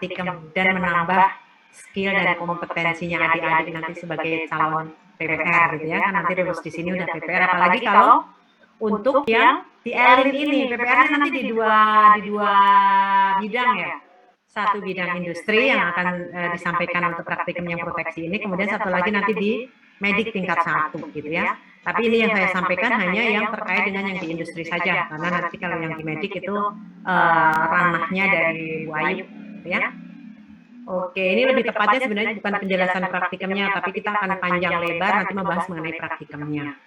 praktikum dan menambah skill dan kompetensinya adik-adik nanti sebagai calon PPR gitu ya, kan nanti lulus di sini udah PPR, apalagi kalau untuk yang di Elin ini PPR-nya nanti di dua bidang ya. Satu bidang industri yang akan disampaikan untuk praktikum yang proteksi ini, kemudian satu lagi nanti di medik tingkat 1 gitu ya. Tapi ini yang saya sampaikan hanya yang terkait dengan yang di industri saja, karena nanti kalau yang di medik itu ranahnya dari Bu Ayu ya. Oke, ini lebih tepatnya sebenarnya bukan penjelasan praktikumnya, tapi kita akan panjang lebar nanti membahas mengenai praktikumnya.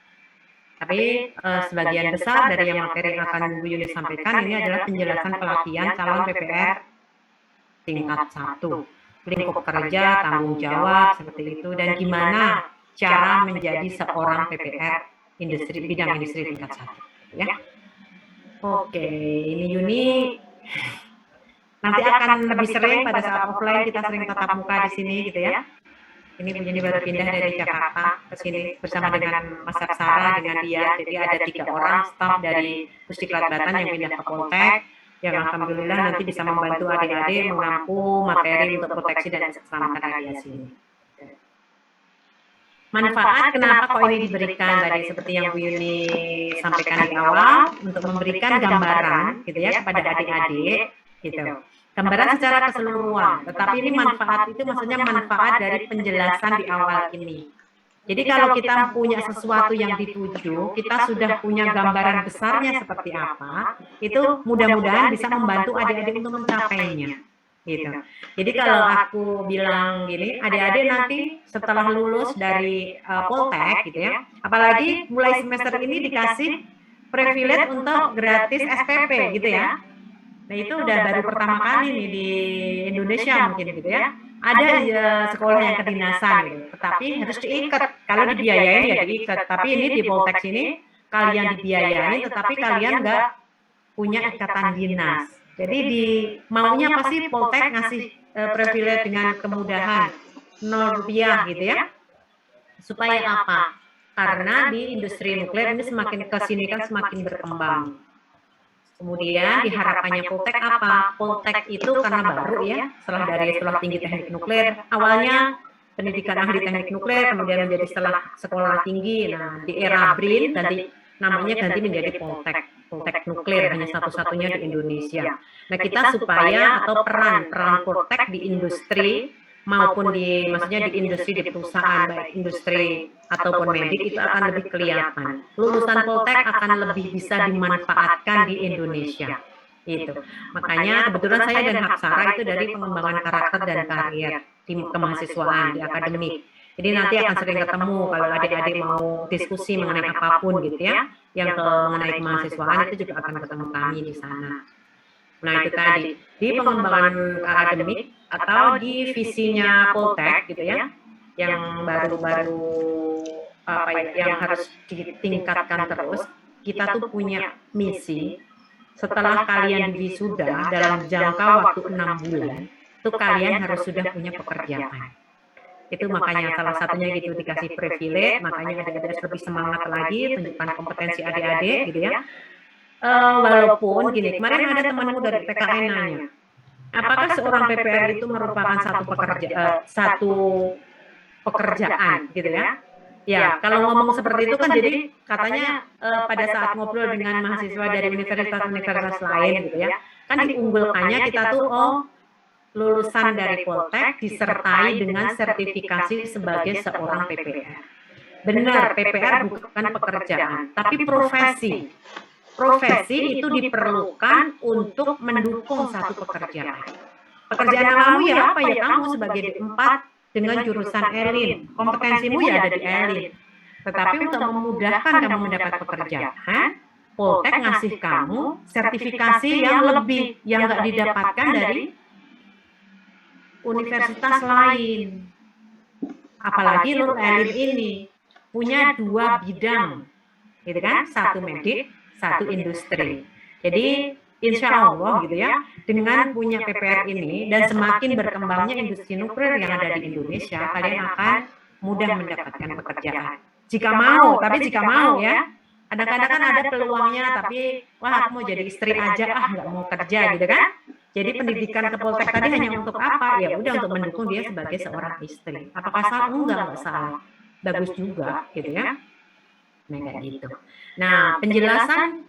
Tapi sebagian besar dari yang materi yang akan Bu Yuni sampaikan ini adalah penjelasan pelatihan calon PPR tingkat 1, lingkup kerja, tanggung jawab, seperti itu, dan gimana cara menjadi seorang PPR bidang industri tingkat 1 ya. Oke, ini Yuni nanti akan lebih sering pada saat offline, kita sering tatap muka di sini gitu ya. Ini Bu Yuni baru pindah dari Jakarta ke sini bersama dengan Mas Aksara, dengan dia, jadi ada 3 orang staf dari Pusdiklat Batan yang pindah ke Poltek, yang alhamdulillah nanti bisa membantu adik-adik mengampu materi untuk proteksi dan keselamatan radiasi ini. Manfaat kenapa kok ini diberikan tadi seperti yang Bu Yuni sampaikan di awal, untuk memberikan gambaran gitu ya kepada adik-adik gitu. Gambaran secara keseluruhan, tetapi ini manfaat itu maksudnya manfaat dari penjelasan di awal ini. Jadi kalau kita punya sesuatu yang dituju, kita sudah punya gambaran besarnya seperti apa, itu mudah-mudahan bisa membantu adik-adik untuk mencapainya. Gitu. Jadi kalau aku bilang gini, adik-adik nanti setelah lulus dari Poltek gitu ya, apalagi mulai semester ini dikasih privilege untuk gratis SPP gitu ya. Nah itu udah baru pertama kali nih di Indonesia mungkin gitu ya. Ada sekolah yang kedinasan gitu, tetapi harus diikat. Kalau dibiayain ya diikat. Tapi ini di Poltek sini kalian dibiayain, tetapi kalian nggak punya ikatan dinas. Jadi di maunya pasti Poltek ngasih privilege dengan kemudahan 0 rupiah gitu ya. Supaya apa? Karena di industri nuklir ini semakin kesini kan semakin berkembang. Kemudian diharapannya Poltek apa? Poltek itu karena baru ya, setelah tinggi teknik nuklir, awalnya pendidikan ahli teknik nuklir, kemudian menjadi setelah sekolah tinggi, nah di era BRIN namanya ganti menjadi Poltek nuklir, hanya satu-satunya di Indonesia. Nah kita supaya atau peran Poltek di industri maupun maksudnya di industri, di perusahaan, baik industri ataupun medik itu akan lebih kelihatan. Lulusan Poltek akan lebih bisa dimanfaatkan di Indonesia. Itu. Makanya kebetulan saya dan Hapsara itu dari pengembangan karakter dan karir di kemahasiswaan, di akademik. Jadi nanti akan sering ketemu kalau adik-adik mau diskusi mengenai apapun gitu ya, yang mengenai kemahasiswaan itu juga akan ketemu kami di sana. Nah itu tadi, di pengembangan akademik atau di visinya Poltek gitu ya, yang baru-baru apa ya, yang harus ditingkatkan terus, kita tuh punya misi, setelah kalian wisuda dalam jangka waktu 6 bulan, itu kalian harus sudah punya pekerjaan. Itu makanya salah satunya gitu dikasih privilege, makanya adik-adik lebih semangat lagi, tunjukkan kompetensi adik-adik gitu ya. Walaupun gini, kemarin ada temanku dari PKN nanya, apakah seorang PPR itu merupakan satu pekerjaan gitu ya? Ya, kalau ngomong seperti itu kan jadi katanya pada saat ngobrol dengan mahasiswa dari universitas-universitas lain gitu ya, kan diunggulkannya kita tuh lulusan dari Poltek disertai dengan sertifikasi sebagai seorang PPR. Benar, PPR bukan pekerjaan, tapi profesi. Profesi itu diperlukan untuk mendukung satu pekerjaan. Pekerjaan kamu ya apa ya, kamu sebagai D4 dengan jurusan Elin, kompetensimu ya ada di Elin. Tetapi untuk memudahkan kamu mendapat pekerjaan, Poltek ngasih kamu sertifikasi yang lebih, yang nggak didapatkan dari universitas lain. Apalagi Nur Elin ini punya 2 bidang, gitu kan? Satu medik, satu industri. Jadi insya Allah gitu ya, dengan punya PPR ini dan semakin berkembangnya industri nuklir yang ada di Indonesia, kalian akan mudah mendapatkan pekerjaan. Jika mau, tapi jika mau ya. Kadang-kadang kan ada peluangnya, tapi wah aku mau jadi istri aja, nggak mau kerja gitu kan. Jadi pendidikan ke Poltek tadi hanya untuk apa? Ya udah untuk mendukung dia sebagai seorang istri. Apakah salah? Enggak salah. Bagus juga gitu ya. Nah kayak gitu. Nah penjelasan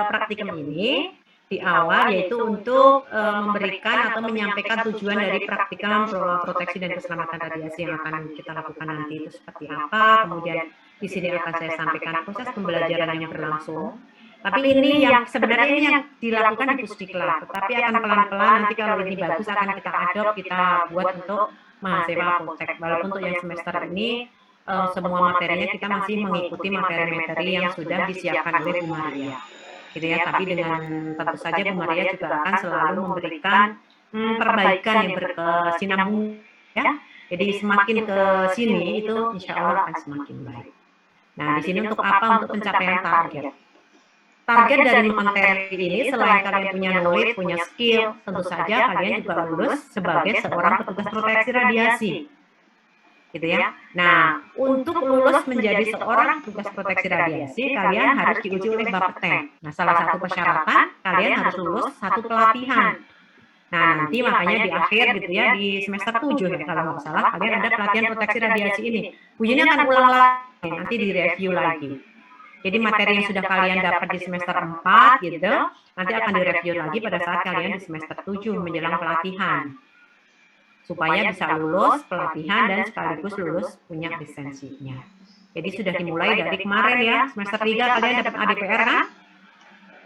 praktikum ini di awal yaitu untuk memberikan atau menyampaikan tujuan dari praktikum proteksi dan keselamatan radiasi yang akan kita lakukan nanti itu seperti apa. Kemudian di sini akan saya sampaikan proses pembelajaran yang berlangsung. Tapi ini yang sebenarnya ini yang dilakukan di Pusdiklat, tetapi akan pelan-pelan nanti kalau ini bagus akan kita adopt, kita buat untuk mahasiswa Poltek. Walaupun untuk yang semester ini semua materinya kita masih mengikuti materi-materi yang sudah disiapkan oleh Bu Maria. Gitu ya, tapi dengan tentu saja Bu Maria juga akan selalu memberikan perbaikan yang berkesinambungan ya. Jadi semakin ke sini itu insya Allah akan semakin baik. Nah, di sini untuk apa? Untuk pencapaian target. Target dari materi ini selain kalian punya knowledge, punya skill, tentu saja kalian juga lulus sebagai seorang petugas proteksi radiasi. Gitu ya. Nah, untuk lulus menjadi seorang petugas proteksi radiasi, kalian harus diuji oleh Bapeten. Nah, salah satu persyaratan kalian harus lulus satu pelatihan. Nah, nanti makanya di akhir gitu ya, di semester 7 ya kalau nggak salah, kalian ada pelatihan proteksi radiasi ini. Ujiannya akan ulang lagi, nanti direview lagi. Jadi materi yang sudah kalian dapat di semester 4 gitu, nanti akan direview lagi pada saat kalian di semester 7 menjelang pelatihan. Supaya bisa lulus pelatihan dan sekaligus lulus punya lisensinya. Jadi sudah dimulai dari kemarin ya, semester 3 kalian dapat ADPR kan?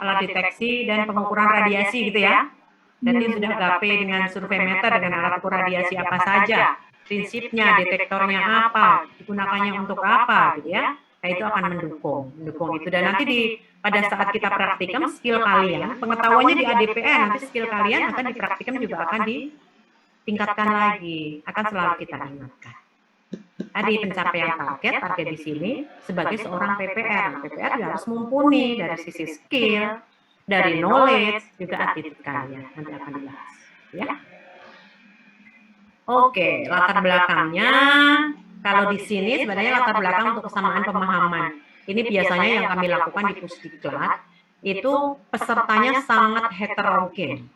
Alat deteksi dan pengukuran radiasi gitu ya. Dan ini sudah GAP dengan survei meter dengan alat ukur radiasi apa saja. Prinsipnya, detektornya apa, digunakannya untuk apa gitu ya. Nah itu akan mendukung itu. Dan nanti pada saat kita praktikum skill kalian, pengetahuannya di ADPR, nanti skill kalian akan dipraktikum juga akan ditingkatkan lagi, akan selalu kita ingatkan. Tadi pencapaian target di sini sebagai seorang PPR. PPR harus mumpuni dari sisi skill, dari knowledge, juga attitude kalian. Nanti akan dibahas. Ya. Oke, latar belakangnya. Kalau di sini sebenarnya latar belakang untuk kesamaan pemahaman. Ini biasanya yang kami lakukan di Pusdiklat, itu pesertanya sangat heterogen.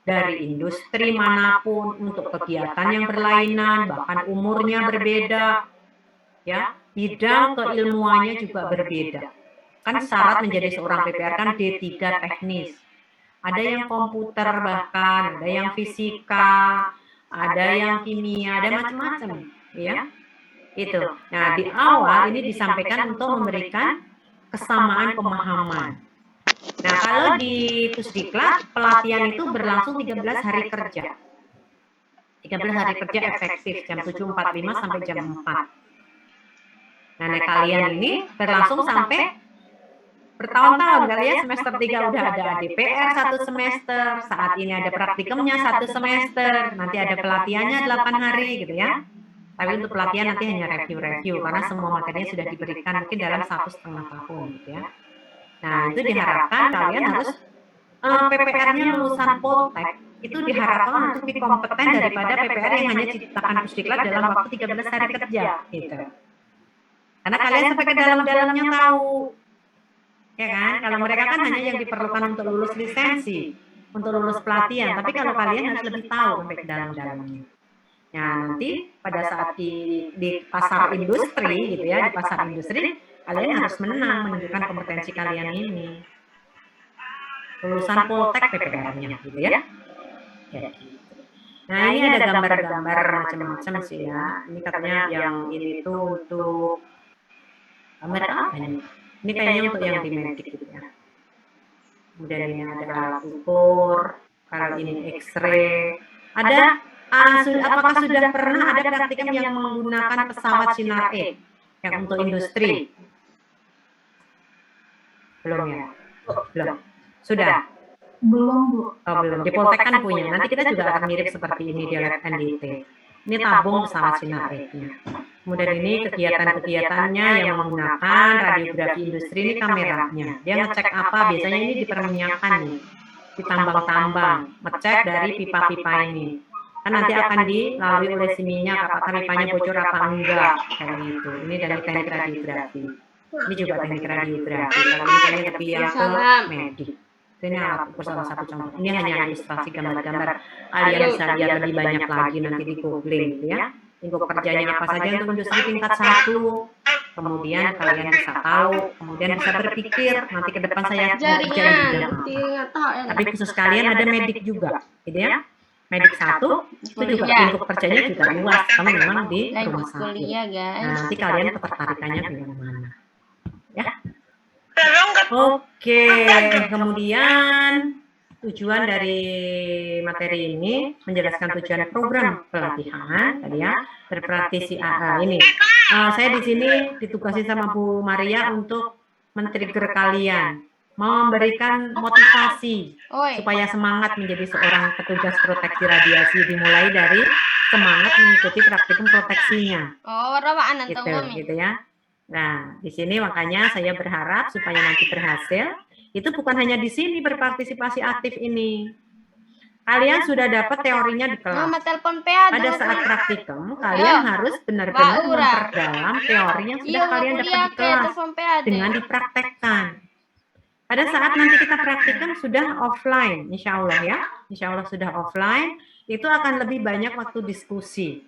Dari industri manapun, untuk kegiatan yang berlainan, bahkan umurnya berbeda, ya, bidang keilmuannya juga berbeda. Kan syarat menjadi seorang PPR kan D3 teknis. Ada yang komputer bahkan, ada yang fisika, ada yang kimia, ada macam-macam, ya. Itu. Nah, di awal ini disampaikan untuk memberikan kesamaan pemahaman. Nah, kalau di Pusdiklat, pelatihan itu berlangsung 13 hari kerja. 13 hari kerja efektif, jam 7.45 sampai jam 4. Nah, kalian ini berlangsung sampai bertahun-tahun. Kalian semester 3 udah ada ADPR 1 semester, saat ini ada praktikumnya 1 semester, nanti ada pelatihannya 8 hari gitu ya. Tapi untuk pelatihan nanti hanya review-review, karena semua materinya sudah diberikan mungkin dalam 1,5 tahun gitu ya. Nah, itu diharapkan kalian harus PPR-nya lulusan Poltek, itu diharapkan untuk lebih kompeten daripada PPR yang hanya diciptakan Pusdiklat dalam waktu 13 hari kerja, gitu. Karena kalian sampai ke dalam-dalamnya tahu, ya kan? Kalau mereka kan hanya yang diperlukan untuk lulus lisensi, untuk lulus pelatihan, tapi kalau kalian harus lebih tahu sampai ke dalam-dalamnya. Nah, nanti pada saat di pasar industri, gitu ya, di pasar industri, kalian harus menunjukkan kompetensi kalian ini. Lulusan Poltek PPR-nya, gitu ya. Ya. Nah, ini ada gambar-gambar macam-macam sih ya. Ini katanya yang ini tuh untuk gambar apa ini? Ini kayaknya untuk yang di medik gitu ya. Kemudian ini ada alat ukur, kalau ini X-ray. Ada apakah sudah pernah ada praktikum yang menggunakan pesawat Sinar E yang untuk industri? Belum ya? Belum. Sudah? Belum, Bu. Oh, belum. Di Poltek kan punya. Nanti kita juga akan mirip seperti ini di Lab NDT. Ini tabung pesawat Sinar E-nya. Kemudian ini kegiatan-kegiatannya yang menggunakan radiografi industri, ini kameranya. Dia ngecek apa? Biasanya ini di perminyakan nih. Di tambang-tambang. Ngecek dari pipa-pipa ini. Kan nanti akan dilalui oleh si minyak, apakah pipanya bocor apa enggak, kayak gitu. Ini dari teknik radiografi. Ini juga teknik radiografi. Kalau ini lebih yang ke medik. Ini alat ukur salah satu contoh. Ini hanya ilustrasi gambar-gambar. Kalian bisa lihat lebih banyak lagi nanti di googling gitu ya. Lingkup kerjanya apa saja untuk industri tingkat 1. Kemudian kalian bisa tahu, kemudian bisa berpikir nanti ke depan saya mau kerja di bidang apa. Tapi khusus kalian ada medik juga, gitu ya. Medik 1 itu juga lingkup kerjanya juga luas, karena memang di rumah sakit. Nah, nanti kalian ketertarikannya di mana, ya. Oke, kemudian tujuan dari materi ini menjelaskan tujuan program pelatihan tadi ya, berpraktisi AA ini. Saya di sini ditugasi sama Bu Maria untuk men-trigger kalian, memberikan motivasi supaya semangat menjadi seorang petugas proteksi radiasi, dimulai dari semangat mengikuti praktikum proteksinya. Gitu ya. Nah, di sini makanya saya berharap supaya nanti berhasil, itu bukan hanya di sini berpartisipasi aktif ini. Kalian sudah dapat teorinya di kelas. Pada saat praktikum, kalian harus benar-benar memperdalam teori yang sudah kalian dapat di kelas dengan dipraktekkan. Pada saat nanti kita praktikum sudah offline, insya Allah ya. Insya Allah sudah offline, itu akan lebih banyak waktu diskusi.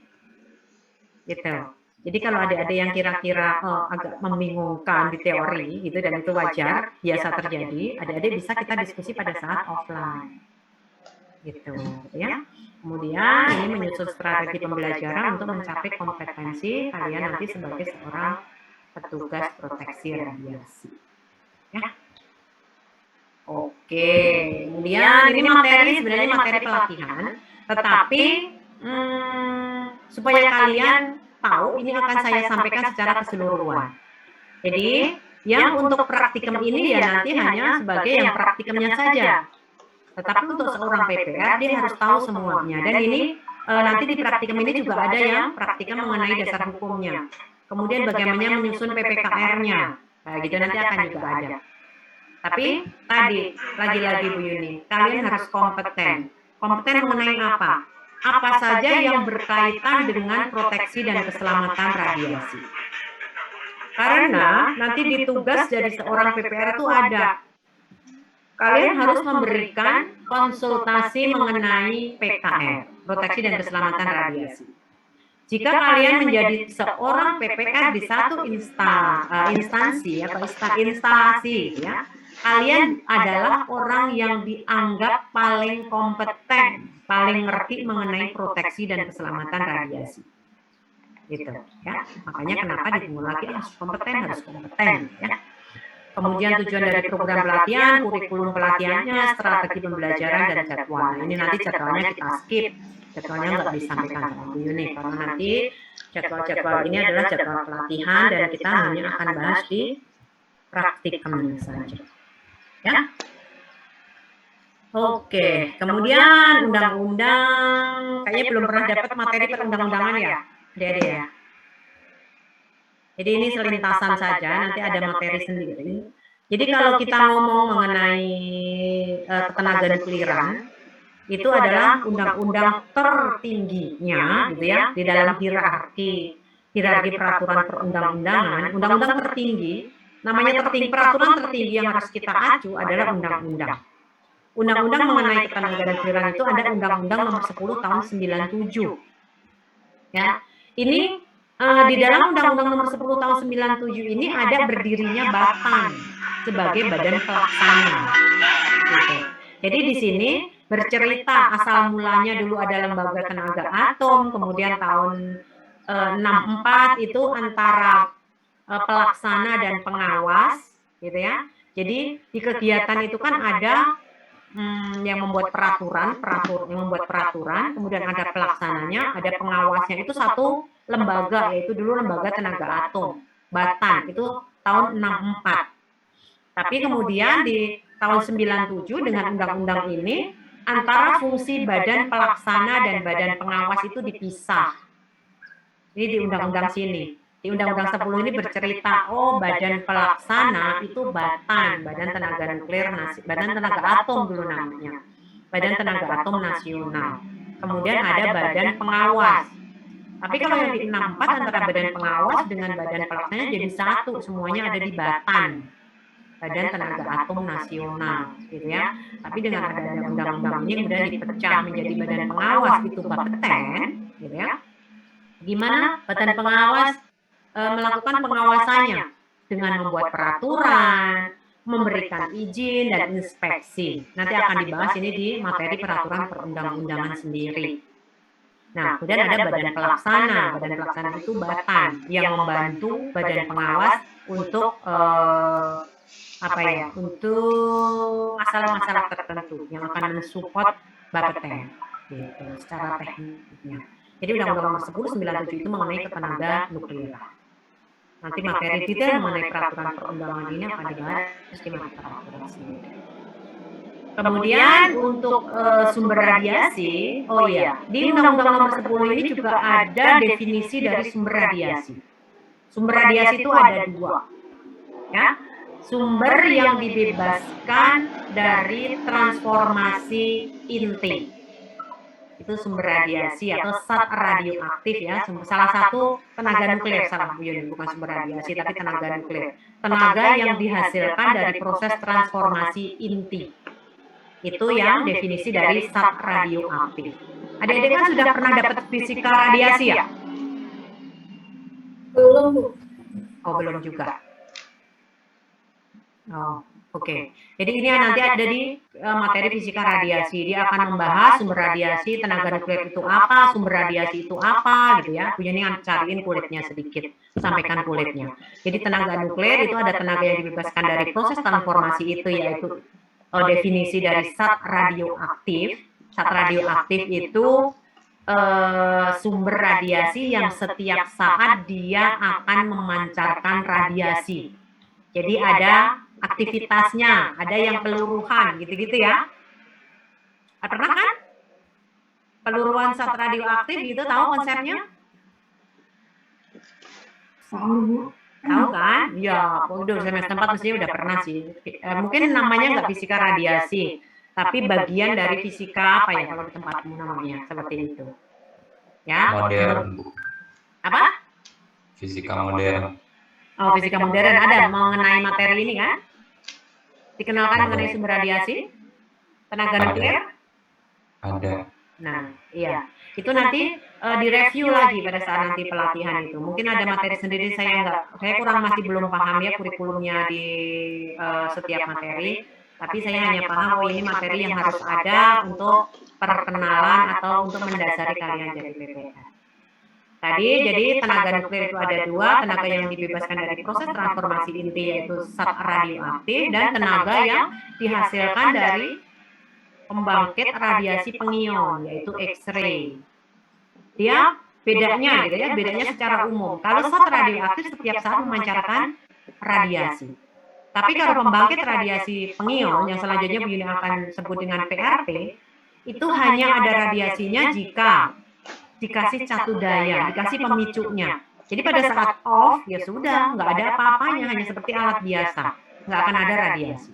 Gitu. Jadi kalau ada yang kira-kira agak membingungkan di teori gitu, dan itu wajar, biasa terjadi, adik-adik bisa kita diskusi pada saat offline. Gitu ya. Kemudian ini menyusun strategi pembelajaran untuk mencapai kompetensi kalian nanti sebagai seorang petugas proteksi radiasi. Ya. Oke, kemudian ini materi sebenarnya materi pelatihan, tetapi supaya kalian tahu, ini akan saya sampaikan secara keseluruhan. Jadi, yang untuk praktikum ini ya nanti hanya sebagai yang praktikumnya saja. Tetapi untuk seorang PPR, dia harus tahu semuanya. Dan ini nanti di praktikum ini juga ada yang praktikum mengenai dasar hukumnya. Kemudian bagaimana menyusun PPKR-nya. Nah, gitu nanti akan juga ada. Tapi tadi, lagi-lagi Bu Yuni, kalian harus kompeten. Kompeten mengenai apa? Apa saja yang berkaitan dengan proteksi dan keselamatan radiasi. Karena nanti di tugas dari seorang PPR itu ada, kalian harus memberikan konsultasi mengenai PKR, proteksi dan keselamatan radiasi. Jika kalian menjadi seorang PPR di satu instansi atau instalasi, ya, kalian adalah orang yang dianggap paling kompeten, paling ngerti mengenai proteksi dan keselamatan radiasi. Gitu ya. Makanya kenapa dimulai lagi harus kompeten ya. Kemudian tujuan dari program pelatihan, kurikulum pelatihannya, strategi pembelajaran dan jadwal. Ini nanti jadwalnya kita skip. Jadwalnya nggak disampaikan sama Bu Yuni karena nanti jadwal-jadwal ini adalah jadwal pelatihan dan kita hanya akan bahas di praktikumnya saja. Ya. Oke, kemudian undang-undang, kayaknya belum pernah dapat materi perundang-undangan ya, adik-adik ya. Jadi ini selintasan saja, nanti ada materi sendiri. Jadi kalau kita ngomong mengenai ketenaga nukliran, itu adalah undang-undang tertingginya, gitu ya, di dalam hierarki peraturan perundang-undangan. Undang-undang tertinggi, namanya peraturan tertinggi yang harus kita acu adalah undang-undang. Undang-undang mengenai ketenaga nukliran itu ada Undang-Undang Nomor 10 Tahun 97. Ya, ini di dalam Undang-Undang Nomor 10 Tahun 97 ini ada berdirinya Batan sebagai badan pelaksana. Gitu. Jadi di sini bercerita asal mulanya dulu ada lembaga tenaga atom, kemudian tahun 64 itu antara pelaksana dan pengawas, gitu ya. Jadi di kegiatan itu kan ada yang membuat peraturan, kemudian ada pelaksananya, ada pengawasnya. Itu satu lembaga, yaitu dulu lembaga tenaga atom, Batan, itu tahun 64. Tapi kemudian di tahun 97 dengan undang-undang ini, antara fungsi badan pelaksana dan badan pengawas itu dipisah. Ini di undang-undang sini. Di Undang-Undang 10 ini bercerita, oh badan pelaksana itu Batan, Badan Tenaga Nuklir Badan Tenaga Atom dulu namanya, Badan Tenaga Atom Nasional. Kemudian ada badan pengawas. Tapi kalau yang di 64 antara badan pengawas dengan badan pelaksana jadi satu, semuanya ada di Batan. Badan Tenaga Atom Nasional, gitu ya. Tapi dengan adanya undang-undang ini kemudian dipecah menjadi Badan Pengawas itu Bapeten, gitu ya. Gimana Badan Pengawas melakukan pengawasannya dengan membuat peraturan, memberikan izin dan inspeksi. Nanti akan dibahas ini di materi peraturan perundang-undangan sendiri. Nah, kemudian ada badan pelaksana. Badan pelaksana itu Batan yang membantu badan pengawas untuk untuk masalah-masalah tertentu yang akan mensupport Bapeten gitu secara teknisnya. Jadi Undang-Undang Nomor 10 97 itu mengenai ketenaga nukliran. Nanti materi detail mengenai peraturan perundangan ini akan dibahas di materi peraturan sendiri. Kemudian untuk sumber radiasi, oh iya, di Undang-Undang Nomor 10 ini juga ada definisi dari sumber radiasi. Sumber radiasi itu ada dua, ya. Sumber yang dibebaskan dari transformasi inti, itu sumber radiasi atau zat radioaktif ya. Salah satu tenaga nuklir, salah Bu Yuni, bukan sumber radiasi tapi tenaga nuklir. Tenaga yang dihasilkan dari proses transformasi inti. Itu yang definisi dari zat radioaktif. Adik-adik kan sudah pernah dapat fisika radiasi ya? Belum, Bu. Oh, belum juga. Oh, oke. Jadi ini nanti ada di materi fisika radiasi. Dia akan membahas sumber radiasi, tenaga nuklir itu apa, sumber radiasi itu apa, gitu ya. Bu Yuni cariin kulitnya sedikit, sampaikan kulitnya. Jadi tenaga nuklir itu ada tenaga yang dibebaskan dari proses transformasi itu, yaitu definisi dari zat radioaktif. Zat radioaktif itu sumber radiasi yang setiap saat dia akan memancarkan radiasi. Jadi ada aktivitasnya, ada yang peluruhan, gitu-gitu ya. Pernah kan? Peluruhan zat radioaktif gitu, tahu konsepnya? Tahu kan? Ya, udah semester 4 mestinya udah pernah sih. Mungkin namanya nggak fisika radiasi, tapi bagian dari fisika apa ya kalau di tempatmu namanya, seperti itu. Ya. Modern. Apa? Fisika modern. Oh, fisika modern ada mengenai materi ini kan? Dikenalkan mengenai sumber radiasi, tenaga nuklir? Ada. Nah, iya. Itu nanti direview lagi pada saat nanti pelatihan itu. Mungkin ada materi sendiri saya kurang masih belum paham ya kurikulumnya di setiap materi. Tapi saya hanya paham ini materi yang harus ada untuk perkenalan atau untuk mendasari kalian jadi PPR. Tadi, jadi tenaga nuklir itu ada dua, tenaga yang dibebaskan dari proses transformasi inti yaitu zat radioaktif dan tenaga yang dihasilkan dari pembangkit radiasi pengion yaitu X-ray. Dia bedanya gitu ya, bedanya secara umum. Kalau zat radioaktif setiap saat memancarkan radiasi. Tapi kalau pembangkit radiasi pengion yang selanjutnya Bu Yuni akan sebut dengan PRP, itu hanya ada radiasinya jika dikasih catu daya, dikasih pemicunya. Jadi pada saat off, ya sudah, nggak ada apa-apanya, hanya seperti alat biasa. Nggak akan ada radiasi.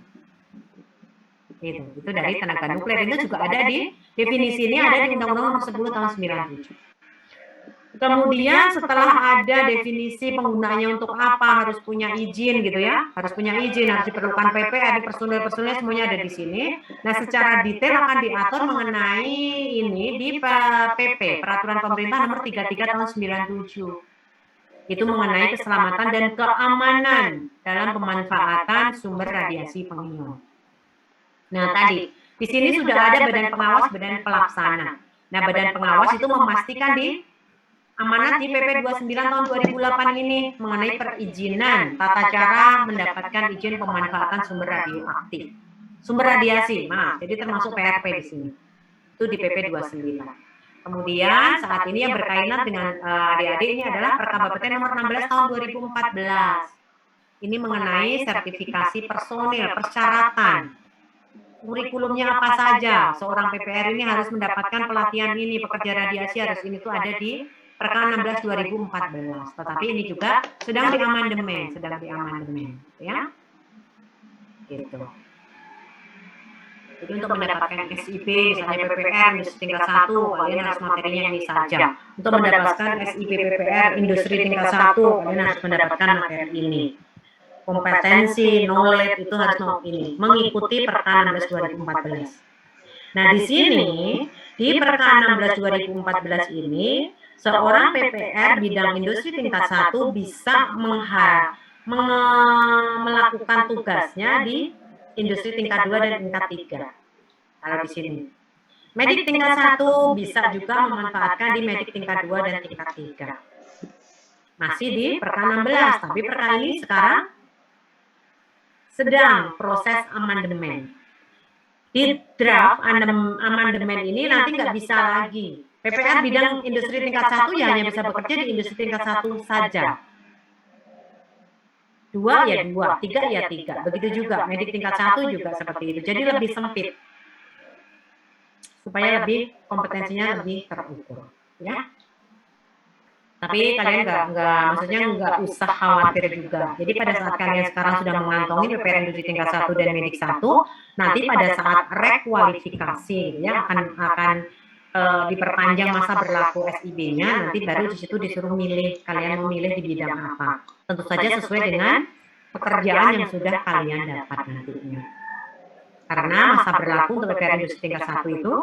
Itu dari tenaga nuklir. Itu juga ada di definisi ini, ada di Undang-Undang Nomor 10 tahun 97. Kemudian setelah ada definisi penggunaannya untuk apa, harus punya izin gitu ya, harus punya izin, harus diperlukan PPR, di personil-personil semuanya ada di sini. Nah, secara detail akan diatur mengenai ini di PP, Peraturan Pemerintah Nomor 33 tahun 97. Itu mengenai keselamatan dan keamanan dalam pemanfaatan sumber radiasi pengion. Nah, tadi di sini sudah ada badan pengawas, badan pelaksana. Nah, badan pengawas itu memastikan di amanat di PP 29 tahun 2008 ini mengenai perizinan tata cara mendapatkan izin pemanfaatan sumber radioaktif. Sumber radiasi, jadi termasuk PRP di sini. Itu di PP 29. Kemudian saat ini yang berkaitan dengan adik-adik ini adalah Perkab Bapeten nomor 16 tahun 2014. Ini mengenai sertifikasi personil, persyaratan. Kurikulumnya apa saja? Seorang PPR ini harus mendapatkan pelatihan ini, pekerja radiasi harus ini tuh ada di Perkab 16 2014. Tetapi ini juga sedang diamandemen, ya. Gitu. Jadi untuk mendapatkan SIP, misalnya PPR industri tingkat 1, kalian harus materinya ini saja. Untuk mendapatkan SIP PPR industri tingkat 1, kalian harus mendapatkan materi ini. kompetensi, knowledge itu harus mengikuti Perka 16 2014. Nah, di sini di Perka 16 2014 ini seorang PPR bidang industri tingkat 1 bisa melakukan tugasnya di industri tingkat 2 dan tingkat 3. Kalau di sini. Medik tingkat 1 bisa juga memanfaatkan di medik tingkat 2 dan tingkat 3. Masih di Perka 16, tapi Perka ini sekarang sedang proses amandemen. Di draft amandemen ini nanti nggak bisa lagi. PPR bidang industri tingkat 1 ya hanya bisa bekerja di industri tingkat 1 saja. 2 ya 2, 3 ya 3. Begitu juga medik tingkat 1 juga seperti itu. Jadi lebih sempit. Supaya lebih kompetensinya lebih terukur, ya. Tapi kalian nggak usah khawatir juga. Jadi pada saat kalian sekarang sudah mengantongi PPR industri tingkat 1 dan medik 1, nanti pada saat rekualifikasi ya akan diperpanjang masa berlaku SIB-nya, nanti baru di situ disuruh milih kalian mau milih di bidang apa. Tentu saja sesuai dengan pekerjaan yang sudah kalian dapat nantinya. Karena masa berlaku untuk PPR industri tingkat 1 itu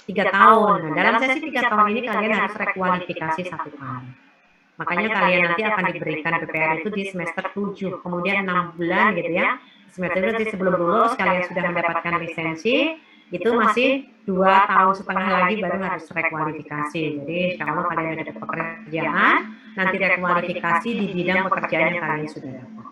3 tahun. Nah, dalam sesi 3 tahun ini kalian harus rekualifikasi 1 kali. Makanya kalian nanti akan diberikan PPR itu di semester 7, kemudian 6 bulan gitu ya. Semester itu sebelum lulus kalian sudah mendapatkan lisensi, itu masih 2 tahun setengah lagi baru harus rekualifikasi. Jadi insya Allah kalian ada pekerjaan, nanti rekualifikasi di bidang pekerjaan yang kalian sudah dapat.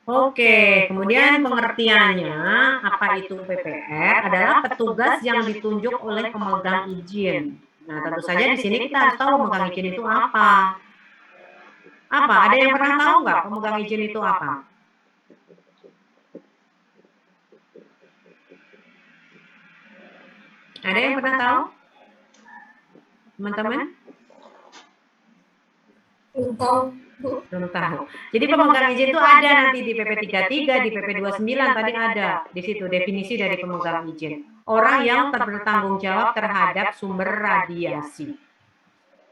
Oke, kemudian pengertiannya apa itu PPR adalah petugas yang ditunjuk oleh pemegang izin. Nah, tentu saja di sini kita harus tahu pemegang izin itu apa. Apa? Ada yang pernah tahu nggak pemegang izin itu apa? Ada yang pernah tahu? Teman-teman? Belum tahu. Belum tahu. Jadi pemegang izin itu ada nanti di PP 33, di PP 29 tadi ada di situ definisi dari pemegang izin. Orang yang bertanggung jawab terhadap sumber radiasi.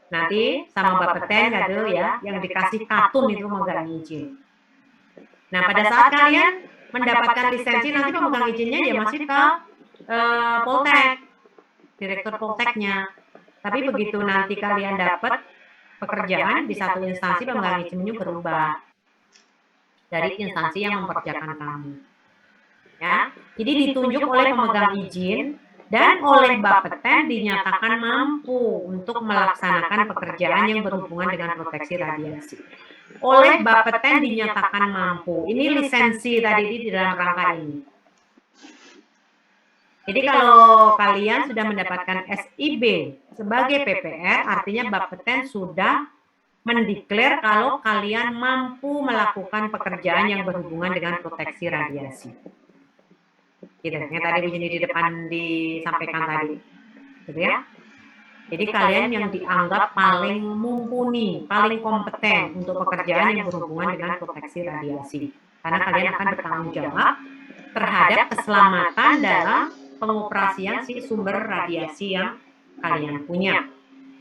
Nanti sama Bapeten ada ya yang dikasih katun itu pemegang izin. Nah, pada saat kalian mendapatkan lisensi nanti pemegang izinnya ya masih ke Poltek, direktur Polteknya. Tapi begitu nanti kalian dapat pekerjaan di satu instansi, pemegang izinnya berubah dari instansi yang mempekerjakan kamu. Ya, jadi ditunjuk oleh pemegang izin dan oleh Bapeten dinyatakan mampu untuk melaksanakan pekerjaan yang berhubungan dengan proteksi radiasi. Oleh Bapeten dinyatakan mampu. Ini lisensi tadi di dalam rangka ini. Jadi kalau kalian sudah mendapatkan SIB sebagai PPR, artinya Bapeten sudah mendeklar kalau kalian mampu melakukan pekerjaan yang berhubungan dengan proteksi radiasi. Gitu, yang tadi begini di depan disampaikan tadi. Gitu ya. Jadi kalian yang dianggap paling mumpuni, paling kompeten untuk pekerjaan yang berhubungan dengan proteksi radiasi. Karena kalian akan bertanggung jawab terhadap keselamatan dalam pengoperasian si sumber radiasi yang kalian punya.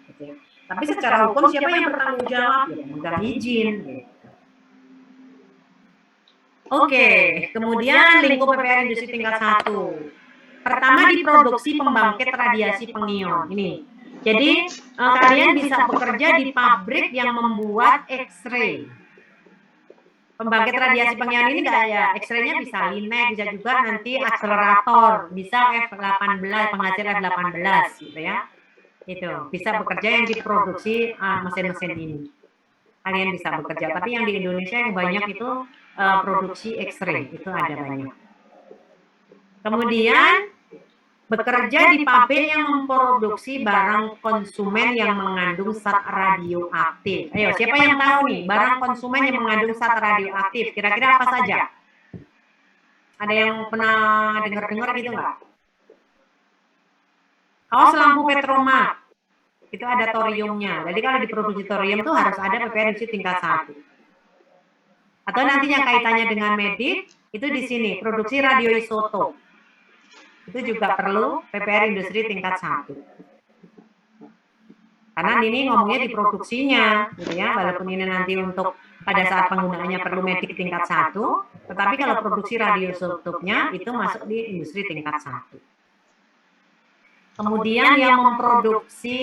Gitu. Tapi secara hukum siapa yang bertanggung jawab? Ya, pemegang izin. Gitu. Oke, kemudian lingkup PPR industri tingkat 1. Pertama di produksi pembangkit radiasi pengion. Ini. Jadi kalian bisa bekerja di pabrik yang membuat X-ray. Pembangkit radiasi pengion ini kayak X-ray-nya bisa linek, bisa juga nanti akselerator, bisa F18, penghasil F18 gitu ya. Itu bisa bekerja yang diproduksi mesin-mesin ini. Kalian bisa bekerja, tapi yang di Indonesia yang banyak itu produksi X-ray, itu ada banyak. Kemudian bekerja di pabrik yang memproduksi barang konsumen yang mengandung zat radioaktif. Ayo, siapa yang tahu nih barang konsumen yang mengandung zat radioaktif? Kira-kira apa saja? Ada yang pernah dengar-dengar gitu nggak? Kaos lampu petromak, itu ada thoriumnya. Jadi kalau diproduksi thorium itu harus ada PPR industri tingkat 1. Atau nantinya kaitannya dengan medik, itu di sini, produksi radioisotop. Itu juga perlu PPR industri tingkat 1. Karena ini ngomongnya di produksinya, gitu ya. Walaupun ini nanti untuk pada saat penggunaannya perlu medik tingkat 1, tetapi kalau produksi radioisotopnya itu masuk di industri tingkat 1. Kemudian yang memproduksi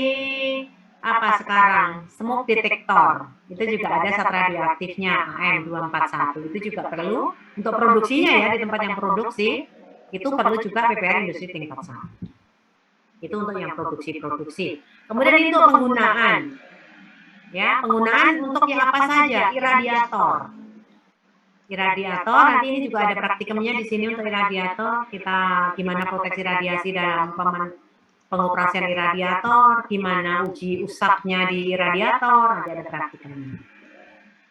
apa sekarang? Smoke detector. Itu juga ada zat radioaktifnya AM241. Itu juga perlu untuk produksinya ya di tempat yang produksi. Itu perlu juga PPR industri tingkat 1. Itu untuk yang produksi. Kemudian itu penggunaan. Ya, penggunaan untuk yang apa saja? Iradiator. Iradiator, nanti ini juga ada praktikumnya di sini untuk iradiator. Kita gimana proteksi radiasi dalam pengoperasian iradiator, gimana uji usapnya di iradiator, nanti ada praktikumnya.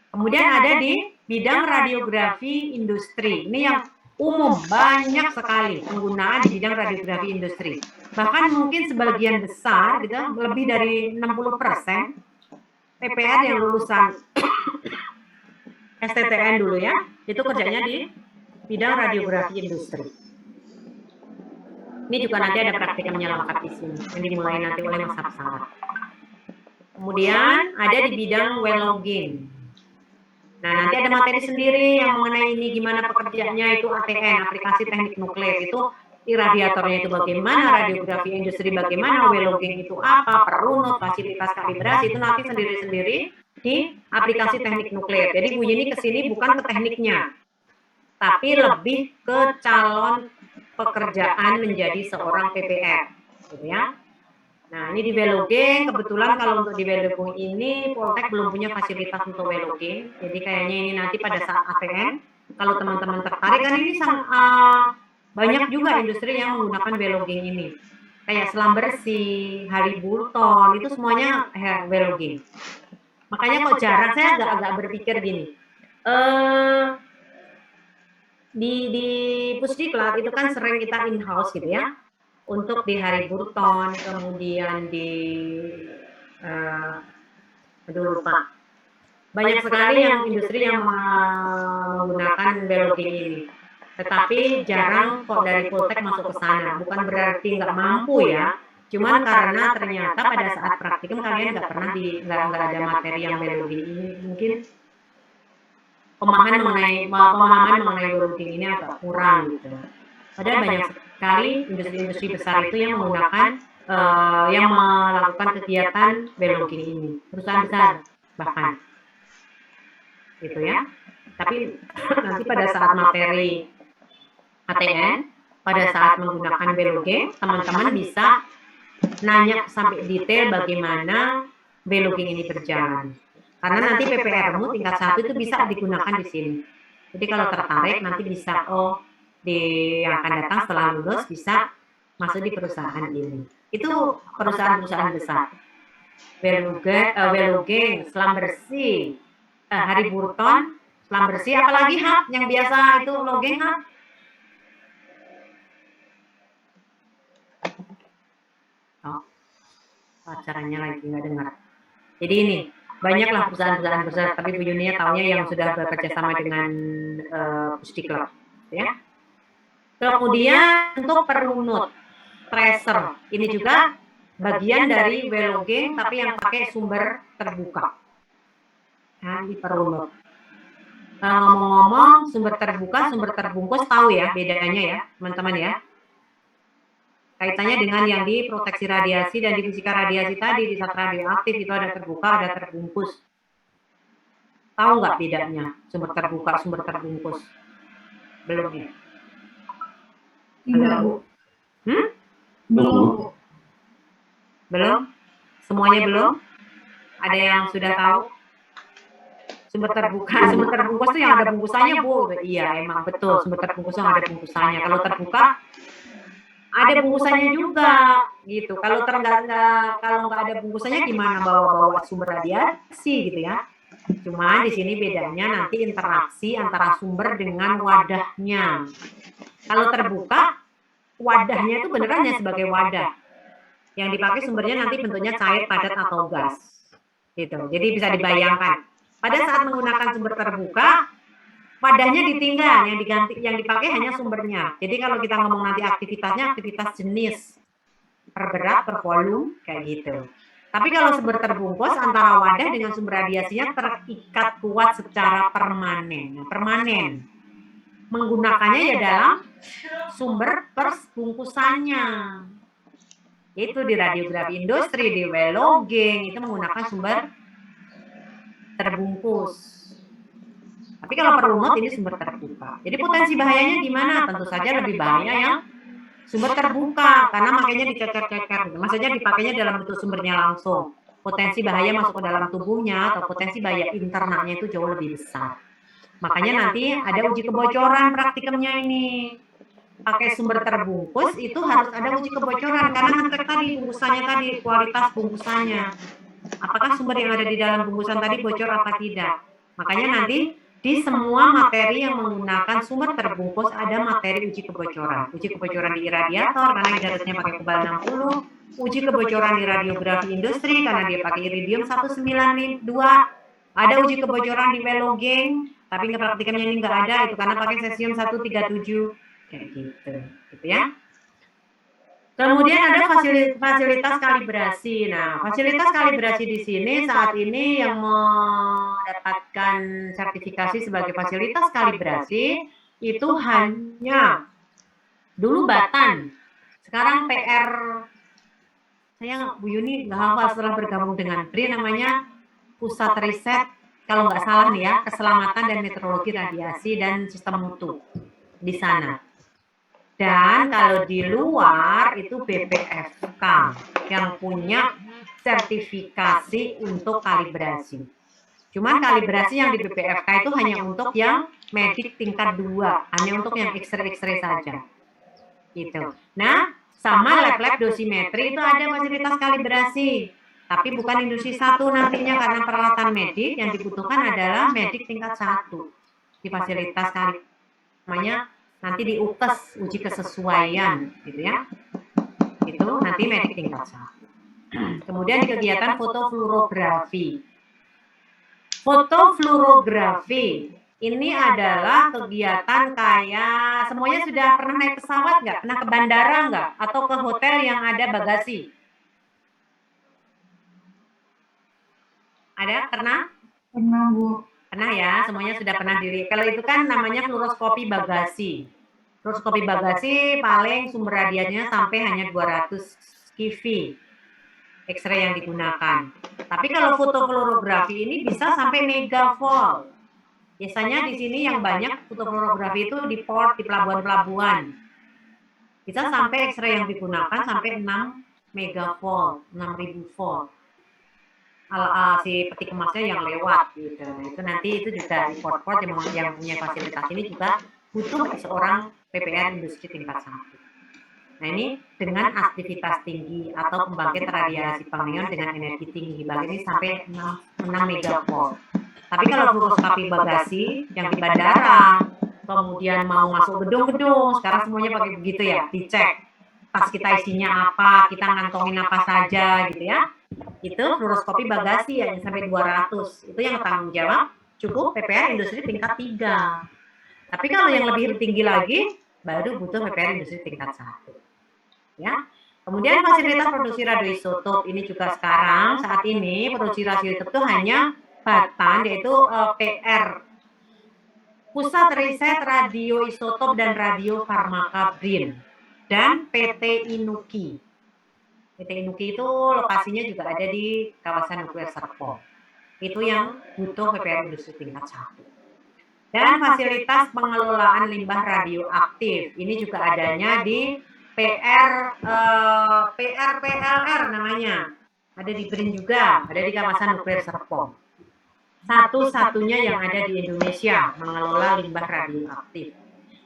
Kemudian ada di bidang radiografi industri. Ini yang umum, banyak sekali penggunaan di bidang radiografi industri. Bahkan mungkin sebagian besar, gitu, lebih dari 60% PPR yang lulusan STTN dulu ya, itu kerjanya di bidang radiografi industri. Ini juga nanti ada praktikumnya lengkap di sini, yang dimulai nanti oleh Mas Hafsat. Kemudian ada di bidang well logging. Nah, nanti ada materi sendiri yang mengenai ini gimana pekerjaannya, itu ATN, aplikasi teknik nuklir, itu iradiatornya itu bagaimana, radiografi industri bagaimana, well logging itu apa, perunut, fasilitas kalibrasi, itu nanti sendiri-sendiri di aplikasi teknik nuklir. Jadi Bu Yeni kesini bukan ke tekniknya, tapi lebih ke calon pekerjaan menjadi seorang PPR, gitu ya. Nah, ini di well logging, kebetulan kalau untuk di well logging ini Poltek belum punya fasilitas untuk well logging. Jadi kayaknya ini nanti pada saat ATN, kalau teman-teman tertarik, kan ini banyak juga industri yang menggunakan well logging ini. Kayak selam bersih, Haliburton, itu semuanya well logging. Makanya kok jarang, saya agak berpikir gini. Di Pusdiklat itu kan sering kita in-house gitu ya. Untuk di Haliburton, kemudian di lupa. Banyak sekali yang industri yang menggunakan well logging ini. Tetapi jarang kok dari Poltek masuk ke sana. Bukan berarti nggak mampu ya. Cuman karena ternyata pada saat praktikum kalian nggak pernah nggak ada materi yang well logging ini. Mungkin pemahaman mengenai well logging ini agak kurang gitu. Padahal banyak sekali industri-industri besar itu yang menggunakan, yang melakukan kegiatan well logging ini. Perusahaan besar bahkan. Gitu ya. Tapi nanti pada saat materi ATN, pada saat menggunakan well logging, teman-teman bisa nanya sampai detail bagaimana well logging ini berjalan. Karena nanti PPR-mu tingkat 1 itu bisa digunakan di sini. Jadi kalau tertarik nanti bisa yang akan datang setelah lulus bisa masuk di perusahaan ini. Itu perusahaan-perusahaan besar. Well logging, selam bersih, Haliburton, selam bersih, apalagi Hap yang biasa itu logging Hap. Oh, acaranya lagi nggak dengar. Jadi ini banyaklah perusahaan-perusahaan besar, tapi Bu Yunia taunya yang sudah bekerja sama dengan Pusdiklat, ya. Kemudian untuk perunut, tracer, ini juga bagian dari well logging, tapi yang pakai sumber terbuka. Nah, di perunut. Ngomong-ngomong, sumber terbuka, sumber terbungkus tahu ya bedanya ya, teman-teman ya. Kaitannya dengan yang di proteksi radiasi dan di fisika radiasi tadi, di zat radioaktif itu ada terbuka, ada terbungkus. Tahu nggak bedanya sumber terbuka, sumber terbungkus? Belum ya? Belum. Belum. Belum? Semuanya belum? Ada yang sudah tahu? Sumber terbuka, sumber terbungkus itu yang ada bungkusannya, Bu. Iya, emang betul, sumber terbungkus yang ada bungkusannya. Kalau terbuka ada bungkusannya juga, gitu. Kalau nggak ada bungkusannya gimana bawa sumber radiasi, gitu ya? Cuma di sini bedanya nanti interaksi antara sumber dengan wadahnya. Kalau terbuka, wadahnya itu beneran hanya sebagai wadah. Yang dipakai sumbernya nanti bentuknya cair, padat, atau gas. Gitu. Jadi bisa dibayangkan. Pada saat menggunakan sumber terbuka, wadahnya ditinggal, yang dipakai hanya sumbernya. Jadi kalau kita ngomong nanti aktivitasnya, aktivitas jenis, per berat, per volume, kayak gitu. Tapi kalau sumber terbungkus antara wadah dengan sumber radiasinya terikat kuat secara permanen. Nah, permanen menggunakannya ya dalam sumber persbungkusannya. Itu di radiografi industri, di welogeng itu menggunakan sumber terbungkus. Tapi kalau perumot ini sumber terbuka. Jadi potensi bahayanya gimana? Tentu saja lebih bahaya yang sumber terbuka, karena makanya dicecer-cecer. Maksudnya dipakainya dalam bentuk sumbernya langsung. Potensi bahaya masuk ke dalam tubuhnya atau potensi bahaya internalnya itu jauh lebih besar. Makanya nanti ada uji kebocoran praktikumnya ini. Pakai sumber terbungkus itu harus ada uji kebocoran karena ngecek tadi bungkusannya tadi, kualitas bungkusannya. Apakah sumber yang ada di dalam bungkusan tadi bocor apa tidak? Makanya nanti di semua materi yang menggunakan sumber terbungkus ada materi uji kebocoran. Uji kebocoran di iradiator karena harusnya pakai kebal 60. Uji kebocoran di radiografi industri karena dia pakai iridium 192. Ada uji kebocoran di welogeng, tapi nggak praktikumnya ini nggak ada, itu karena pakai cesium 137. Kayak gitu ya. Kemudian ada fasilitas kalibrasi. Nah, fasilitas kalibrasi di sini saat ini yang mendapatkan sertifikasi sebagai fasilitas kalibrasi itu hanya dulu Batan. Sekarang PR, saya Bu Yuni nggak hafal setelah bergabung dengan BRI namanya Pusat Riset, kalau nggak salah nih ya, Keselamatan dan Meteorologi Radiasi dan Sistem Mutu di sana. Dan kalau di luar itu BPFK yang punya sertifikasi untuk kalibrasi. Cuman kalibrasi yang di BPFK itu hanya untuk yang medik tingkat 2, hanya untuk yang X-ray saja. Gitu. Nah, sama lab-lab dosimetri itu ada fasilitas kalibrasi. Tapi bukan industri 1 nantinya karena peralatan medik yang dibutuhkan adalah medik tingkat 1 di fasilitas kalibrasi. Namanya nanti di UKES, uji kesesuaian gitu ya. Itu nanti medik tingkat 1. Kemudian di kegiatan fotofluorografi. Fotofluorografi ini adalah kegiatan kayak semuanya sudah pernah naik pesawat nggak? Pernah ke bandara nggak? Atau ke hotel yang ada bagasi? Ada? Pernah? Pernah, Bu. Pernah ya, semuanya sudah pernah diri. Kalau itu kan namanya fluoroskopi bagasi. Fluoroskopi bagasi paling sumber radiasinya sampai hanya 200 keV X-ray yang digunakan. Tapi kalau fotofluorografi ini bisa sampai megavolt. Biasanya di sini yang banyak fotofluorografi itu di port, di pelabuhan-pelabuhan. Bisa sampai X-ray yang digunakan sampai 6 megavolt, 6000 volt. Si peti kemasnya yang lewat gitu. Nah, itu nanti itu juga di port-port yang punya fasilitas ini juga butuh seorang PPR industri tingkat 1. Nah, ini dengan aktivitas tinggi atau pembangkit radiasi pangneon dengan energi tinggi, bahkan ini sampai 6 megavolt. Tapi kalau fluoroskopi bagasi yang di bandara, kemudian mau masuk gedung-gedung, sekarang semuanya pakai begitu ya, dicek tas kita isinya apa, kita ngantongin apa saja gitu ya. Itu fluoroskopi bagasi yang sampai 200. Itu yang tanggung jawab cukup PPR industri tingkat 3. Tapi kalau yang lebih tinggi lagi baru butuh PPR industri tingkat 1. Ya. Kemudian fasilitas produksi radioisotop ini juga sekarang saat ini produksi radioisotop itu hanya Batan, yaitu PR Pusat Riset Radioisotop dan Radiofarmaka BRIN dan PT Inuki. PT Inuki itu lokasinya juga ada di kawasan nuklir Serpong. Itu yang butuh PPR industri tingkat 1. Dan fasilitas pengelolaan limbah radioaktif. Ini juga adanya di PLR namanya. Ada di BRIN juga, ada di kawasan nuklir Serpong. Satu-satunya yang ada di Indonesia mengelola limbah radioaktif.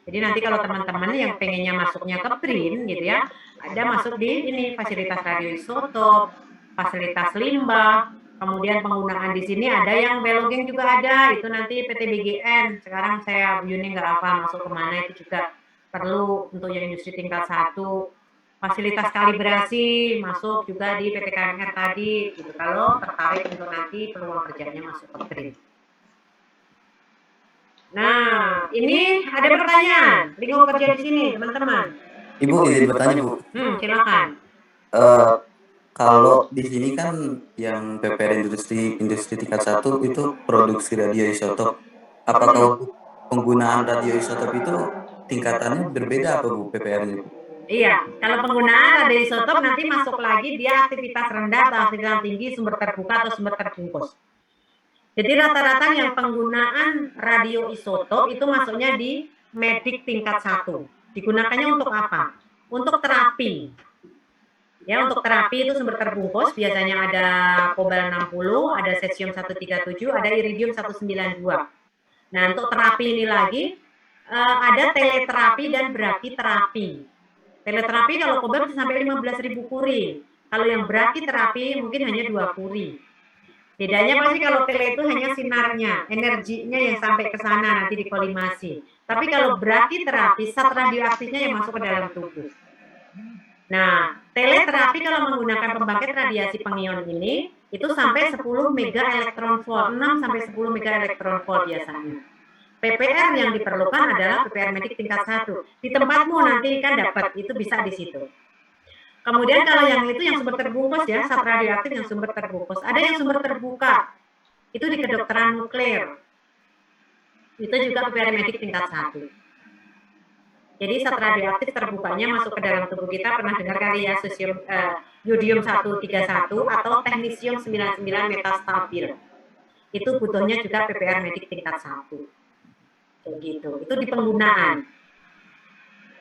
Jadi nanti kalau teman-teman yang pengennya masuknya ke BRIN gitu ya, ada masuk di ini fasilitas radioisotop, fasilitas limbah, kemudian penggunaan di sini ada yang welogeng juga ada, itu nanti PT BGN. Sekarang saya Bu Yuni nggak apa masuk kemana, itu juga perlu untuk yang industri tingkat 1. Fasilitas kalibrasi masuk juga di PT KMR tadi, gitu. Kalau tertarik untuk nanti peluang kerjanya masuk ke BRIN. Nah, ini ada pertanyaan. Lingkup kerja di sini, teman-teman. Ibu izin bertanya, Bu. Silakan. Kalau di sini kan yang PPR industri tingkat 1 itu produksi radioisotop. Apakah untuk penggunaan radioisotop itu tingkatannya berbeda apa Bu PPR-nya? Iya, kalau penggunaan radioisotop nanti masuk lagi dia aktivitas rendah atau aktivitas tinggi, sumber terbuka atau sumber terbungkus. Jadi rata-rata yang penggunaan radioisotop itu masuknya di medik tingkat 1. Digunakannya untuk apa? Untuk terapi. Ya, untuk terapi itu sumber terbungkus biasanya ada kobalt 60, ada cesium 137, ada iridium 192. Nah, untuk terapi ini lagi ada teleterapi dan brachyterapi. Teleterapi kalau kobalt bisa sampai 15.000 curie. Kalau yang brachyterapi mungkin hanya 2 curie. Bedanya pasti kalau tele itu hanya sinarnya, energinya yang sampai ke sana nanti dikolimasi. Tapi kalau brachyterapi, zat radioaktifnya yang masuk ke dalam tubuh. Nah, teleterapi kalau menggunakan pembangkit radiasi pengion ini itu sampai 10 mega elektron volt, 6 sampai 10 mega elektron volt biasanya. PPR yang diperlukan adalah PPR medik tingkat 1. Di tempatmu nanti kan dapat, itu bisa di situ. Kemudian kalau yang itu yang sumber terbungkus ya, zat radioaktif yang sumber terbungkus. Ada yang sumber terbuka, itu di kedokteran nuklir. Itu juga PPR medik tingkat 1. Jadi zat radioaktif terbukanya masuk ke dalam tubuh kita, pernah dengar kali ya, yodium 131 atau teknisium 99 metastabil. Itu butuhnya juga PPR medik tingkat 1. Kayak gitu. Itu di penggunaan.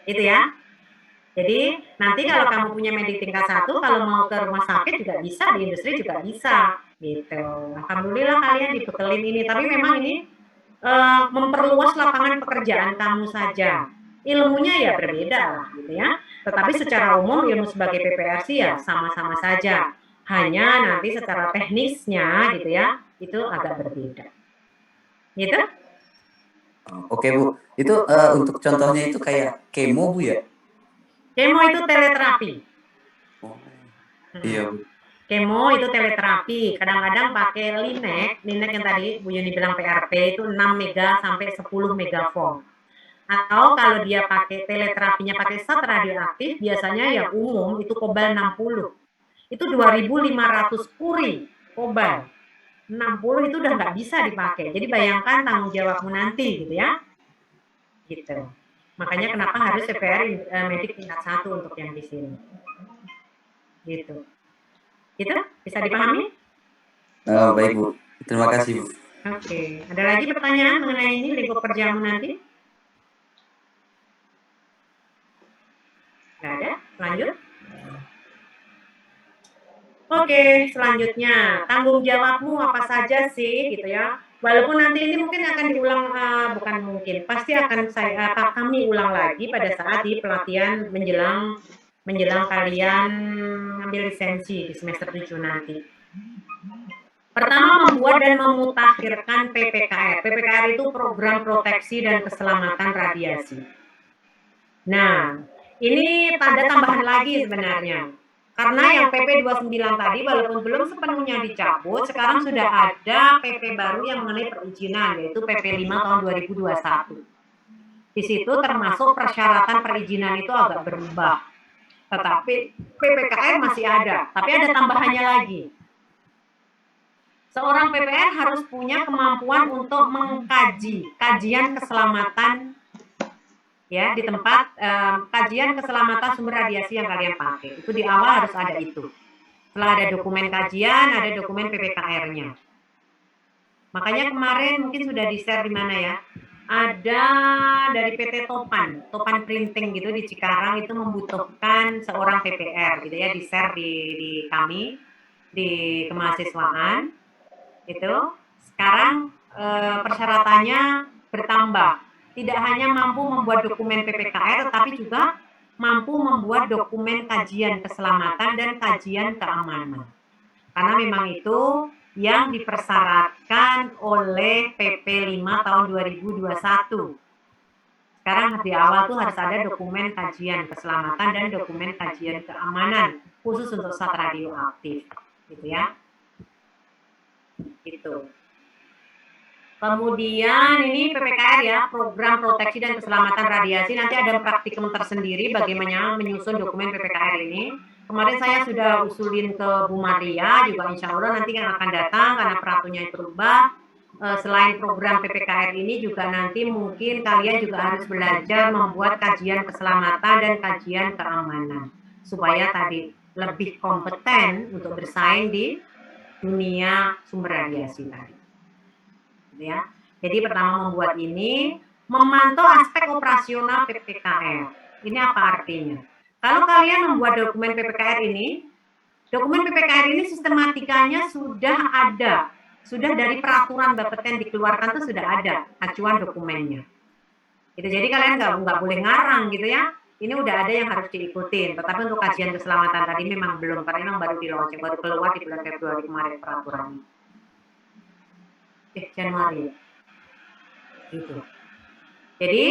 Itu ya. Jadi nanti kalau kamu punya medik tingkat 1, kalau mau ke rumah sakit juga bisa, di industri juga bisa. Gitu. Alhamdulillah kalian dibekelin ini, tapi memang ini memperluas lapangan pekerjaan kamu saja. Ilmunya ya berbeda lah gitu ya. Tetapi secara umum ilmu sebagai PPRC ya sama-sama saja. Hanya nanti secara teknisnya gitu ya, itu agak berbeda. Gitu? Oke Bu, itu untuk contohnya itu kayak kemo Bu ya? Kemo itu teleterapi. Oh, iya Bu. Kemo itu teleterapi. Kadang-kadang pakai linek yang tadi Bu Yuni bilang PRP itu 6 mega sampai 10 mega volt. Atau kalau dia pakai teleterapinya pakai zat radioaktif, biasanya yang umum itu kobalt 60. Itu 2.500 curie kobalt. 60 itu udah nggak bisa dipakai. Jadi bayangkan tanggung jawabmu nanti gitu ya. Gitu. Makanya kenapa harus CPR medik tingkat 1 untuk yang di sini. Gitu. Gitu? Bisa dipahami? Baik Bu, terima kasih Bu. Oke. Ada lagi pertanyaan mengenai ini lingkup kerjamu nanti? Nggak ada? Lanjut. Oke, selanjutnya tanggung jawabmu apa saja sih gitu ya. Walaupun nanti ini mungkin akan diulang, bukan mungkin, pasti akan kami ulang lagi pada saat di pelatihan menjelang kalian ambil lisensi di semester 7 nanti. Pertama, membuat dan memutakhirkan PPKR. PPKR itu program proteksi dan keselamatan radiasi. Nah, ini tanda tambahan lagi sebenarnya. Karena yang PP 29 tadi walaupun belum sepenuhnya dicabut, sekarang sudah ada PP baru yang mengenai perizinan, yaitu PP 5 tahun 2021. Di situ termasuk persyaratan perizinan itu agak berubah. Tetapi PPKR masih ada, tapi ada tambahannya lagi. Seorang PPR harus punya kemampuan untuk mengkaji kajian keselamatan ya di tempat kajian keselamatan sumber radiasi yang kalian pakai. Itu di awal harus ada itu. Setelah ada dokumen kajian, ada dokumen PPKR-nya. Makanya kemarin mungkin sudah di-share di mana ya? Ada dari PT Topan Printing gitu di Cikarang itu membutuhkan seorang PPR gitu ya, di-share di kami di kemahasiswaan. Itu sekarang persyaratannya bertambah. Tidak hanya mampu membuat dokumen PPKR, tetapi juga mampu membuat dokumen kajian keselamatan dan kajian keamanan. Karena memang itu yang dipersyaratkan oleh PP 5 tahun 2021. Sekarang di awal tuh harus ada dokumen kajian keselamatan dan dokumen kajian keamanan khusus untuk zat radioaktif, gitu ya. Gitu. Kemudian ini PPKR ya, program proteksi dan keselamatan radiasi. Nanti ada praktikum tersendiri bagaimana menyusun dokumen PPKR ini. kemarin saya sudah usulin ke Bu Maria, juga insya Allah nanti yang akan datang karena peraturannya berubah. Selain program PPKR ini juga nanti mungkin kalian juga harus belajar membuat kajian keselamatan dan kajian keamanan supaya tadi lebih kompeten untuk bersaing di dunia sumber radiasi tadi. Ya. Jadi pertama membuat ini, memantau aspek operasional PPKR. Ini apa artinya? Kalau kalian membuat dokumen PPKR ini sistematikanya sudah ada. Sudah dari peraturan Bapeten dikeluarkan itu sudah ada acuan dokumennya. Gitu. Jadi kalian nggak boleh ngarang gitu ya. Ini udah ada yang harus diikutin. Tetapi untuk kajian keselamatan tadi memang belum, karena memang baru di launching, baru keluar di bulan Februari kemarin peraturannya. Januari. Gitu. Jadi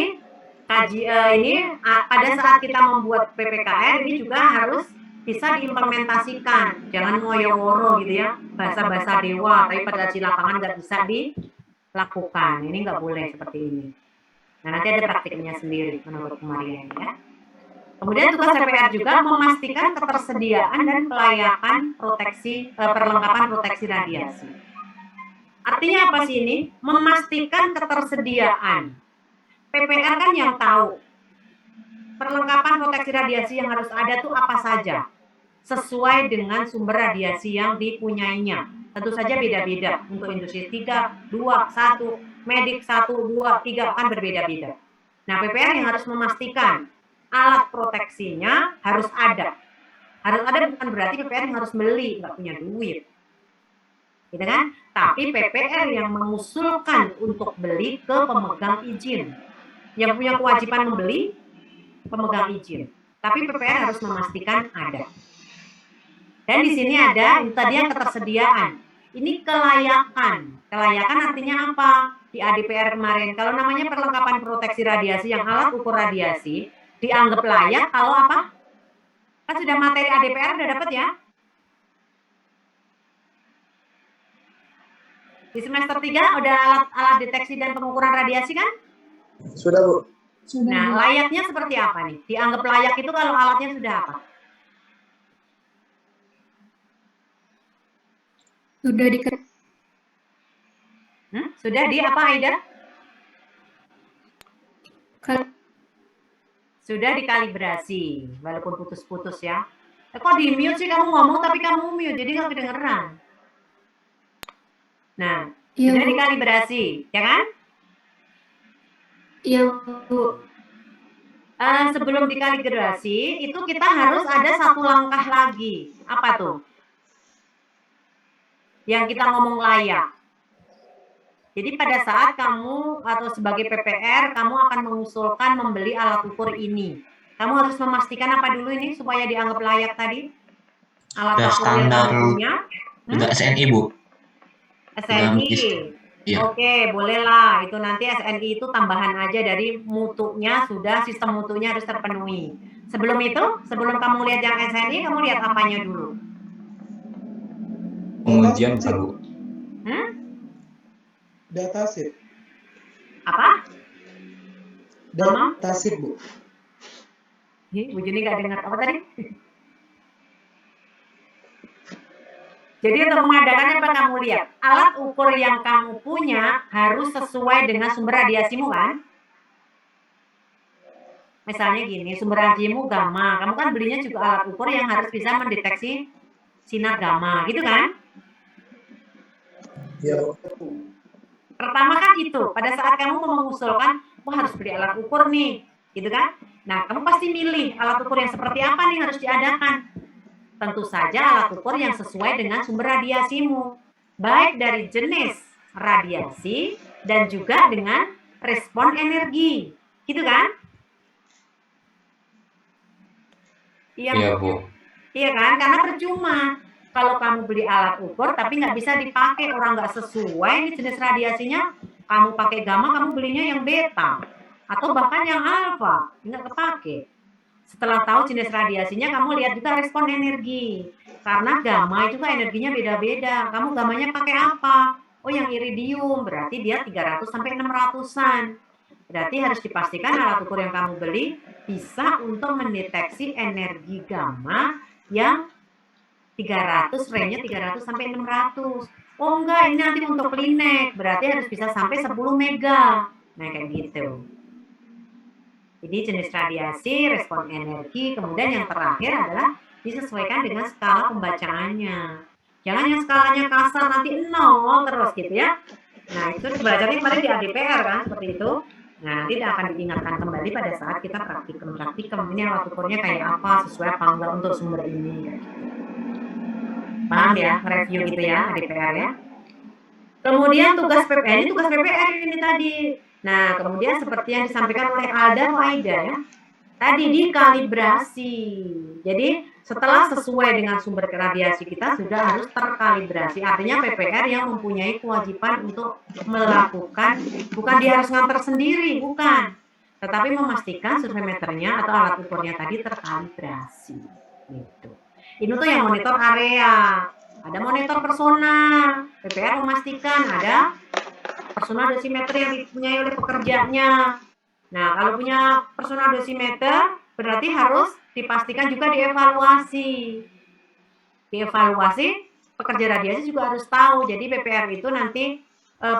ini pada saat kita membuat PPKR ini juga harus bisa diimplementasikan, jangan ngoyo-ngoro gitu ya, bahasa-bahasa dewa, tapi pada di lapangan nggak bisa dilakukan. Ini nggak boleh seperti ini. Nah nanti ada praktiknya sendiri menurut kemarin ya. Kemudian tugas DPR juga memastikan ketersediaan dan kelayakan perlengkapan proteksi radiasi. Artinya apa sih ini? Memastikan ketersediaan. PPR kan yang tahu perlengkapan proteksi radiasi yang harus ada tuh apa saja, sesuai dengan sumber radiasi yang dipunyainya. Tentu saja beda-beda, untuk industri 3, 2, 1, medik 1, 2, 3 akan berbeda-beda. Nah PPR yang harus memastikan alat proteksinya harus ada. Harus ada bukan berarti PPR yang harus beli, nggak punya duit. Gitu kan? Tapi PPR yang mengusulkan untuk beli ke pemegang izin. Yang punya kewajiban membeli pemegang izin. Tapi PPR harus memastikan ada. Dan di sini ada tadi yang ketersediaan. Ini kelayakan. Kelayakan artinya apa? Di ADPR kemarin, kalau namanya perlengkapan proteksi radiasi yang alat ukur radiasi dianggap layak kalau apa? Kan sudah materi ADPR udah dapat ya? Di semester 3 udah alat deteksi dan pengukuran radiasi kan? Sudah, Bu. Nah, layaknya seperti apa nih? Dianggap layak itu kalau alatnya sudah apa? Sudah Sudah di apa, Aida? Sudah dikalibrasi, walaupun putus-putus ya. Kok di mute sih kamu ngomong tapi kamu mute, jadi nggak kedengeran. Nah, Iya, sudah Bu. dikalibrasi, ya kan? Iya, Bu. Sebelum dikalibrasi, itu kita harus ada satu langkah lagi. Apa tuh? Yang kita ngomong layak. Jadi pada saat kamu atau sebagai PPR, kamu akan mengusulkan membeli alat ukur ini. Kamu harus memastikan apa dulu ini supaya dianggap layak tadi? Alat Udah ukur yang standar, kamu punya. udah SNI, Bu. SNI. Iya. Oke, bolehlah. Itu nanti SNI itu tambahan aja dari mutunya, sudah sistem mutunya harus terpenuhi. Sebelum itu, sebelum kamu lihat yang SNI, kamu lihat apanya dulu? Pengujian, Pak, Bu. Datasheet. Apa? Datasheet, Bu. Bu Juni nggak dengar apa tadi? Jadi untuk mengadakannya apa kamu lihat? Alat ukur yang kamu punya harus sesuai dengan sumber radiasimu kan? Misalnya gini, sumber radiasimu gamma. Kamu kan belinya juga alat ukur yang harus bisa mendeteksi sinar gamma, gitu kan? Iya, Bu. Pertama kan itu, pada saat kamu mau mengusulkan, wah harus beli alat ukur nih, gitu kan? Nah, kamu pasti milih alat ukur yang seperti apa nih harus diadakan. Tentu saja alat ukur yang sesuai dengan sumber radiasimu, baik dari jenis radiasi dan juga dengan respon energi, gitu kan? Iya, Bu. Iya kan? Karena percuma kalau kamu beli alat ukur tapi nggak bisa dipakai, orang nggak sesuai nih jenis radiasinya, kamu pakai gamma, kamu belinya yang beta atau bahkan yang alfa, nggak kepake. Setelah tahu jenis radiasinya, kamu lihat juga respon energi. Karena gamma itu kan energinya beda-beda. Kamu gammanya pakai apa? Oh, yang iridium, berarti dia 300 sampai 600-an. Berarti harus dipastikan alat ukur yang kamu beli bisa untuk mendeteksi energi gamma yang 300, range-nya 300 sampai 600. Oh enggak, ini nanti untuk klinik, berarti harus bisa sampai 10 mega. Nah, kayak gitu. Jadi jenis radiasi, respon energi, kemudian yang terakhir adalah disesuaikan dengan skala pembacaannya. Jangan yang skalanya kasar nanti 0 terus gitu ya. Nah, itu belajarnya kemarin di ADPR kan, seperti itu. Nah, nanti akan diingatkan kembali pada saat kita praktikum. Ini alat ukurnya kayak apa, sesuai apa enggak untuk sumber ini. Paham ya, review gitu ya, ADPR ya. Kemudian tugas PPR, ini tugas PPR ini tadi. Nah, kemudian seperti yang disampaikan oleh Alda Faida ya, tadi dikalibrasi. Jadi setelah sesuai dengan sumber radiasi kita sudah harus terkalibrasi. Artinya PPR yang mempunyai kewajiban untuk melakukan, bukan dia harus nganter sendiri, bukan. Tetapi memastikan surveimeternya atau alat ukurnya tadi terkalibrasi. Gitu. Ini tuh yang monitor area. Ada monitor persona. PPR memastikan ada persona dosimeter yang dipunyai oleh pekerjanya. Nah, kalau punya persona dosimeter, berarti harus dipastikan juga dievaluasi. Dievaluasi, pekerja radiasi juga harus tahu. Jadi PPR itu nanti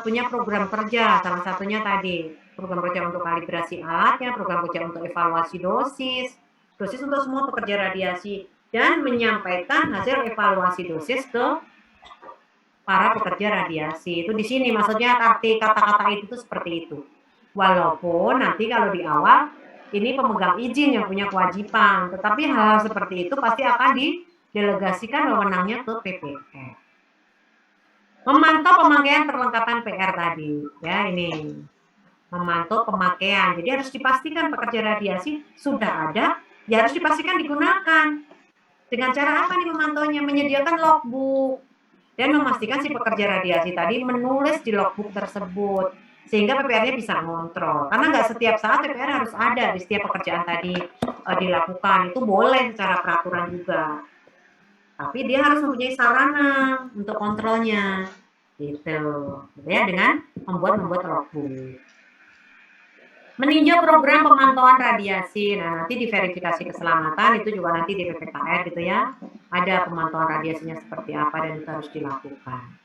punya program kerja, salah satunya tadi. Program kerja untuk kalibrasi alatnya, program kerja untuk evaluasi dosis untuk semua pekerja radiasi, dan menyampaikan hasil evaluasi dosis ke para pekerja radiasi. Itu di sini maksudnya arti kata-kata itu seperti itu. Walaupun nanti kalau di awal ini pemegang izin yang punya kewajiban, tetapi hal seperti itu pasti akan didelegasikan wewenangnya ke PPR. Memantau pemakaian perlengkapan PR tadi, ya ini. Memantau pemakaian. Jadi harus dipastikan pekerja radiasi sudah ada, ya harus dipastikan digunakan. Dengan cara apa nih memantaunya? Menyediakan logbook dan memastikan si pekerja radiasi tadi menulis di logbook tersebut sehingga PPR-nya bisa mengontrol. Karena nggak setiap saat PPR harus ada di setiap pekerjaan tadi dilakukan. Itu boleh secara peraturan juga. Tapi dia harus mempunyai sarana untuk kontrolnya. Gitu ya, dengan membuat logbook. Meninjau program pemantauan radiasi. Nah, nanti di verifikasi keselamatan itu juga nanti di PPKR gitu ya. Ada pemantauan radiasinya seperti apa dan itu harus dilakukan.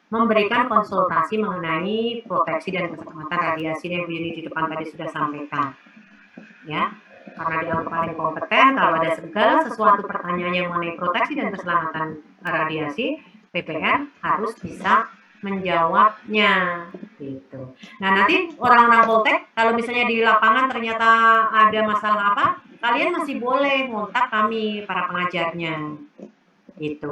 Memberikan konsultasi mengenai proteksi dan keselamatan radiasi yang di depan tadi sudah sampaikan. Ya, karena dia paling kompeten, kalau ada segala sesuatu pertanyaan yang mengenai proteksi dan keselamatan radiasi, PPR harus bisa menjawabnya gitu. Nah, nanti orang-orang Poltek kalau misalnya di lapangan ternyata ada masalah apa, kalian masih boleh kontak kami para pengajarnya. Gitu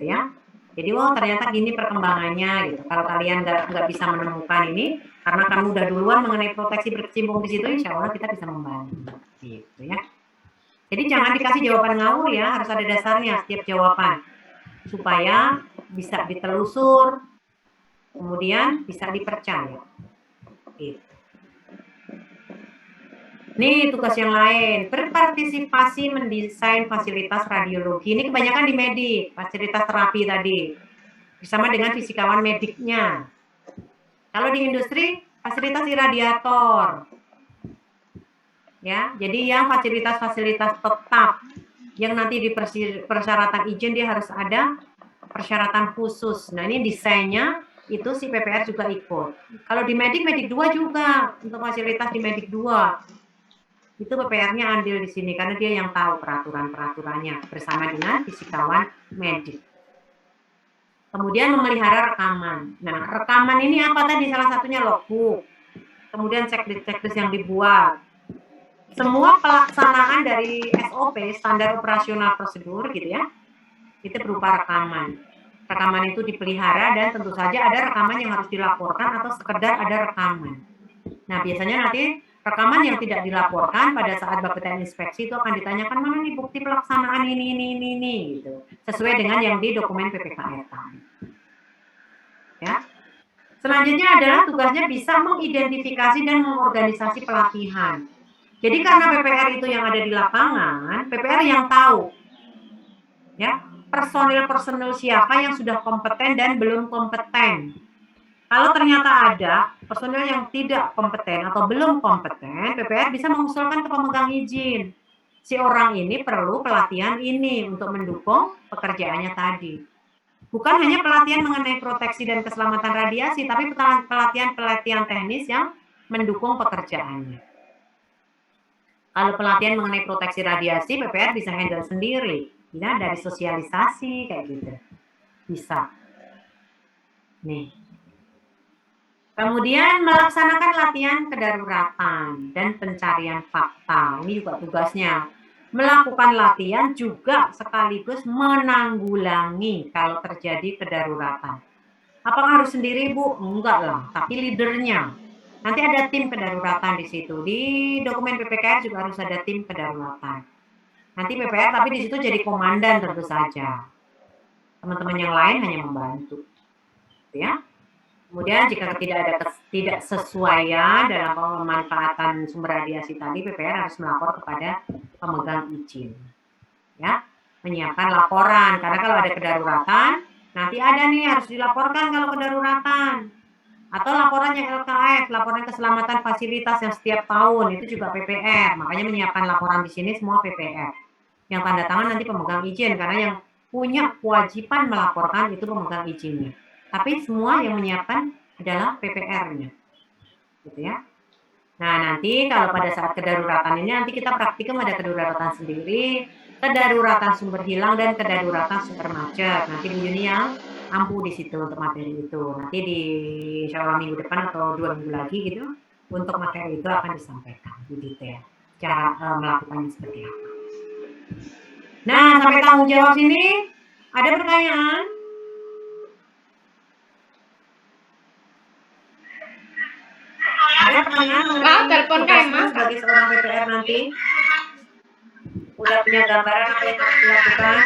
ya. Jadi ternyata gini perkembangannya gitu. Kalau kalian nggak bisa menemukan ini karena kamu udah duluan mengenai proteksi berkecimpung di situ, insya Allah kita bisa membantu gitu ya. Jadi jangan dikasih jawaban ngawur ya, harus ada dasarnya setiap jawaban supaya bisa ditelusur, kemudian bisa dipercaya. Gitu. Nih tugas yang lain, berpartisipasi mendesain fasilitas radiologi. Ini kebanyakan di medik, fasilitas terapi tadi, bersama dengan fisikawan mediknya. Kalau di industri, fasilitas iradiator. Ya, jadi yang fasilitas-fasilitas tetap, yang nanti di persyaratan izin dia harus ada persyaratan khusus. Nah, ini desainnya itu si PPR juga ikut. Kalau di medik 2 juga untuk fasilitas di medik 2. Itu PPR-nya andil di sini karena dia yang tahu peraturan-peraturannya bersama dengan fisikawan medik. Kemudian memelihara rekaman. Nah, rekaman ini apa tadi? Salah satunya logbook. Kemudian checklist yang dibuat. Semua pelaksanaan dari SOP, standar operasional prosedur gitu ya, itu berupa rekaman. Rekaman itu dipelihara dan tentu saja ada rekaman yang harus dilaporkan atau sekedar ada rekaman. Nah, biasanya nanti rekaman yang tidak dilaporkan pada saat Bapeten inspeksi itu akan ditanyakan mana nih bukti pelaksanaan ini gitu. Sesuai dengan yang di dokumen PPKR tadi. Ya. Selanjutnya adalah tugasnya bisa mengidentifikasi dan mengorganisasi pelatihan. Jadi karena PPR itu yang ada di lapangan, PPR yang tahu. Ya, personil siapa yang sudah kompeten dan belum kompeten. Kalau ternyata ada personil yang tidak kompeten atau belum kompeten, PPR bisa mengusulkan ke pemegang izin. si orang ini perlu pelatihan ini untuk mendukung pekerjaannya tadi. Bukan hanya pelatihan mengenai proteksi dan keselamatan radiasi, tapi pelatihan teknis yang mendukung pekerjaannya. Kalau pelatihan mengenai proteksi radiasi, PPR bisa handle sendiri, ya, dari sosialisasi kayak gitu, bisa. Nih. Kemudian melaksanakan latihan kedaruratan dan pencarian fakta. Ini juga tugasnya. Melakukan latihan juga sekaligus menanggulangi kalau terjadi kedaruratan. Apakah harus sendiri, Bu? Enggak lah, tapi leadernya. Nanti ada tim kedaruratan di situ. Di dokumen PPKR juga harus ada tim kedaruratan. Nanti PPR tapi di situ jadi komandan tentu saja. Teman-teman yang lain hanya membantu. Ya. Kemudian jika tidak ada ketidaksesuaian dalam pemanfaatan sumber radiasi tadi, PPR harus melapor kepada pemegang izin. Ya, menyiapkan laporan karena kalau ada kedaruratan, nanti ada nih harus dilaporkan kalau kedaruratan. Atau laporannya LKF, laporan keselamatan fasilitas yang setiap tahun itu juga PPR. Makanya menyiapkan laporan di sini semua PPR. Yang tanda tangan nanti pemegang izin karena yang punya kewajiban melaporkan itu pemegang izinnya. Tapi semua yang menyiapkan adalah PPR-nya, gitu ya. Nah, nanti kalau pada saat kedaruratan ini nanti kita praktikum ada kedaruratan sendiri, kedaruratan sumber hilang dan kedaruratan sumber macet. Nanti Bu Yuni yang ampuh di situ untuk materi itu. Nanti di insya Allah minggu depan atau 2 minggu lagi gitu, untuk materi itu akan disampaikan di detail cara melakukannya seperti apa. Nah, sampai tanggung jawab sini ada pertanyaan? Ada pertanyaan telepon Kak, sebagai seorang PPR nanti? Udah punya gambaran apa yang harus dilakukan?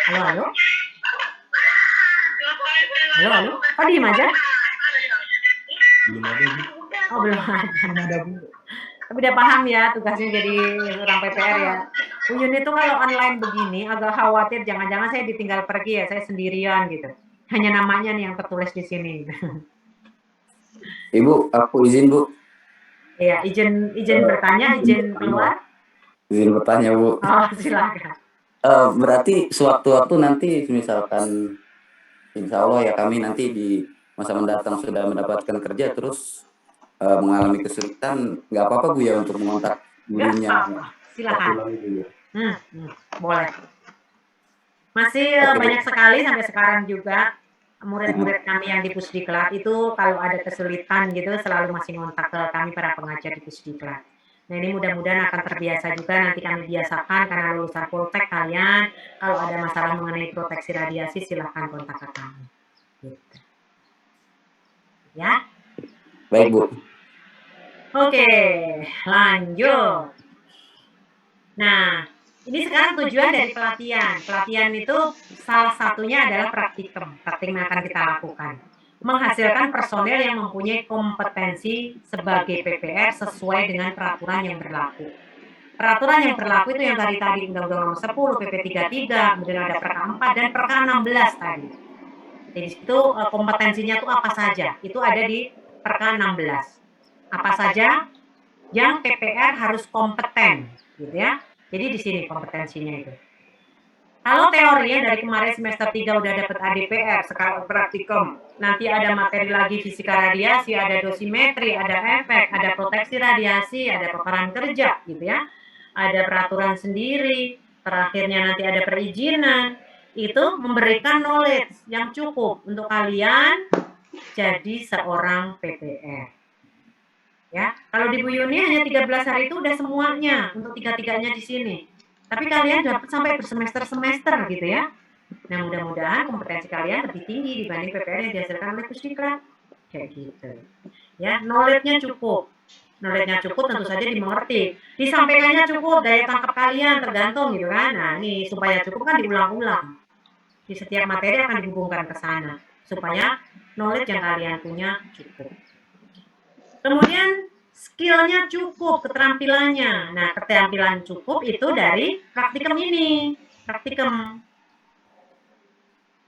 Halo? Halo? Oh, diem aja? Belum ada, Bu. Oh, belum ada. Belum ada, Bu. Tapi udah paham ya tugasnya jadi seorang PPR ya. Bu Yuni itu kalau online begini agak khawatir jangan-jangan saya ditinggal pergi ya, saya sendirian gitu. Hanya namanya nih yang tertulis di sini. Ibu, aku izin, Bu. Iya, izin bertanya, izin keluar. Izin bertanya, Bu. Oh, silakan. Berarti sewaktu-waktu nanti misalkan insya Allah ya kami nanti di masa mendatang sudah mendapatkan kerja terus mengalami kesulitan, nggak apa-apa Bu ya untuk mengontak gurunya. Silakan. Boleh. Masih banyak sekali sampai sekarang juga murid-murid kami yang di Pusdiklat itu kalau ada kesulitan gitu selalu masih ngontak ke kami para pengajar di Pusdiklat. Nah, ini mudah-mudahan akan terbiasa juga, nanti kami biasakan karena lulusan Poltek kalian kalau ada masalah mengenai proteksi radiasi silahkan kontak ke kami. Gitu. Ya. Baik, Bu. Oke, lanjut. Nah, ini sekarang tujuan dari pelatihan. Pelatihan itu salah satunya adalah praktikum. Praktikum yang akan kita lakukan. Menghasilkan personel yang mempunyai kompetensi sebagai PPR sesuai dengan peraturan yang berlaku. Peraturan yang berlaku itu yang tadi Undang-Undang Nomor 10, PP 33, kemudian ada Perka 4 dan Perka 16 tadi. Jadi itu kompetensinya itu apa saja? Itu ada di Perka 16. Apa saja yang PPR harus kompeten, gitu ya. Jadi di sini kompetensinya itu. Kalau teorinya dari kemarin semester 3 udah dapat ADPR, sekarang praktikum. Nanti ada materi lagi fisika radiasi, ada dosimetri, ada efek, ada proteksi radiasi, ada peperangan kerja gitu ya. Ada peraturan sendiri, terakhirnya nanti ada perizinan. Itu memberikan knowledge yang cukup untuk kalian jadi seorang PPR. Ya, kalau di Bu Yuni hanya 13 hari itu udah semuanya untuk tiga-tiganya di sini. Tapi kalian dapat sampai bersemester-semester gitu ya. Nah, mudah-mudahan kompetensi kalian lebih tinggi dibanding PPR yang dihasilkan oleh Pusdiklat. Kayak gitu. Ya, knowledge-nya cukup. Knowledge-nya cukup tentu saja dimengerti. Disampaikannya cukup, daya tangkap kalian tergantung gitu kan. Nah, ini supaya cukup kan diulang-ulang. Di setiap materi akan dihubungkan ke sana supaya knowledge yang kalian punya cukup. Kemudian skillnya cukup, keterampilannya. Nah, keterampilan cukup itu dari praktikum ini. Praktikum.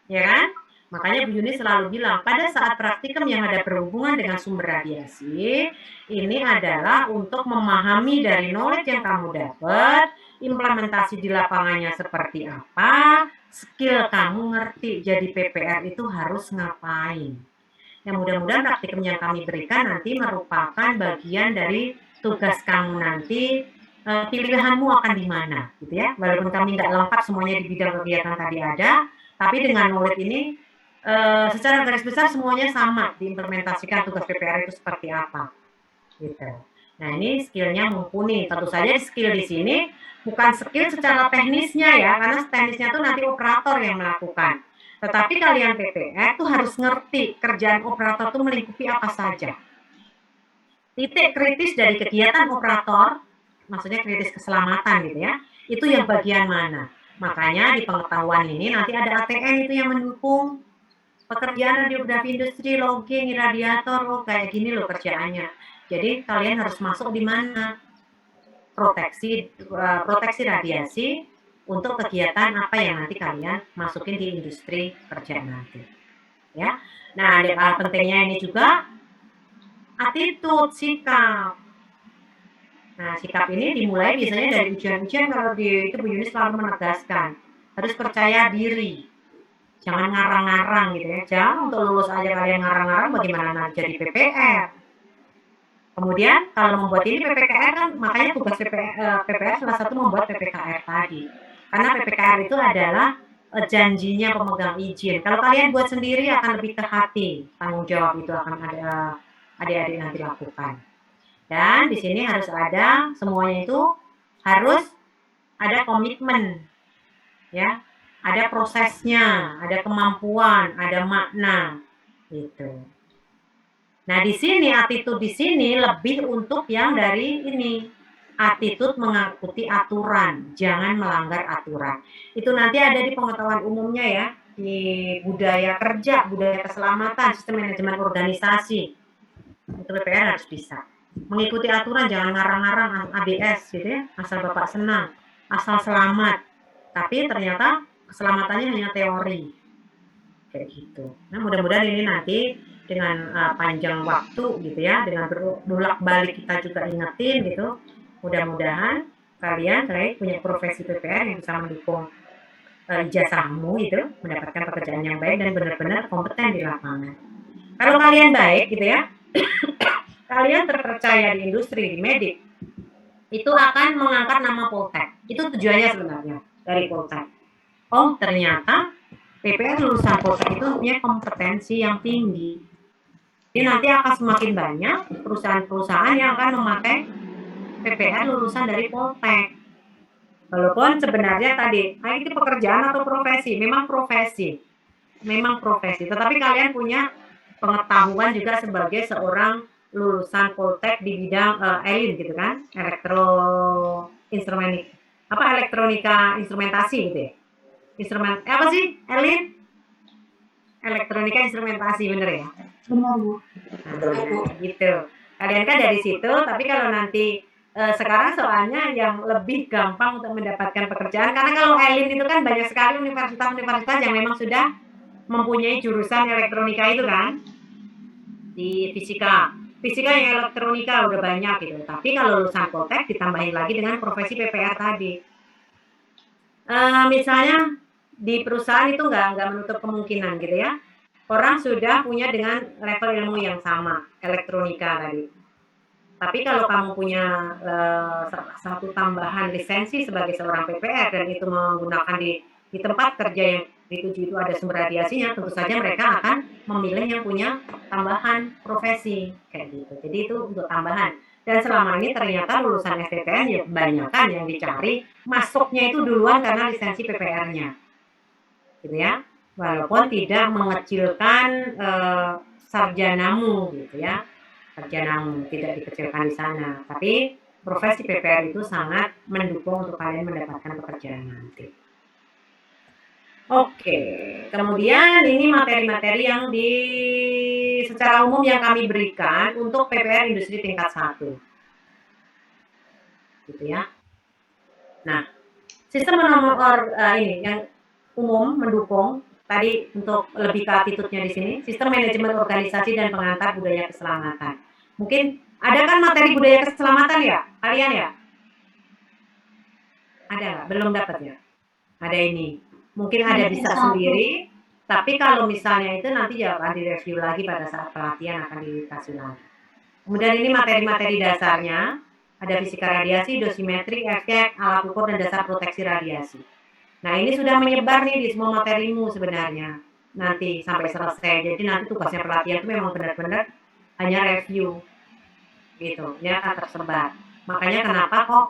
Ya kan? Makanya Bu Yuni selalu bilang, pada saat praktikum yang ada berhubungan dengan sumber radiasi, ini adalah untuk memahami dari knowledge yang kamu dapat, implementasi di lapangannya seperti apa, skill kamu ngerti jadi PPR itu harus ngapain. Yang mudah-mudahan praktikum yang kami berikan nanti merupakan bagian dari tugas kamu nanti, pilihanmu akan di mana, gitu ya. Walaupun kami nggak lengkap semuanya di bidang kegiatan tadi ada, tapi dengan knowledge ini secara garis besar semuanya sama, diimplementasikan tugas PPR itu seperti apa, gitu. Nah ini skillnya mumpuni. Tentu saja skill di sini bukan skill secara teknisnya ya, karena teknisnya itu nanti operator yang melakukan. Tetapi kalian PPR tuh harus ngerti kerjaan operator itu melingkupi apa saja. Titik kritis dari kegiatan operator, maksudnya kritis keselamatan gitu ya, itu yang bagian mana. Makanya di pengetahuan ini nanti ada ATN itu yang mendukung pekerjaan radiografi industri, logging, iradiator, oh kayak gini loh kerjaannya. Jadi kalian harus masuk di mana? Proteksi radiasi untuk kegiatan apa yang nanti kalian masukin di industri kerja nanti. Ya. Nah, hal pentingnya ini juga attitude, sikap. Nah, sikap ini dimulai biasanya dari ujian-ujian. Kalau di itu Bu Yuni selalu menegaskan harus percaya diri. Jangan ngarang-ngarang gitu ya. Jangan untuk lulus aja kalian ngarang-ngarang bagaimana jadi PPR. Kemudian kalau membuat ini PPKR kan makanya tugas PPR salah satu membuat PPKR tadi. Karena PPKR itu adalah janjinya pemegang izin. Kalau kalian buat sendiri akan lebih ke hati. Tanggung jawab itu akan ada adik-adik nanti lakukan. Dan di sini harus ada semuanya itu harus ada komitmen. Ya. Ada prosesnya, ada kemampuan, ada makna, gitu. Nah di sini attitude di sini lebih untuk yang dari ini attitude mengikuti aturan, jangan melanggar aturan. Itu nanti ada di pengetahuan umumnya ya, di budaya kerja, budaya keselamatan, sistem manajemen organisasi. Itu PPR harus bisa mengikuti aturan, jangan ngarang-ngarang ABS gitu ya, asal Bapak senang, asal selamat. Tapi ternyata keselamatannya hanya teori kayak gitu. Nah mudah-mudahan ini nanti dengan panjang waktu gitu ya, dengan berulang balik kita juga ingetin gitu, mudah-mudahan kalian punya profesi PPR yang bisa mendukung ijazahmu gitu, mendapatkan pekerjaan yang baik dan benar-benar kompeten di lapangan. Kalau kalian baik gitu ya, kalian terpercaya di industri, di medik, itu akan mengangkat nama Poltek. Itu tujuannya sebenarnya dari Poltek. Oh ternyata PPR lulusan Poltek itu punya kompetensi yang tinggi. Jadi nanti akan semakin banyak perusahaan-perusahaan yang akan memakai PPR lulusan dari Poltek. Walaupun sebenarnya tadi, itu pekerjaan atau profesi, memang profesi. Tetapi kalian punya pengetahuan juga sebagai seorang lulusan Poltek di bidang ELIN gitu kan, elektronika instrumentasi gitu ya. Apa sih ELIN? Elektronika instrumentasi, bener ya? Benar, Bu. Nah, gitu. Kalian kan dari situ, tapi kalau nanti sekarang soalnya yang lebih gampang untuk mendapatkan pekerjaan, karena kalau ELIN itu kan banyak sekali universitas-universitas yang memang sudah mempunyai jurusan elektronika itu kan, di fisika yang elektronika udah banyak gitu. Tapi kalau lulusan Poltek ditambahin lagi dengan profesi PPR tadi. Misalnya di perusahaan itu nggak menutup kemungkinan gitu ya. Orang sudah punya dengan level ilmu yang sama, elektronika tadi. Tapi kalau kamu punya satu tambahan lisensi sebagai seorang PPR dan itu menggunakan di tempat kerja yang dituju itu ada sumber radiasinya, tentu saja mereka akan memilih yang punya tambahan profesi kayak gitu. Jadi itu untuk tambahan. Dan selama ini ternyata lulusan STTN ya kebanyakan yang dicari masuknya itu duluan karena lisensi PPR-nya, gitu ya. Walaupun tidak mengecilkan sarjanamu, gitu ya. Sarjanamu tidak dikecilkan di sana, tapi profesi PPR itu sangat mendukung untuk kalian mendapatkan pekerjaan nanti. Oke, kemudian ini materi-materi yang secara umum yang kami berikan untuk PPR industri tingkat 1. Gitu ya. Nah, sistem nomor ini yang umum mendukung tadi untuk lebih ke attitude-nya di sini, sistem manajemen organisasi dan pengantar budaya keselamatan. Mungkin ada kan materi budaya keselamatan ya, kalian ya? Ada nggak? Belum dapat ya? Ada ini. Mungkin ada bisa sendiri, tapi kalau misalnya itu nanti ya akan direview lagi pada saat pelatihan akan dikasih lagi. Kemudian ini materi-materi dasarnya, ada fisika radiasi, dosimetri, efek, alat ukur, dan dasar proteksi radiasi. Nah ini sudah menyebar nih di semua materimu sebenarnya, nanti sampai selesai. Jadi nanti tugasnya pelatihan itu memang benar-benar hanya review, gitu. Dia akan tersebar. Makanya kenapa kok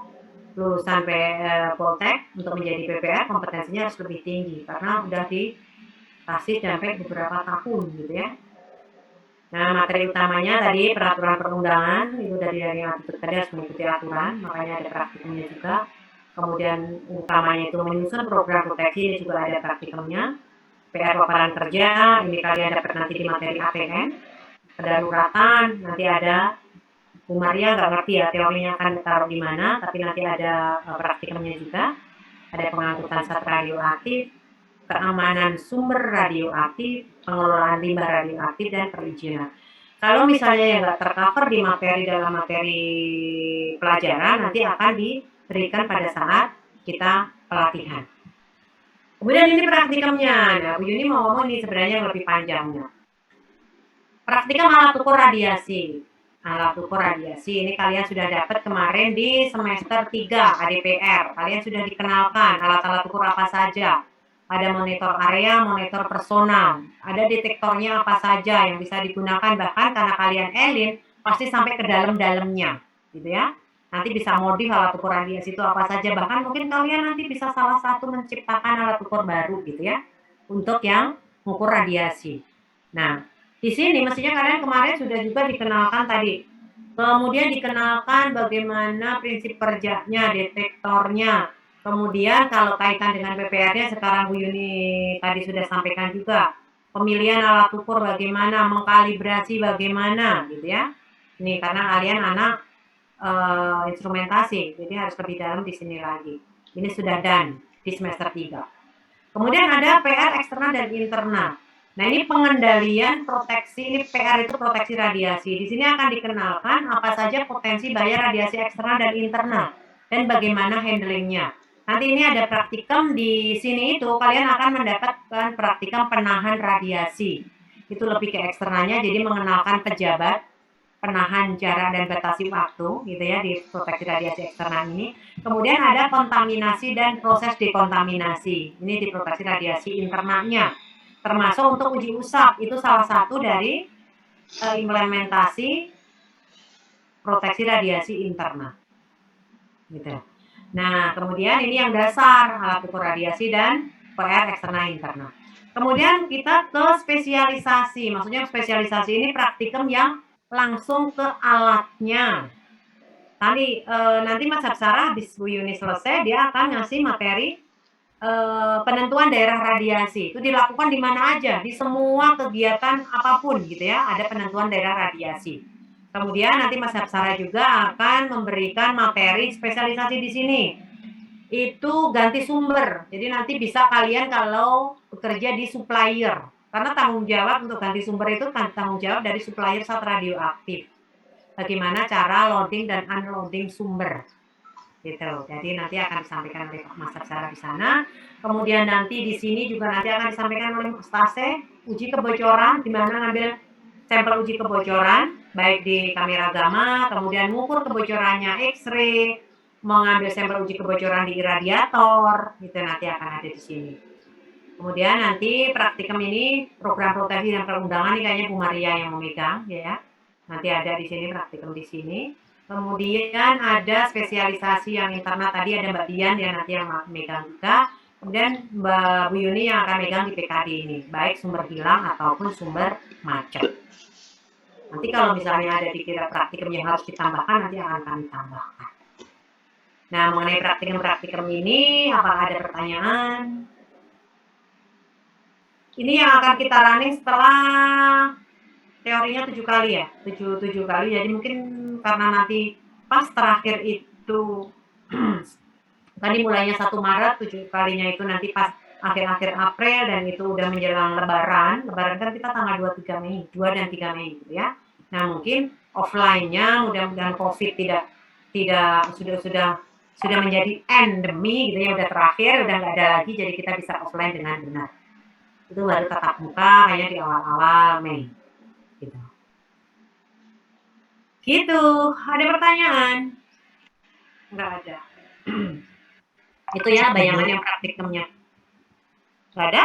lulusan Poltek untuk menjadi PPR kompetensinya harus lebih tinggi, karena udah dikasih sampai beberapa tahun gitu ya. Nah, materi utamanya tadi peraturan perundangan, itu dari attitude tadi harus mengikuti aturan, makanya ada praktikumnya juga. Kemudian utamanya itu menyusun program proteksi, ini juga ada praktikumnya. PR paparan kerja, ini kalian dapat nanti di materi APN. Kedaruratan, nanti ada Bu Maria nggak ngerti ya teorinya akan ditaruh di mana, tapi nanti ada praktikumnya juga. Ada pengangkutan zat radioaktif, keamanan sumber radioaktif, pengelolaan limbah radioaktif, dan perizinan. Kalau misalnya yang nggak tercover di materi dalam materi pelajaran, nanti akan diberikan pada saat kita pelatihan. Kemudian ini praktikumnya. Nah, Bu Yuni mau ngomong ini sebenarnya yang lebih panjangnya. Praktikum alat ukur radiasi. Alat ukur radiasi ini kalian sudah dapat kemarin di semester 3 ADPR. Kalian sudah dikenalkan alat-alat ukur apa saja. Ada monitor area, monitor personal, ada detektornya apa saja yang bisa digunakan, bahkan karena kalian elin pasti sampai ke dalam-dalamnya, gitu ya. Nanti bisa modif alat ukur radiasi itu apa saja, bahkan mungkin kalian nanti bisa salah satu menciptakan alat ukur baru gitu ya, untuk yang mengukur radiasi. Nah, di sini mestinya kalian kemarin sudah juga dikenalkan tadi. Kemudian dikenalkan bagaimana prinsip kerjanya, detektornya. Kemudian kalau kaitan dengan PPR-nya sekarang Bu Yuni tadi sudah sampaikan juga. Pemilihan alat ukur bagaimana, mengkalibrasi bagaimana gitu ya. Ini karena kalian anak instrumentasi, jadi harus lebih dalam di sini lagi. Ini sudah done di semester 3. Kemudian ada PR eksternal dan internal. Nah ini pengendalian proteksi, ini PR itu proteksi radiasi. Di sini akan dikenalkan apa saja potensi bahaya radiasi eksternal dan internal dan bagaimana handlingnya. Nanti ini ada praktikum di sini itu kalian akan mendapatkan praktikum penahan radiasi. Itu lebih ke eksternalnya, jadi mengenalkan pejabat, penahan jarak dan batasi waktu, gitu ya di proteksi radiasi eksternal ini. Kemudian ada kontaminasi dan proses dekontaminasi. Ini di proteksi radiasi internalnya. Termasuk untuk uji usap, itu salah satu dari implementasi proteksi radiasi internal. Gitu. Nah, kemudian ini yang dasar, alat ukur radiasi dan PR eksternal internal. Kemudian kita ke spesialisasi, maksudnya spesialisasi ini praktikum yang langsung ke alatnya. Nanti Mas Hapsara habis Bu Yuni selesai, dia akan ngasih materi penentuan daerah radiasi. Itu dilakukan di mana aja, di semua kegiatan apapun gitu ya, ada penentuan daerah radiasi. Kemudian nanti Mas Hapsara juga akan memberikan materi spesialisasi di sini. Itu ganti sumber. Jadi nanti bisa kalian kalau bekerja di supplier. Karena tanggung jawab untuk ganti sumber itu tanggung jawab dari supplier zat radioaktif. Bagaimana cara loading dan unloading sumber. Gitu. Jadi nanti akan disampaikan oleh Mas Hapsara di sana. Kemudian nanti di sini juga nanti akan disampaikan oleh Stase uji kebocoran, di mana ngambil sampel uji kebocoran, baik di kamera gamma, kemudian mengukur kebocorannya X-ray, mengambil sampel uji kebocoran di iradiator, gitu nanti akan ada di sini. Kemudian nanti praktikum ini program proteksi dan perundangan ini kayaknya Bu Maria yang memegang, ya. Nanti ada di sini praktikum di sini. Kemudian ada spesialisasi yang internal tadi ada Mbak Dian yang nanti yang memegang juga. Kemudian Mbak Bu Yuni yang akan megang di PKD ini, baik sumber hilang ataupun sumber macet. Nanti kalau misalnya ada dikira praktikum yang harus ditambahkan, nanti akan kami tambahkan. Nah, mengenai praktikum-praktikum ini, apakah ada pertanyaan? Ini yang akan kita running setelah teorinya 7 kali ya, 7 kali. Jadi mungkin karena nanti pas terakhir itu, tadi mulainya 1 Maret, 7 kalinya itu nanti pas akhir-akhir April dan itu udah menjelang Lebaran kan kita tanggal 2 dan 3 Mei gitu ya. Nah mungkin offline-nya mudah-mudahan COVID tidak sudah menjadi endemi gitu ya, udah terakhir, udah nggak ada lagi, jadi kita bisa offline dengan benar. Itu baru tatap muka kayaknya di awal-awal Mei gitu. Gitu, ada pertanyaan? Nggak ada. Itu ya bayangan yang praktikumnya. Nggak ada?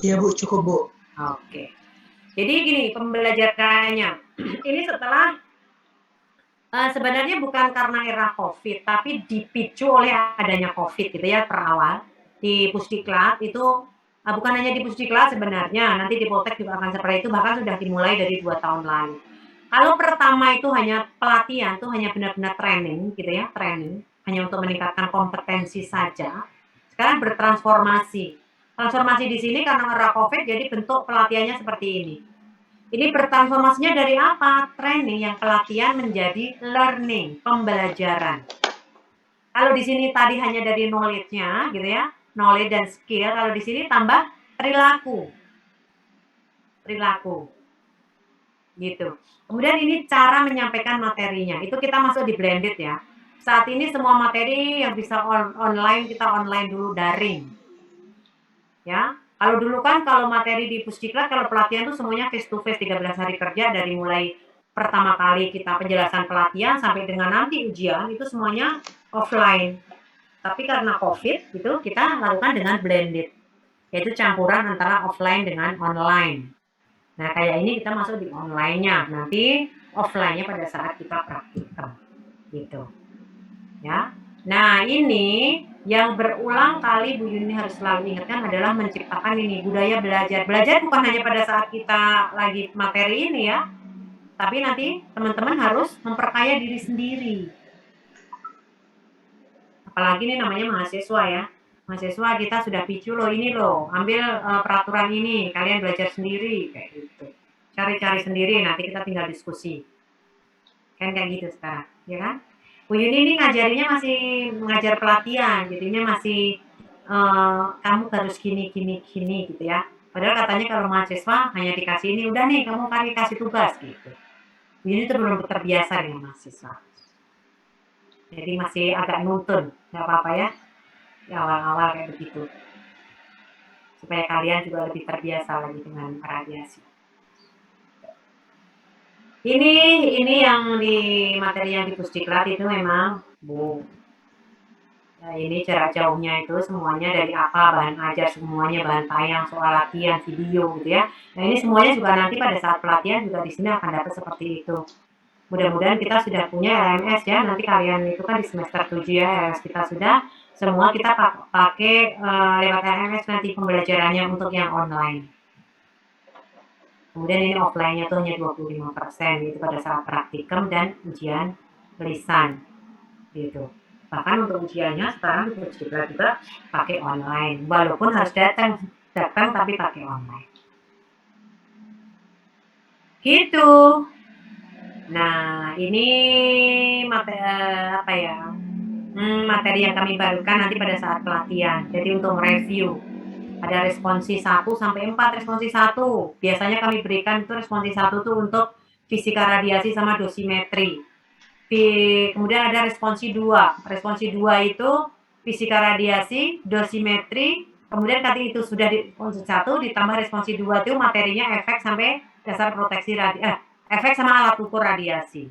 Iya Bu, cukup Bu. Oke. Jadi gini pembelajarannya. Ini setelah sebenarnya bukan karena era COVID, tapi dipicu oleh adanya COVID gitu ya terawal di Pusdiklat itu bukan hanya di Pusdiklat sebenarnya, nanti di Poltek juga akan seperti itu, bahkan sudah dimulai dari 2 tahun lalu. Kalau pertama itu hanya pelatihan, itu hanya benar-benar training gitu ya, training hanya untuk meningkatkan kompetensi saja. Sekarang bertransformasi. Transformasi di sini karena era COVID, jadi bentuk pelatihannya seperti ini. Ini bertransformasinya dari apa? Training yang pelatihan menjadi learning, pembelajaran. Kalau di sini tadi hanya dari knowledge-nya gitu ya, knowledge dan skill, kalau di sini tambah perilaku. Gitu. Kemudian ini cara menyampaikan materinya. Itu kita masuk di blended ya. Saat ini semua materi yang bisa online, kita online dulu daring. Ya. Kalau dulu kan kalau materi di Pusdiklat, kalau pelatihan itu semuanya face to face 13 hari kerja dari mulai pertama kali kita penjelasan pelatihan sampai dengan nanti ujian itu semuanya offline. Tapi karena COVID itu kita lakukan dengan blended, yaitu campuran antara offline dengan online. Nah kayak ini kita masuk di online-nya, nanti offline-nya pada saat kita praktikum, gitu. Ya. Nah ini yang berulang kali Bu Yuni harus selalu ingatkan adalah menciptakan ini budaya belajar. Belajar bukan hanya pada saat kita lagi materi ini ya, tapi nanti teman-teman harus memperkaya diri sendiri. Apalagi ini namanya mahasiswa ya. Mahasiswa kita sudah picu loh ini loh, ambil peraturan ini, kalian belajar sendiri kayak gitu. Cari-cari sendiri, nanti kita tinggal diskusi. Kan kayak gitu sekarang, ya kan? Bu Yuni ini ngajarinya masih mengajar pelatihan, jadinya masih kamu harus gini gitu ya. Padahal katanya kalau mahasiswa hanya dikasih ini, udah nih kamu kasih tugas gitu. Bu Yuni itu belum terbiasa dengan mahasiswa. Jadi masih agak nuntun, nggak apa-apa ya, di awal-awal kayak begitu. Supaya kalian juga lebih terbiasa lagi dengan radiasi. Ini yang di materi yang di Pusdiklat itu memang Bu. Nah, ini jarak jauhnya itu semuanya dari apa, bahan ajar semuanya, bahan tayang, soal latihan, video gitu ya. Nah ini semuanya juga nanti pada saat pelatihan juga di sini akan dapat seperti itu. Mudah-mudahan kita sudah punya LMS ya, nanti kalian itu kan di semester 7 ya, LMS kita sudah, semua kita pakai lewat LMS nanti pembelajarannya untuk yang online. Kemudian ini offline-nya tuh hanya 25% itu pada saat praktikum dan ujian lisan gitu. Bahkan untuk ujiannya sekarang juga pakai online, walaupun harus datang tapi pakai online. Gitu. Nah, ini materi yang kami barukan nanti pada saat pelatihan. Jadi untuk review ada responsi 1 sampai 4, responsi 1. Biasanya kami berikan itu responsi 1 itu untuk fisika radiasi sama dosimetri. Kemudian ada responsi 2. Responsi 2 itu fisika radiasi, dosimetri, kemudian nanti itu sudah responsi 1 ditambah responsi 2 itu materinya efek sampai dasar proteksi efek sama alat ukur radiasi.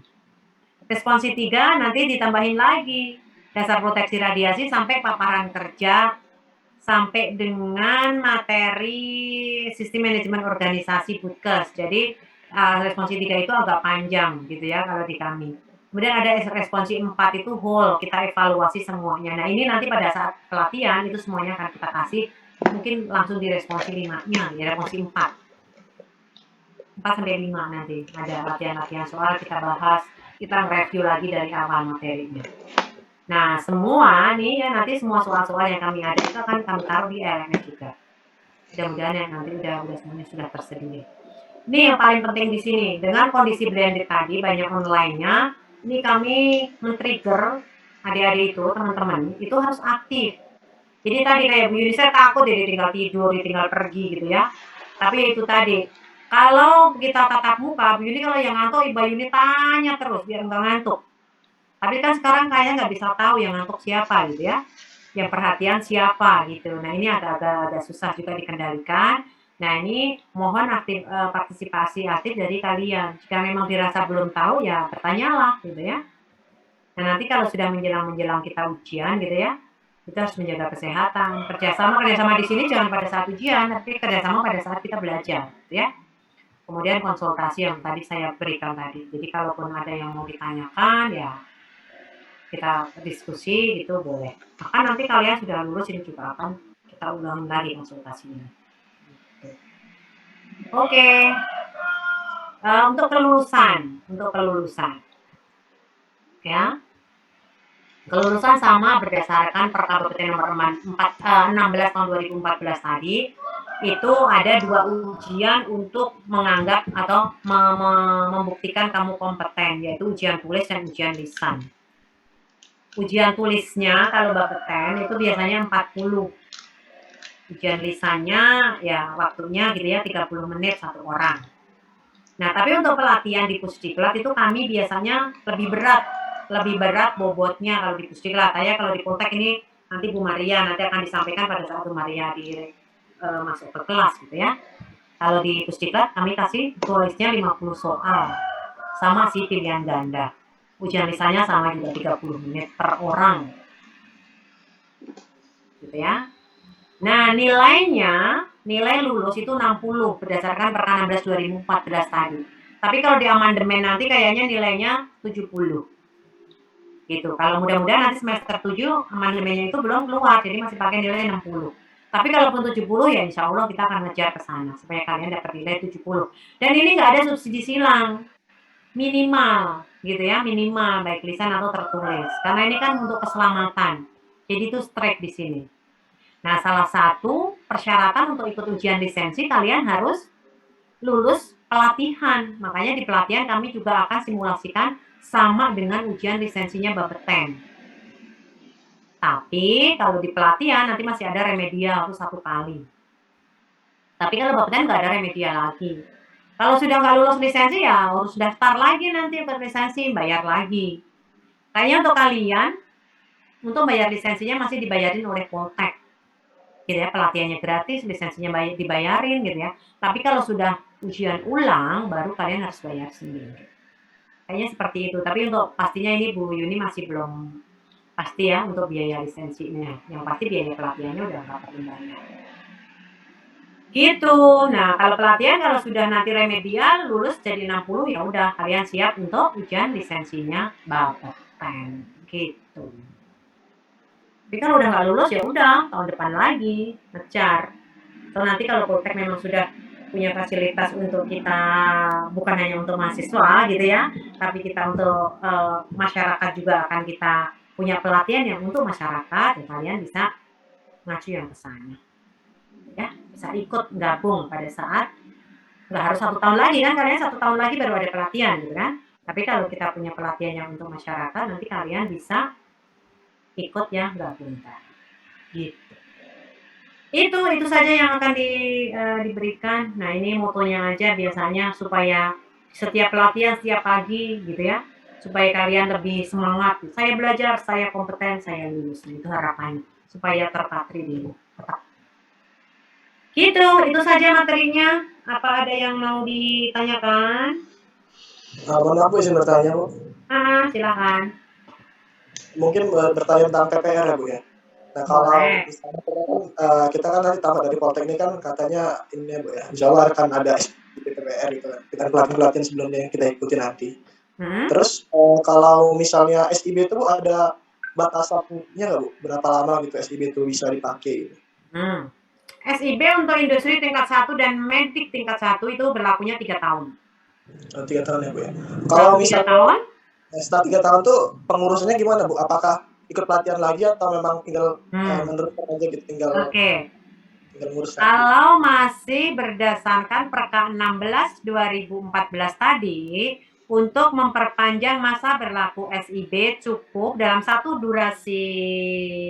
Responsi 3 nanti ditambahin lagi dasar proteksi radiasi sampai paparan kerja, sampai dengan materi sistem manajemen organisasi Putkes. Jadi responsi 3 itu agak panjang gitu ya kalau di kami. Kemudian ada responsi 4 itu whole, kita evaluasi semuanya. Nah ini nanti pada saat pelatihan itu semuanya akan kita kasih, mungkin langsung di responsi 5-nya, ya responsi 4 sampai 5 nanti. Ada latihan-latihan soal, kita bahas, kita review lagi dari awal materinya. Nah, semua nih ya nanti semua soal-soal yang kami ada itu akan kami taruh di LMS juga. Mudah-mudahan ya nanti udah semuanya sudah tersedia. Ini yang paling penting di sini, dengan kondisi blended tadi banyak online-nya, ini kami men-trigger adik-adik itu, teman-teman, itu harus aktif. Jadi tadi kayak Bu Yuni, saya takut jadi tinggal tidur, tinggal pergi gitu ya. Tapi itu tadi, kalau kita tatap muka, Bu Yuni kalau yang ngantuk, Ibu Yuni tanya terus biar nggak ngantuk. Tapi kan sekarang kayaknya nggak bisa tahu yang ngantuk siapa gitu ya, yang perhatian siapa gitu. Nah ini agak susah juga dikendalikan. Nah ini mohon partisipasi aktif dari kalian. Jika memang dirasa belum tahu ya bertanyalah gitu ya. Nah nanti kalau sudah menjelang kita ujian gitu ya, kita harus menjaga kesehatan. Kerjasama di sini jangan pada saat ujian, tapi kerjasama pada saat kita belajar gitu ya. Kemudian konsultasi yang tadi saya berikan tadi. Jadi kalaupun ada yang mau ditanyakan ya kita diskusi itu boleh. Maka nanti kalian sudah lulus ini juga akan kita ulang lagi konsultasinya. Oke. Untuk kelulusan, ya. Kelulusan sama berdasarkan Perkab Bapeten nomor 16 tahun 2014 tadi, itu ada 2 ujian untuk menganggap atau membuktikan kamu kompeten, yaitu ujian tulis dan ujian lisan. Ujian tulisnya kalau Bapeten itu biasanya 40. Ujian lisannya ya waktunya gitu ya 30 menit satu orang. Nah, tapi untuk pelatihan di Pusdiklat itu kami biasanya lebih berat bobotnya kalau di Pusdiklat. Kalau di Poltek ini nanti Bu Maria nanti akan disampaikan pada saat Bu Maria masuk ke kelas gitu ya. Kalau di Pusdiklat kami kasih tulisnya 50 soal. Sama sih pilihan ganda. Ujian lisannya sama juga 30 menit per orang. Gitu ya. Nah, nilai lulus itu 60 berdasarkan Perkab 16 2014 tadi. Tapi kalau di amandemen nanti kayaknya nilainya 70. Gitu. Kalau mudah-mudahan nanti semester 7 amandemennya itu belum keluar, jadi masih pakai nilai 60. Tapi kalaupun 70 ya insya Allah kita akan ngejar ke sana supaya kalian dapat nilai 70. Dan ini nggak ada subsidi silang. Minimal gitu ya, minimal baik lisan atau tertulis. Karena ini kan untuk keselamatan. Jadi itu strike di sini. Nah, salah satu persyaratan untuk ikut ujian lisensi kalian harus lulus pelatihan. Makanya di pelatihan kami juga akan simulasikan sama dengan ujian lisensinya Bapeten. Tapi kalau di pelatihan nanti masih ada remedial itu 1 kali. Tapi kalau Bapeten nggak ada remedial lagi. Kalau sudah nggak lulus lisensi ya harus daftar lagi nanti ke lisensi, bayar lagi. Kayaknya untuk kalian, untuk bayar lisensinya masih dibayarin oleh Poltek. Gitu ya, pelatihannya gratis, lisensinya dibayarin gitu ya. Tapi kalau sudah ujian ulang, baru kalian harus bayar sendiri. Kayaknya seperti itu. Tapi untuk pastinya ini Bu Yuni masih belum pasti ya untuk biaya lisensinya. Yang pasti biaya pelatihannya udah nggak perlu bayar. Gitu. Nah, kalau pelatihan kalau sudah nanti remedial lulus jadi 60 ya udah kalian siap untuk ujian lisensinya Bapeten. Gitu. Tapi kan udah nggak lulus ya udah tahun depan lagi ngejar. Atau nanti kalau Poltek memang sudah punya fasilitas untuk kita bukan hanya untuk mahasiswa gitu ya, tapi kita untuk masyarakat juga akan kita punya pelatihan yang untuk masyarakat, ya kalian bisa ngacu yang ke sana. Ya, bisa ikut gabung pada saat nggak harus 1 tahun lagi kan, kalian 1 tahun lagi baru ada pelatihan gitu kan. Tapi kalau kita punya pelatihan yang untuk masyarakat, nanti kalian bisa ikut ya gabung gitu. Itu saja yang akan diberikan. Nah ini motonya aja biasanya supaya setiap pelatihan setiap pagi gitu ya, supaya kalian lebih semangat. Saya belajar, saya kompeten, saya lulus. Itu harapannya supaya terpatri di otak. Gitu, itu saja materinya. Apa ada yang mau ditanyakan? Mohon aku izin bertanya, Bu. Silakan. Mungkin bertanya tentang PPR ya, Bu ya. Nah, kalau misalnya kita kan nanti tamat dari Poltek ini kan katanya ini ya, Bu ya. Insya Allah akan ada PPR gitu kan. Kita pelatihan sebelumnya yang kita ikuti nanti. Terus kalau misalnya SIB itu ada batasannya nggak, Bu? Berapa lama gitu SIB itu bisa dipakai? Gitu? SIB untuk industri tingkat 1 dan medik tingkat 1 itu berlakunya 3 tahun. 3 tahun ya, Bu ya. Kalau misalnya setelah 3 tahun tuh pengurusannya gimana, Bu? Apakah ikut pelatihan lagi atau memang tinggal meneruskan aja gitu, tinggal ngurus? Kalau masih berdasarkan Perkab 16 2014 tadi, untuk memperpanjang masa berlaku SIB cukup dalam 1 durasi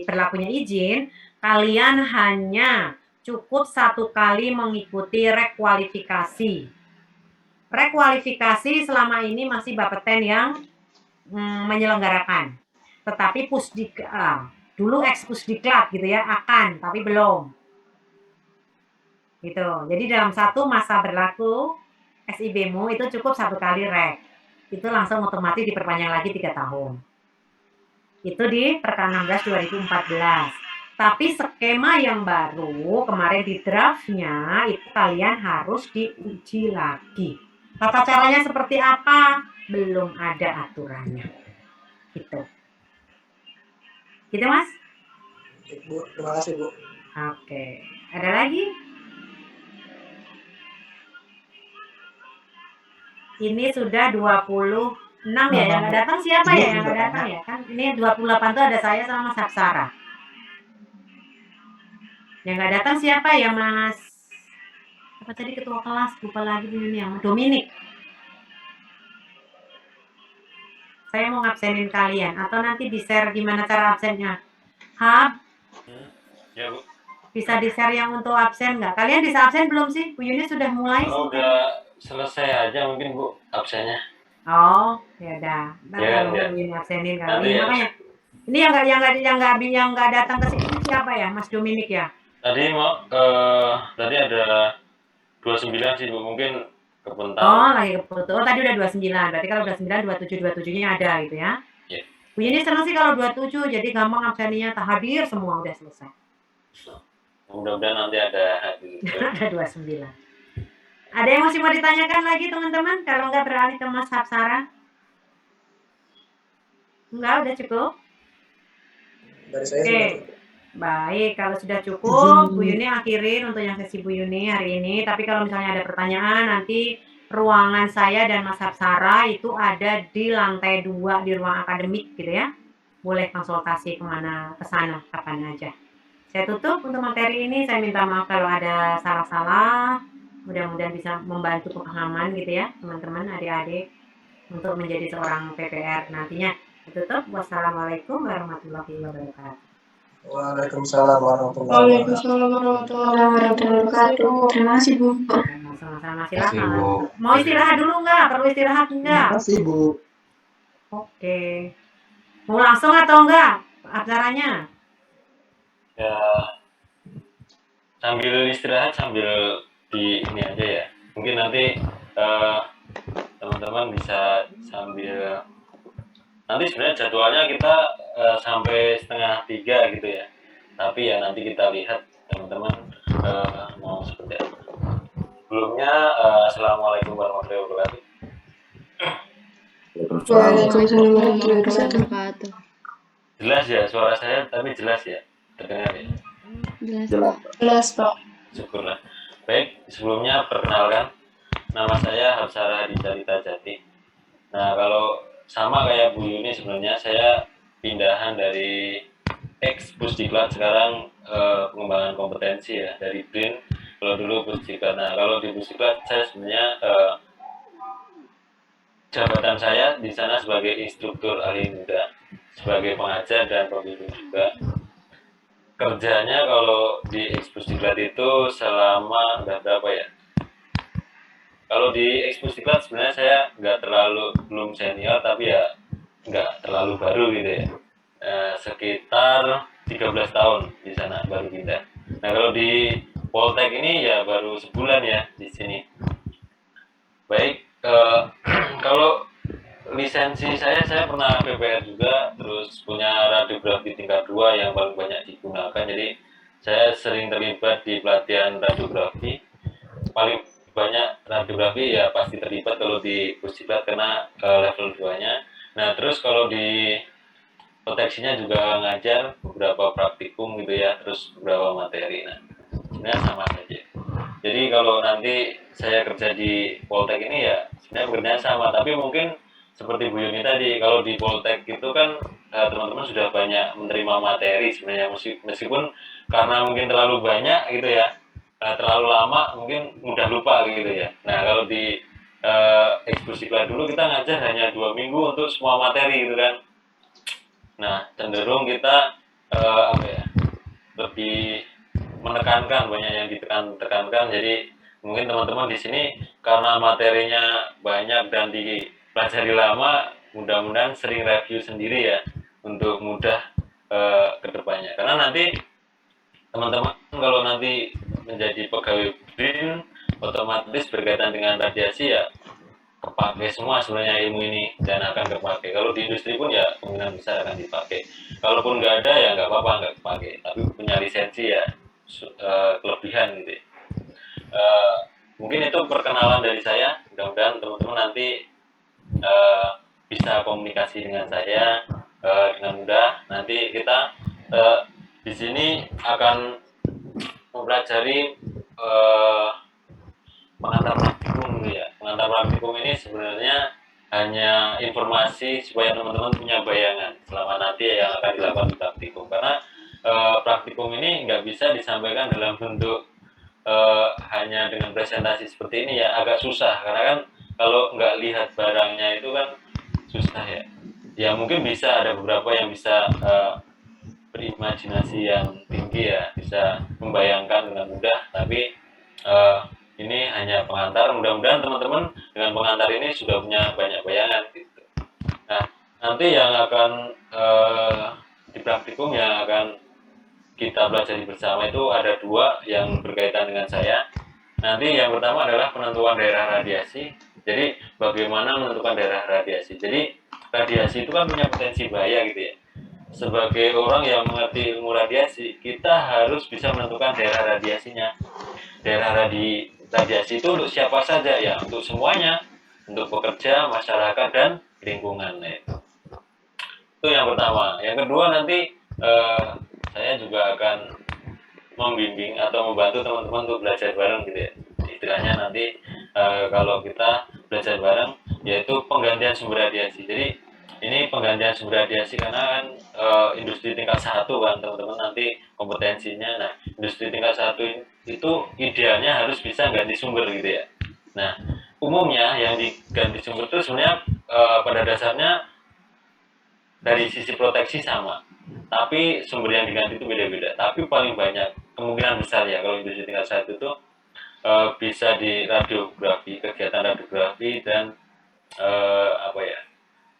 berlakunya izin, kalian hanya cukup 1 kali mengikuti rekualifikasi. Rekualifikasi selama ini masih Bapeten yang menyelenggarakan. Tetapi dulu ex-pusdiklat gitu ya, akan, tapi belum. Gitu. Jadi dalam satu masa berlaku SIB-mu itu cukup 1 kali rek. Itu langsung otomatis diperpanjang lagi 3 tahun. Itu di Perka 16 2014. Tapi skema yang baru kemarin di draftnya itu kalian harus diuji lagi. Tata caranya seperti apa? Belum ada aturannya. Gitu. Gitu Mas? Bu, terima kasih Bu. Oke. Ada lagi? Ini sudah 26 ya, yang nggak datang siapa ya yang nggak datang ya? Kan ini 28 tuh ada saya sama Mas Hapsara. Yang nggak datang siapa ya Mas? Apa tadi ketua kelas? Lupa lagi ini yang Dominik. Saya mau ngabsenin kalian atau nanti di-share gimana cara absennya. Hab? Ya Bu. Bisa di-share yang untuk absen nggak? Kalian bisa absen belum sih? Bu Yuni sudah mulai? Kalau udah selesai aja mungkin Bu absennya. Oh, ya udah. Ntar Ya, kalau ya. Bu Yuni absenin kali. Nanti ya. Makanya ini yang nggak datang ke sini siapa ya? Mas Dominik ya? Tadi tadi ada 29 sih Bu, mungkin kebentar. Oh, lagi keputus. Oh, tadi udah 29. Berarti kalau 29, 27-nya ada gitu ya. Iya. Bu Yuni senang sih kalau 27, jadi gampang absennya tak hadir semua udah selesai. Mudah-mudahan nanti ada gitu. Ada 29. Ada yang masih mau ditanyakan lagi teman-teman? Kalau nggak beralih ke Mas Hapsara? Enggak, udah cukup? Dari saya Oke. sudah cukup. Baik, kalau sudah cukup, Bu Yuni akhirin untuk yang sesi Bu Yuni hari ini. Tapi kalau misalnya ada pertanyaan, nanti ruangan saya dan Mas Hapsara itu ada di lantai 2 di ruang akademik gitu ya. Boleh konsultasi kemana, ke sana, kapan aja. Saya tutup untuk materi ini. Saya minta maaf kalau ada salah-salah. Mudah-mudahan bisa membantu pemahaman gitu ya, teman-teman, adik-adik, untuk menjadi seorang PPR nantinya. Tutup. Wassalamualaikum warahmatullahi wabarakatuh. Waalaikumsalam warahmatullahi wabarakatuh. Waalaikumsalam warahmatullahi wabarakatuh. Terima kasih Bu. Sama-sama, Terima kasih, Bu. silakan. Mau istirahat dulu nggak? Perlu istirahat nggak? Terima kasih Bu. Oke. Mau langsung atau enggak acaranya? Ya sambil istirahat sambil di ini aja ya. Mungkin nanti teman-teman bisa sambil nanti sebenarnya jadwalnya kita sampai 2:30 gitu ya. Tapi ya nanti kita lihat teman-teman mau seperti apa. Sebelumnya assalamualaikum warahmatullahi wabarakatuh. Waalaikumsalam warahmatullahi wabarakatuh. Jelas ya suara saya, tapi jelas ya terdengar ya. Jelas. Jelas Pak. Syukurlah. Baik, sebelumnya perkenalkan, nama saya Hapsara Hadicharita Jati. Nah, kalau sama kayak Bu Yuni sebenarnya saya pindahan dari ex-pusdiklat, sekarang pengembangan kompetensi ya, dari BRIN. Kalau dulu pusdiklat. Nah, kalau di pusdiklat saya sebenarnya jabatan saya di sana sebagai instruktur ahli muda, sebagai pengajar dan pembimbing juga. Kerjanya kalau di ex-pusdiklat itu selama berapa ya? Kalau di ex-pusdiklat sebenarnya saya belum senior, tapi ya nggak terlalu baru gitu ya. Sekitar 13 tahun di sana baru pindah. Nah, kalau di Poltek ini ya baru sebulan ya di sini. Baik, kalau lisensi saya pernah PPR juga, terus punya radiografi tingkat 2 yang paling banyak digunakan. Jadi saya sering terlibat di pelatihan radiografi. Paling banyak radiografi ya pasti terlibat kalau di pusdiklat karena level 2-nya. Nah, terus kalau di proteksinya juga ngajar beberapa praktikum gitu ya, terus beberapa materi. Nah, sebenarnya sama saja. Jadi kalau nanti saya kerja di Poltek ini ya sebenarnya pekerjaan sama, tapi mungkin seperti Bu Yuni tadi, kalau di Poltek itu kan teman-teman sudah banyak menerima materi sebenarnya, meskipun karena mungkin terlalu banyak gitu ya, terlalu lama mungkin mudah lupa gitu ya. Nah, kalau di ex-pusdiklat dulu kita ngajar hanya 2 minggu untuk semua materi gitu kan. Nah, cenderung kita lebih menekankan, banyak yang ditekankan. Jadi mungkin teman-teman di sini karena materinya banyak dan dipelajari lama, mudah-mudahan sering review sendiri ya untuk mudah ke depannya. Karena nanti teman-teman kalau nanti menjadi pegawai BRIN otomatis berkaitan dengan radiasi ya kepake semua sebenarnya ilmu ini dan akan kepake. Kalau di industri pun ya kemungkinan besar akan dipakai. Kalaupun nggak ada ya nggak apa-apa, nggak kepake. Tapi punya lisensi ya kelebihan gitu. Mungkin itu perkenalan dari saya. Mudah-mudahan teman-teman nanti bisa komunikasi dengan saya dengan mudah. Nanti kita di sini akan mempelajari pengantar praktikum dulu ya. Pengantar praktikum ini sebenarnya hanya informasi supaya teman-teman punya bayangan selama nanti yang akan dilakukan di praktikum. Karena praktikum ini nggak bisa disampaikan dalam bentuk hanya dengan presentasi seperti ini ya, agak susah. Karena kan kalau nggak lihat barangnya itu kan susah ya. Ya mungkin bisa ada beberapa yang bisa berimajinasi yang tinggi ya, bisa membayangkan dengan mudah, tapi ini hanya pengantar. Mudah-mudahan teman-teman dengan pengantar ini sudah punya banyak bayangan gitu. Nah, nanti yang akan di praktikum yang akan kita pelajari bersama itu ada 2 yang berkaitan dengan saya. Nanti yang pertama adalah penentuan daerah radiasi. Jadi bagaimana menentukan daerah radiasi. Jadi radiasi itu kan punya potensi bahaya gitu ya. Sebagai orang yang mengerti ilmu radiasi, kita harus bisa menentukan daerah radiasinya. Daerah radiasi itu untuk siapa saja ya, untuk semuanya, untuk pekerja, masyarakat, dan lingkungan. Itu yang pertama. Yang kedua nanti saya juga akan membimbing atau membantu teman-teman untuk belajar bareng gitu ya. Istilahnya nanti kalau kita belajar bareng yaitu penggantian sumber radiasi. Jadi ini penggantian sumber radiasi karena kan industri tingkat 1 kan teman-teman nanti kompetensinya. Nah, industri tingkat 1 itu idealnya harus bisa ganti sumber gitu ya. Nah, umumnya yang diganti sumber itu sebenarnya pada dasarnya dari sisi proteksi sama, tapi sumber yang diganti itu beda-beda. Tapi paling banyak kemungkinan besar ya kalau industri tingkat 1 itu bisa di radiografi, kegiatan radiografi dan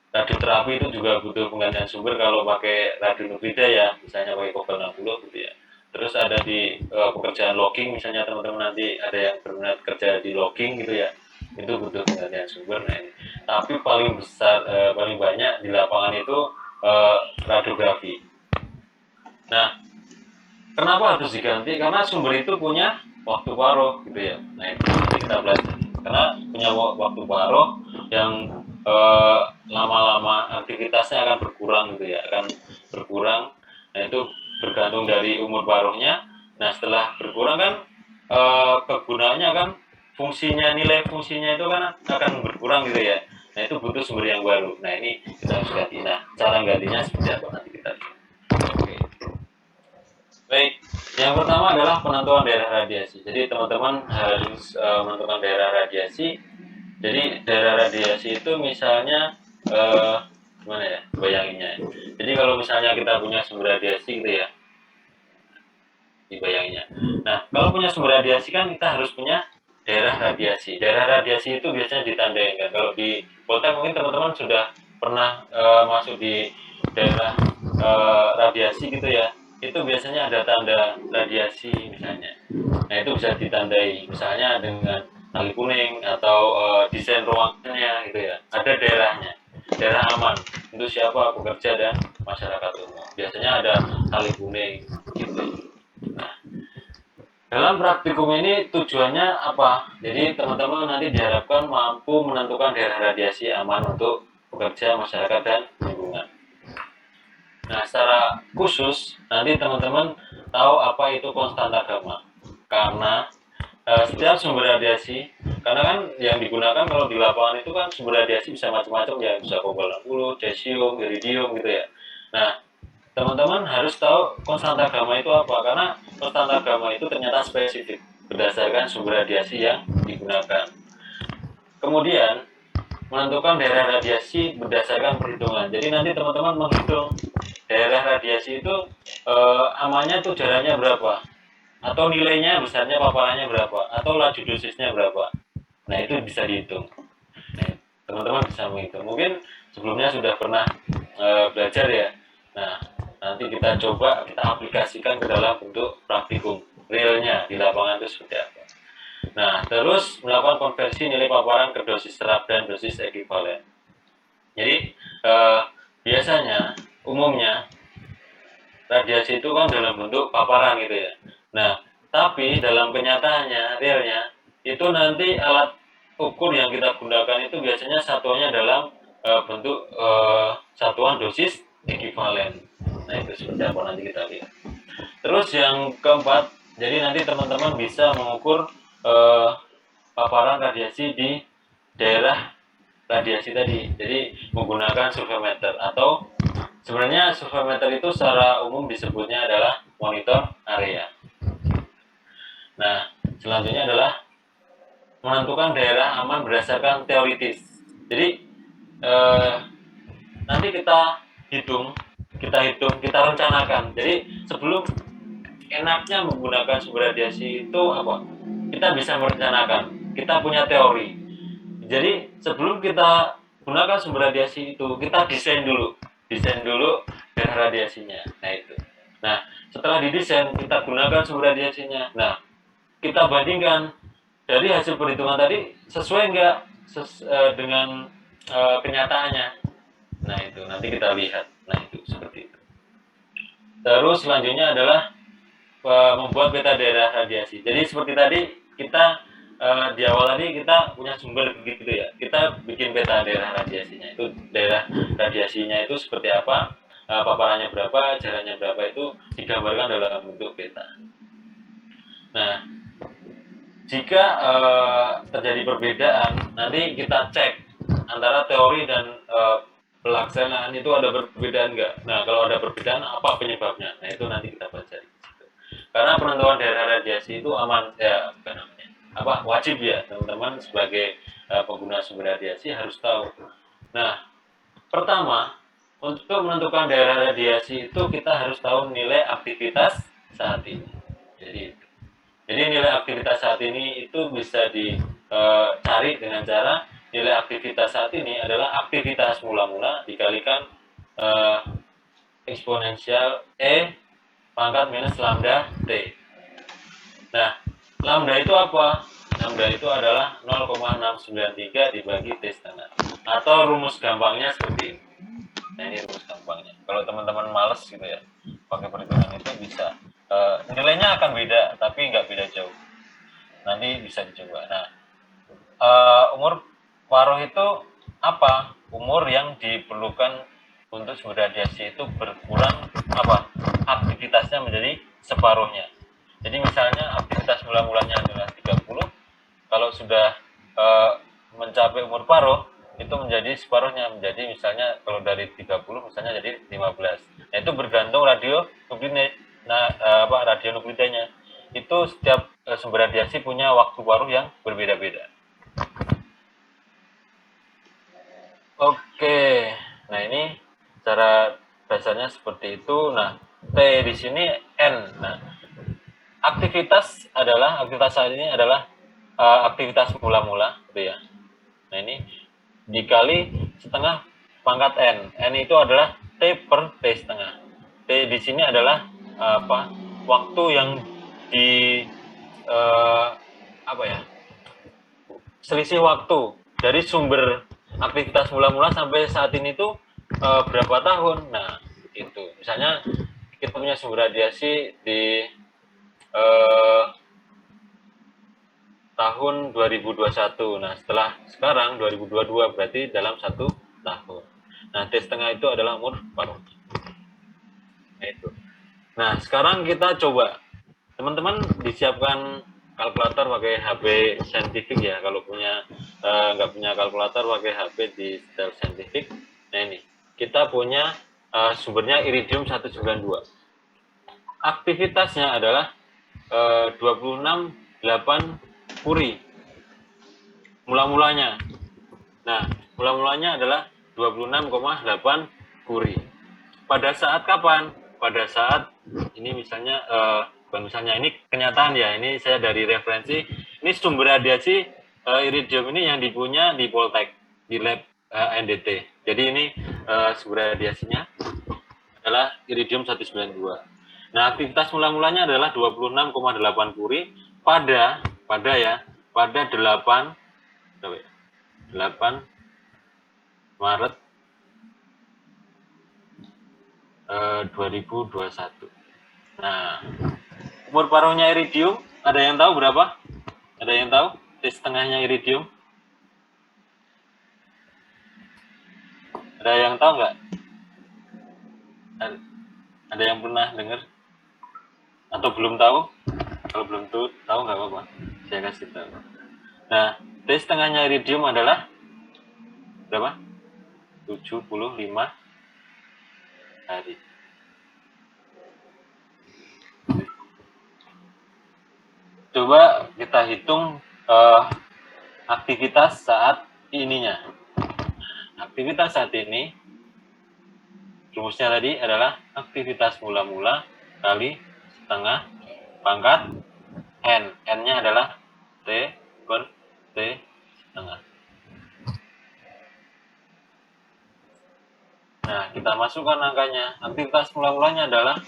radioterapi itu juga butuh penggantian sumber kalau pakai radionuklida ya, misalnya pakai Cobalt 60 gitu ya. Terus ada di pekerjaan logging, misalnya teman-teman nanti ada yang berminat kerja di logging gitu ya, itu butuh penggantian sumber. Nah, ini. Tapi paling besar, paling banyak di lapangan itu radiografi. Nah, kenapa harus diganti? Karena sumber itu punya waktu paruh gitu ya. Nah, itu nanti kita belajar. Karena punya waktu paruh yang lama-lama aktivitasnya akan berkurang gitu ya, akan berkurang. Nah, itu bergantung dari umur paruhnya. Nah, setelah berkurang kan kegunaannya kan nilai fungsinya itu kan akan berkurang gitu ya. Nah, itu butuh sumber yang baru. Nah, ini kita harus ganti. Nah, cara gantinya seperti apa nanti kita lihat. Oke. Baik, yang pertama adalah penentuan daerah radiasi. Jadi teman-teman harus menentukan daerah radiasi. Jadi daerah radiasi itu misalnya gimana ya bayanginnya. Jadi kalau misalnya kita punya sumber radiasi gitu ya, dibayanginnya. Nah, kalau punya sumber radiasi kan kita harus punya daerah radiasi. Daerah radiasi itu biasanya ditandai kan. Kalau di Poltek mungkin teman-teman sudah pernah masuk di daerah radiasi gitu ya. Itu biasanya ada tanda radiasi misalnya. Nah, itu bisa ditandai misalnya dengan tali kuning atau desain ruangannya gitu ya. Ada daerahnya, daerah aman untuk siapa, pekerja dan masyarakat umum. Biasanya ada tali kuning gitu. Nah, dalam praktikum ini tujuannya apa? Jadi teman-teman nanti diharapkan mampu menentukan daerah radiasi aman untuk pekerja, masyarakat, dan lingkungan. Nah, secara khusus nanti teman-teman tahu apa itu konstanta gamma. Karena setiap sumber radiasi, karena kan yang digunakan kalau di lapangan itu kan sumber radiasi bisa macam-macam ya, bisa Cobalt 60, cesium, iridium gitu ya. Nah, teman-teman harus tahu konstanta gamma itu apa, karena konstanta gamma itu ternyata spesifik berdasarkan sumber radiasi yang digunakan. Kemudian menentukan daerah radiasi berdasarkan perhitungan. Jadi nanti teman-teman menghitung daerah radiasi itu amannya tuh jaraknya berapa, atau nilainya besarnya paparannya berapa, atau laju dosisnya berapa. Nah itu bisa dihitung. Nah, teman-teman bisa menghitung. Mungkin sebelumnya sudah pernah belajar ya. Nah nanti kita coba kita aplikasikan ke dalam bentuk praktikum realnya di lapangan itu seperti apa. Nah terus melakukan konversi nilai paparan ke dosis serap dan dosis ekivalen. Jadi biasanya umumnya radiasi itu kan dalam bentuk paparan gitu ya. Nah, tapi dalam kenyataannya, realnya, itu nanti alat ukur yang kita gunakan itu biasanya satuannya dalam bentuk satuan dosis ekivalen. Nah, itu seperti apa nanti kita lihat. Terus yang keempat, jadi nanti teman-teman bisa mengukur paparan radiasi di daerah radiasi tadi. Jadi menggunakan surveimeter atau sebenarnya surveimeter itu secara umum disebutnya adalah monitor area. Nah, selanjutnya adalah menentukan daerah aman berdasarkan teoritis. Jadi nanti kita hitung, kita rencanakan. Jadi sebelum enaknya menggunakan sumber radiasi itu apa? Kita bisa merencanakan. Kita punya teori. Jadi sebelum kita gunakan sumber radiasi itu, kita desain dulu daerah radiasinya. Nah itu. Nah setelah didesain, kita gunakan sumber radiasinya. Nah kita bandingkan dari hasil perhitungan tadi sesuai nggak dengan kenyataannya. Nah itu nanti kita lihat. Nah itu seperti itu. Terus selanjutnya adalah membuat peta daerah radiasi. Jadi seperti tadi kita di awal tadi kita punya sumber begitu ya. Kita bikin peta daerah radiasinya. Itu daerah radiasinya itu seperti apa, paparannya berapa, jaraknya berapa itu digambarkan dalam bentuk peta. Nah, jika terjadi perbedaan, nanti kita cek antara teori dan pelaksanaan itu ada perbedaan enggak. Nah, kalau ada perbedaan apa penyebabnya? Nah, itu nanti kita pelajari. Karena penentuan daerah radiasi itu aman ya, bukan namanya wajib ya teman-teman sebagai pengguna sumber radiasi harus tahu. Nah, pertama untuk menentukan daerah radiasi itu kita harus tahu nilai aktivitas saat ini. Jadi nilai aktivitas saat ini itu bisa dicari dengan cara nilai aktivitas saat ini adalah aktivitas mula-mula dikalikan eksponensial E pangkat minus lambda T. Nah, lambda itu apa? Lambda itu adalah 0,693 dibagi T setengah. Atau rumus gampangnya seperti ini. Nah, ini rumus gampangnya. Kalau teman-teman males gitu ya, pakai perhitungan itu bisa. Nilainya akan beda, tapi nggak beda jauh. Nanti bisa dicoba. Nah, umur paruh itu apa? Umur yang diperlukan untuk sumber radiasi itu berkurang apa? Aktivitasnya menjadi separuhnya. Jadi misalnya aktivitas mula-mulanya adalah 30, kalau sudah mencapai umur paruh itu menjadi separuhnya, menjadi misalnya kalau dari 30 misalnya jadi 15. Nah, itu bergantung radionuklidanya. Itu setiap sumber radiasi punya waktu paruh yang berbeda-beda. Oke. Nah, ini cara dasarnya seperti itu. Nah, T di sini N. Nah, aktivitas saat ini adalah aktivitas mula-mula, gitu ya. Nah, ini dikali setengah pangkat N. N itu adalah T per T setengah. T di sini adalah waktu yang selisih waktu dari sumber aktivitas mula-mula sampai saat ini tuh berapa tahun. Nah, itu. Misalnya kita punya sumber radiasi di tahun 2021. Nah, setelah sekarang 2022 berarti dalam 1 tahun. Nah, T setengah itu adalah umur paruh. Nah, itu. Nah, sekarang kita coba. Teman-teman disiapkan kalkulator pakai HP Scientific ya. Kalau nggak punya kalkulator pakai HP di setel Scientific. Nah, ini. Kita punya sumbernya iridium 192. Aktivitasnya adalah 26,8 Curie mula-mulanya. Nah, mula-mulanya adalah 26,8 Curie. pada saat kapan? Pada saat ini misalnya bukan misalnya, ini kenyataan ya, ini saya dari referensi, ini sumber radiasi iridium ini yang dipunya di Poltek, di lab NDT. Jadi ini sumber radiasinya adalah iridium 192. Nah, aktivitas mula-mulanya adalah 26,8 Curie pada 8 Maret 2021. Nah, umur paruhnya iridium, ada yang tahu berapa? Ada yang tahu? Setengahnya iridium? Ada yang tahu nggak? Ada yang pernah dengar? Atau belum tahu? Kalau belum tahu nggak apa-apa. Saya kasih tahu. Nah, T setengahnya iridium adalah berapa? 75 hari. Coba kita hitung aktivitas saat ininya. Aktivitas saat ini, rumusnya tadi adalah aktivitas mula-mula kali setengah pangkat N. N-nya adalah T per T setengah. Nah, kita masukkan angkanya. Aktivitas mula-mulanya adalah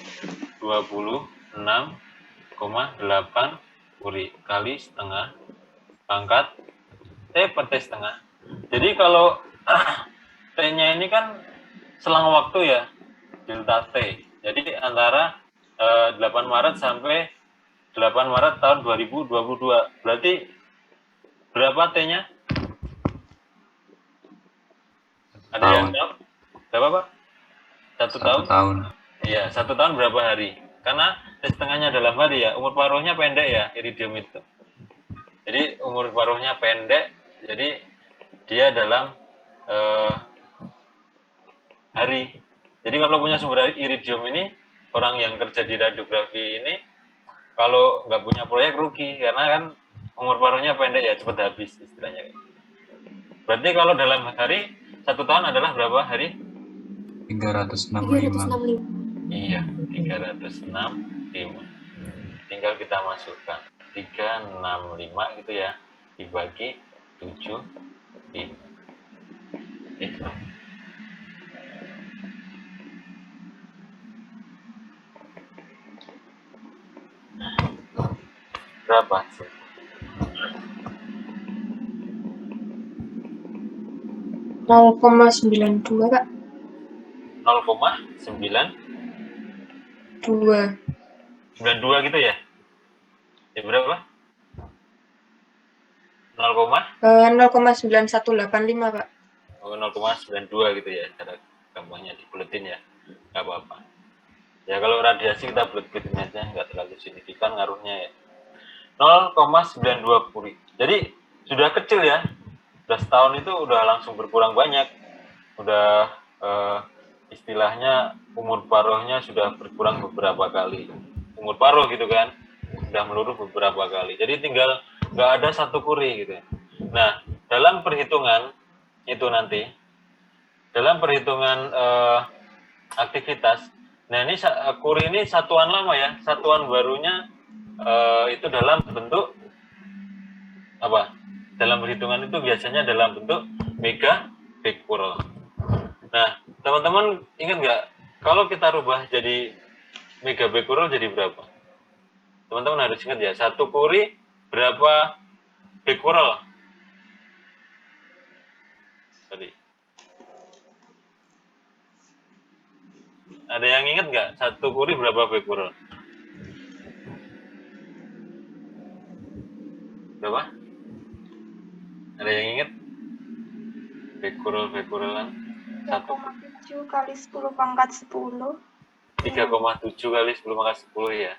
26,8 Curie kali setengah pangkat T per T setengah. Jadi kalau T-nya ini kan selang waktu ya, delta T. Jadi antara 8 Maret sampai 8 Maret tahun 2022. Berarti berapa T-nya? Ada yang tahu? Berapa, Pak? 1 tahun? 1 tahun. Iya, 1 tahun berapa hari? Karena T setengahnya dalam hari ya, umur paruhnya pendek ya, iridium itu. Jadi umur paruhnya pendek, jadi dia dalam hari. Jadi kalau punya sumber iridium ini, orang yang kerja di radiografi ini, kalau nggak punya proyek rugi, karena kan umur paruhnya pendek ya, cepat habis istilahnya. Berarti kalau dalam hari, 1 tahun adalah berapa hari? 365. Iya, 365. Tinggal kita masukkan 365 gitu ya, dibagi 7 itu. Berapa sih? 0,92 Kak. 0,92 gitu ya? Ya berapa? 0,9185 Kak. 0,92 gitu ya, cara gampangnya dibuletin ya, nggak apa-apa. Ya kalau radiasi kita bulet-buletin aja, nggak terlalu signifikan ngaruhnya ya. 0,92 Curie. Jadi sudah kecil ya, udah setahun itu udah langsung berkurang banyak, udah istilahnya umur paruhnya sudah berkurang beberapa kali. Umur paruh gitu kan, udah meluruh beberapa kali. Jadi tinggal nggak ada 1 Curie gitu. Nah, dalam perhitungan itu nanti, dalam perhitungan aktivitas, nah ini Curie ini satuan lama ya, satuan barunya itu dalam bentuk apa? Dalam perhitungan itu biasanya dalam bentuk megabecquerel. Nah, teman-teman ingat nggak, kalau kita rubah jadi megabecquerel jadi berapa? Teman-teman harus ingat ya, 1 Curie berapa becquerel? Tadi. Ada yang ingat nggak, 1 Curie berapa becquerel? Berapa? Ada yang ingat? Becquerelan 3,7 kali 10 pangkat 10. 3,7 kali 10 pangkat 10 ya.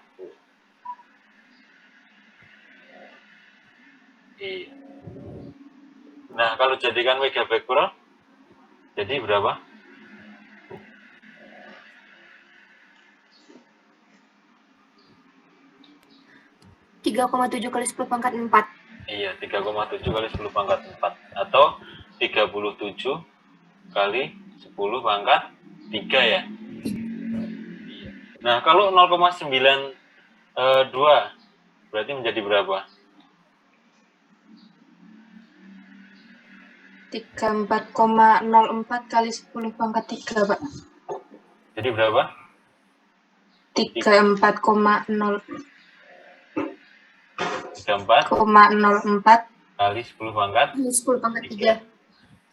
Iya. Nah, kalau jadikan megabecquerel, jadi berapa? Tujuh kali 10 pangkat 4. Iya, 3,7 kali 10 pangkat 4. Atau 37 kali 10 pangkat 3 ya. Nah, kalau 0,92 berarti menjadi berapa? 34,04 kali 10 pangkat 3, Pak. Jadi berapa? 34,0 34 0,04 kali 10 pangkat 10 pangkat 3.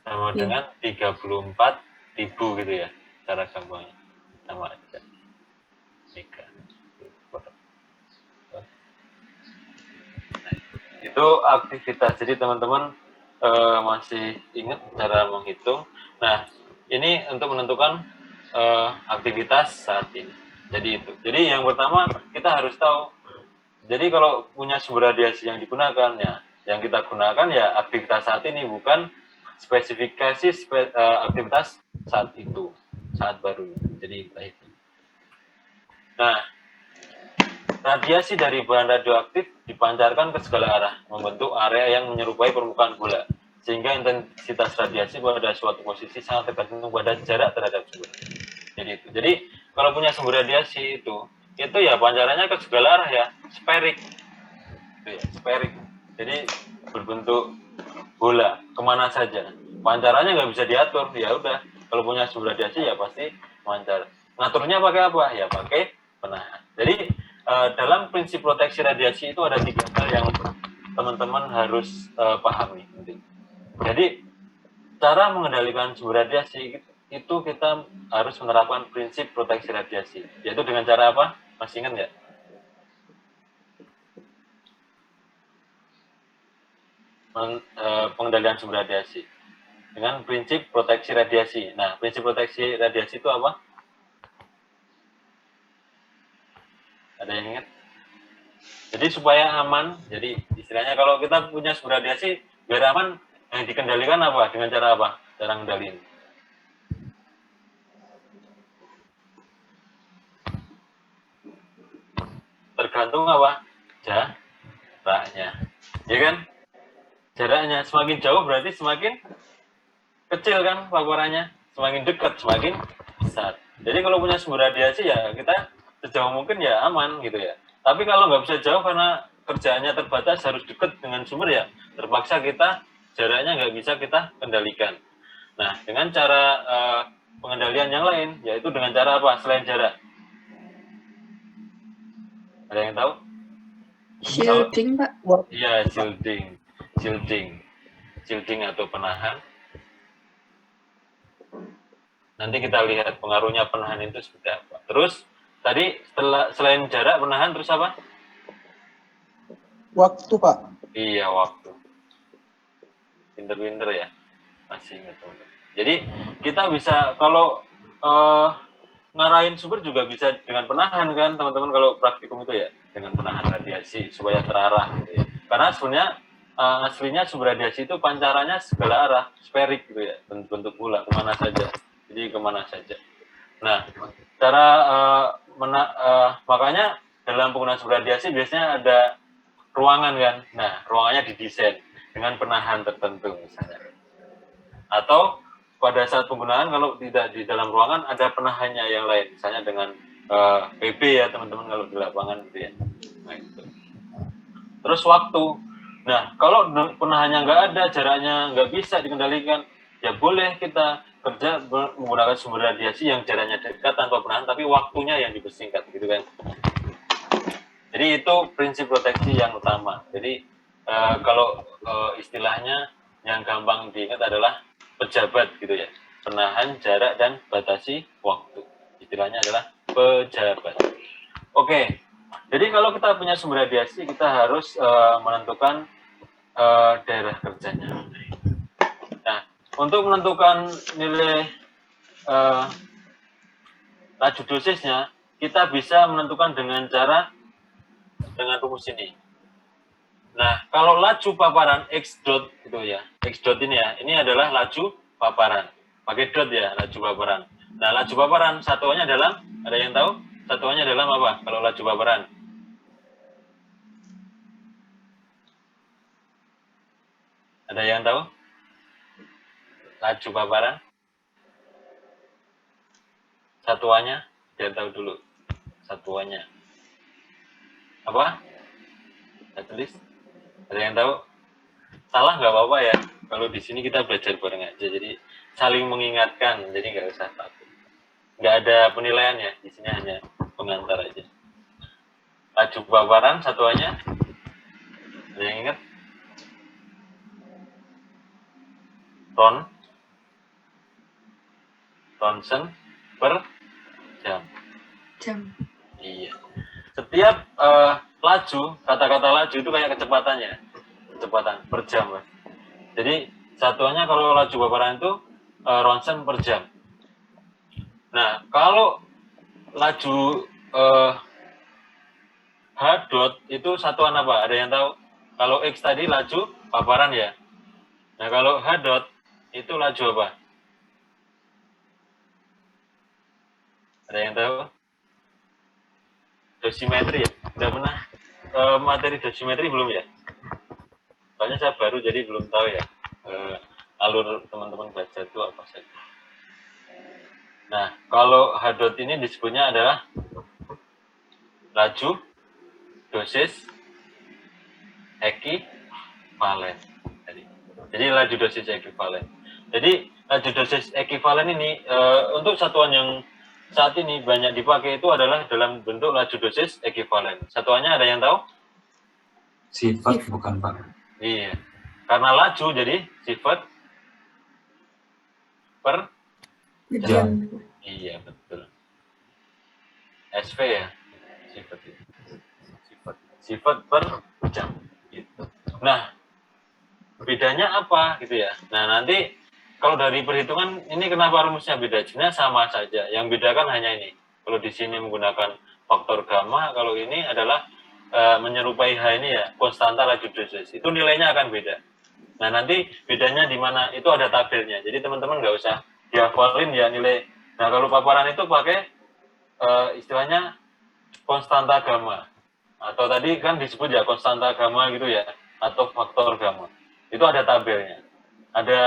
sama Iya. dengan 34.000 gitu ya, cara gampangnya. Sama aja. 3. Itu aktivitas. Jadi teman-teman masih ingat cara menghitung. Nah, ini untuk menentukan aktivitas saat ini. Jadi itu. Jadi yang pertama kita harus tahu. Jadi kalau punya sumber radiasi yang digunakan ya, yang kita gunakan ya aktivitas saat ini, bukan spesifikasi aktivitas saat itu, saat baru. Jadi kita hitung. Nah, radiasi dari bahan radioaktif dipancarkan ke segala arah, membentuk area yang menyerupai permukaan bola, sehingga intensitas radiasi pada suatu posisi sangat tergantung pada jarak terhadap sumber. Jadi kalau punya sumber radiasi itu ya pancarannya ke segala arah ya, spheric. Spheric. Jadi berbentuk bola, kemana saja. Pancarannya nggak bisa diatur, ya udah. Kalau punya sumber radiasi ya pasti pancar. Ngaturnya pakai apa? Ya pakai penahan. Jadi dalam prinsip proteksi radiasi itu ada 3 hal yang teman-teman harus pahami. Jadi cara mengendalikan sumber radiasi itu kita harus menerapkan prinsip proteksi radiasi, yaitu dengan cara apa? Masih ingat nggak? Pengendalian sumber radiasi dengan prinsip proteksi radiasi. Nah, prinsip proteksi radiasi itu apa? Ada yang ingat? Jadi supaya aman, jadi istilahnya kalau kita punya sumber radiasi biar aman, yang dikendalikan apa? Dengan cara apa? Cara ngendaliin. Tergantung apa? Jaraknya. Ya kan? Jaraknya semakin jauh berarti semakin kecil kan paparannya, semakin dekat semakin besar. Jadi kalau punya sumber radiasi ya kita sejauh mungkin ya aman gitu ya. Tapi kalau nggak bisa jauh karena kerjaannya terbatas, harus dekat dengan sumber ya, terpaksa kita jaraknya nggak bisa kita kendalikan. Nah, dengan cara pengendalian yang lain, yaitu dengan cara apa selain jarak? Ada yang tahu? Shielding, Pak. Iya, shielding atau penahan. Nanti kita lihat pengaruhnya penahan itu seperti apa. Terus tadi selain jarak penahan terus apa? Waktu, Pak. Iya, waktu. Pinter-pinter ya, masih ingat teman-teman. Jadi kita bisa kalau ngarahin sumber juga bisa dengan penahan kan teman-teman, kalau praktikum itu ya dengan penahan radiasi supaya terarah gitu ya. Karena sebenarnya aslinya sumber radiasi itu pancarannya segala arah, spheric gitu ya, bentuk bola, kemana saja. Jadi kemana saja. Nah, cara makanya dalam penggunaan sumber radiasi biasanya ada ruangan kan. Nah, ruangannya didesain dengan penahan tertentu misalnya. Atau pada saat penggunaan kalau tidak di dalam ruangan ada penahannya yang lain, misalnya dengan PB ya teman-teman kalau di lapangan gitu ya. Nah, itu. Terus waktu. Nah, kalau penahannya nggak ada, jaraknya nggak bisa dikendalikan, ya boleh kita kerja menggunakan sumber radiasi yang jaraknya dekat tanpa penahan, tapi waktunya yang dipersingkat gitu kan. Jadi itu prinsip proteksi yang utama. Jadi kalau istilahnya yang gampang diingat adalah pejabat gitu ya, penahan jarak dan batasi waktu. Istilahnya adalah pejabat. Oke, jadi kalau kita punya sumber radiasi kita harus menentukan daerah kerjanya. Nah, untuk menentukan nilai laju dosisnya kita bisa menentukan dengan rumus ini. Nah, kalau laju paparan X dot gitu ya, X dot ini ya, ini adalah laju paparan. Pakai dot ya, laju paparan. Nah, laju paparan satuannya dalam, ada yang tahu? Satuannya dalam apa kalau laju paparan? Ada yang tahu? Laju paparan? Satuannya, dia tahu dulu. satuannya? Apa? Saya tulis. Ada yang tahu? Salah nggak apa-apa ya. Kalau di sini kita belajar bareng aja, jadi saling mengingatkan, jadi nggak usah takut. Nggak ada penilaian ya, di sini hanya pengantar aja. Laju paparan satuannya, ada yang ingat? Ronsen per jam. Iya. Setiap laju, kata-kata laju itu kayak kecepatannya, kecepatan per jam. Mas. Jadi satuannya kalau laju paparan itu ronsen per jam. Nah, kalau laju H dot itu satuan apa? Ada yang tahu? Kalau X tadi laju paparan ya. Nah, kalau H dot itu laju apa? Ada yang tahu? Dosimetri ya? Udah pernah materi dosimetri belum ya? Soalnya saya baru jadi belum tahu ya alur teman-teman belajar itu apa saja. Nah, kalau H dot ini disebutnya adalah laju dosis ekivalen. Jadi laju dosis ekivalen. Jadi laju dosis ekivalen ini untuk satuan yang saat ini banyak dipakai itu adalah dalam bentuk laju dosis ekivalen. Satuannya ada yang tahu? Sifat bukan Pak. Iya. Karena laju jadi sifat per Jam. Iya, betul. SV ya. Sifat itu. Sifat per jam gitu. Nah, bedanya apa gitu ya. Nah, nanti kalau dari perhitungan ini kenapa rumusnya beda? Sebenarnya sama saja. Yang bedakan hanya ini. Kalau di sini menggunakan faktor gamma, kalau ini adalah menyerupai H ini ya, konstanta laju dosis. Itu nilainya akan beda. Nah, nanti bedanya di mana? Itu ada tabelnya. Jadi teman-teman nggak usah dihafalin ya nilai. Nah, kalau paparan itu pakai istilahnya konstanta gamma. Atau tadi kan disebut ya konstanta gamma gitu ya, atau faktor gamma. Itu ada tabelnya. Ada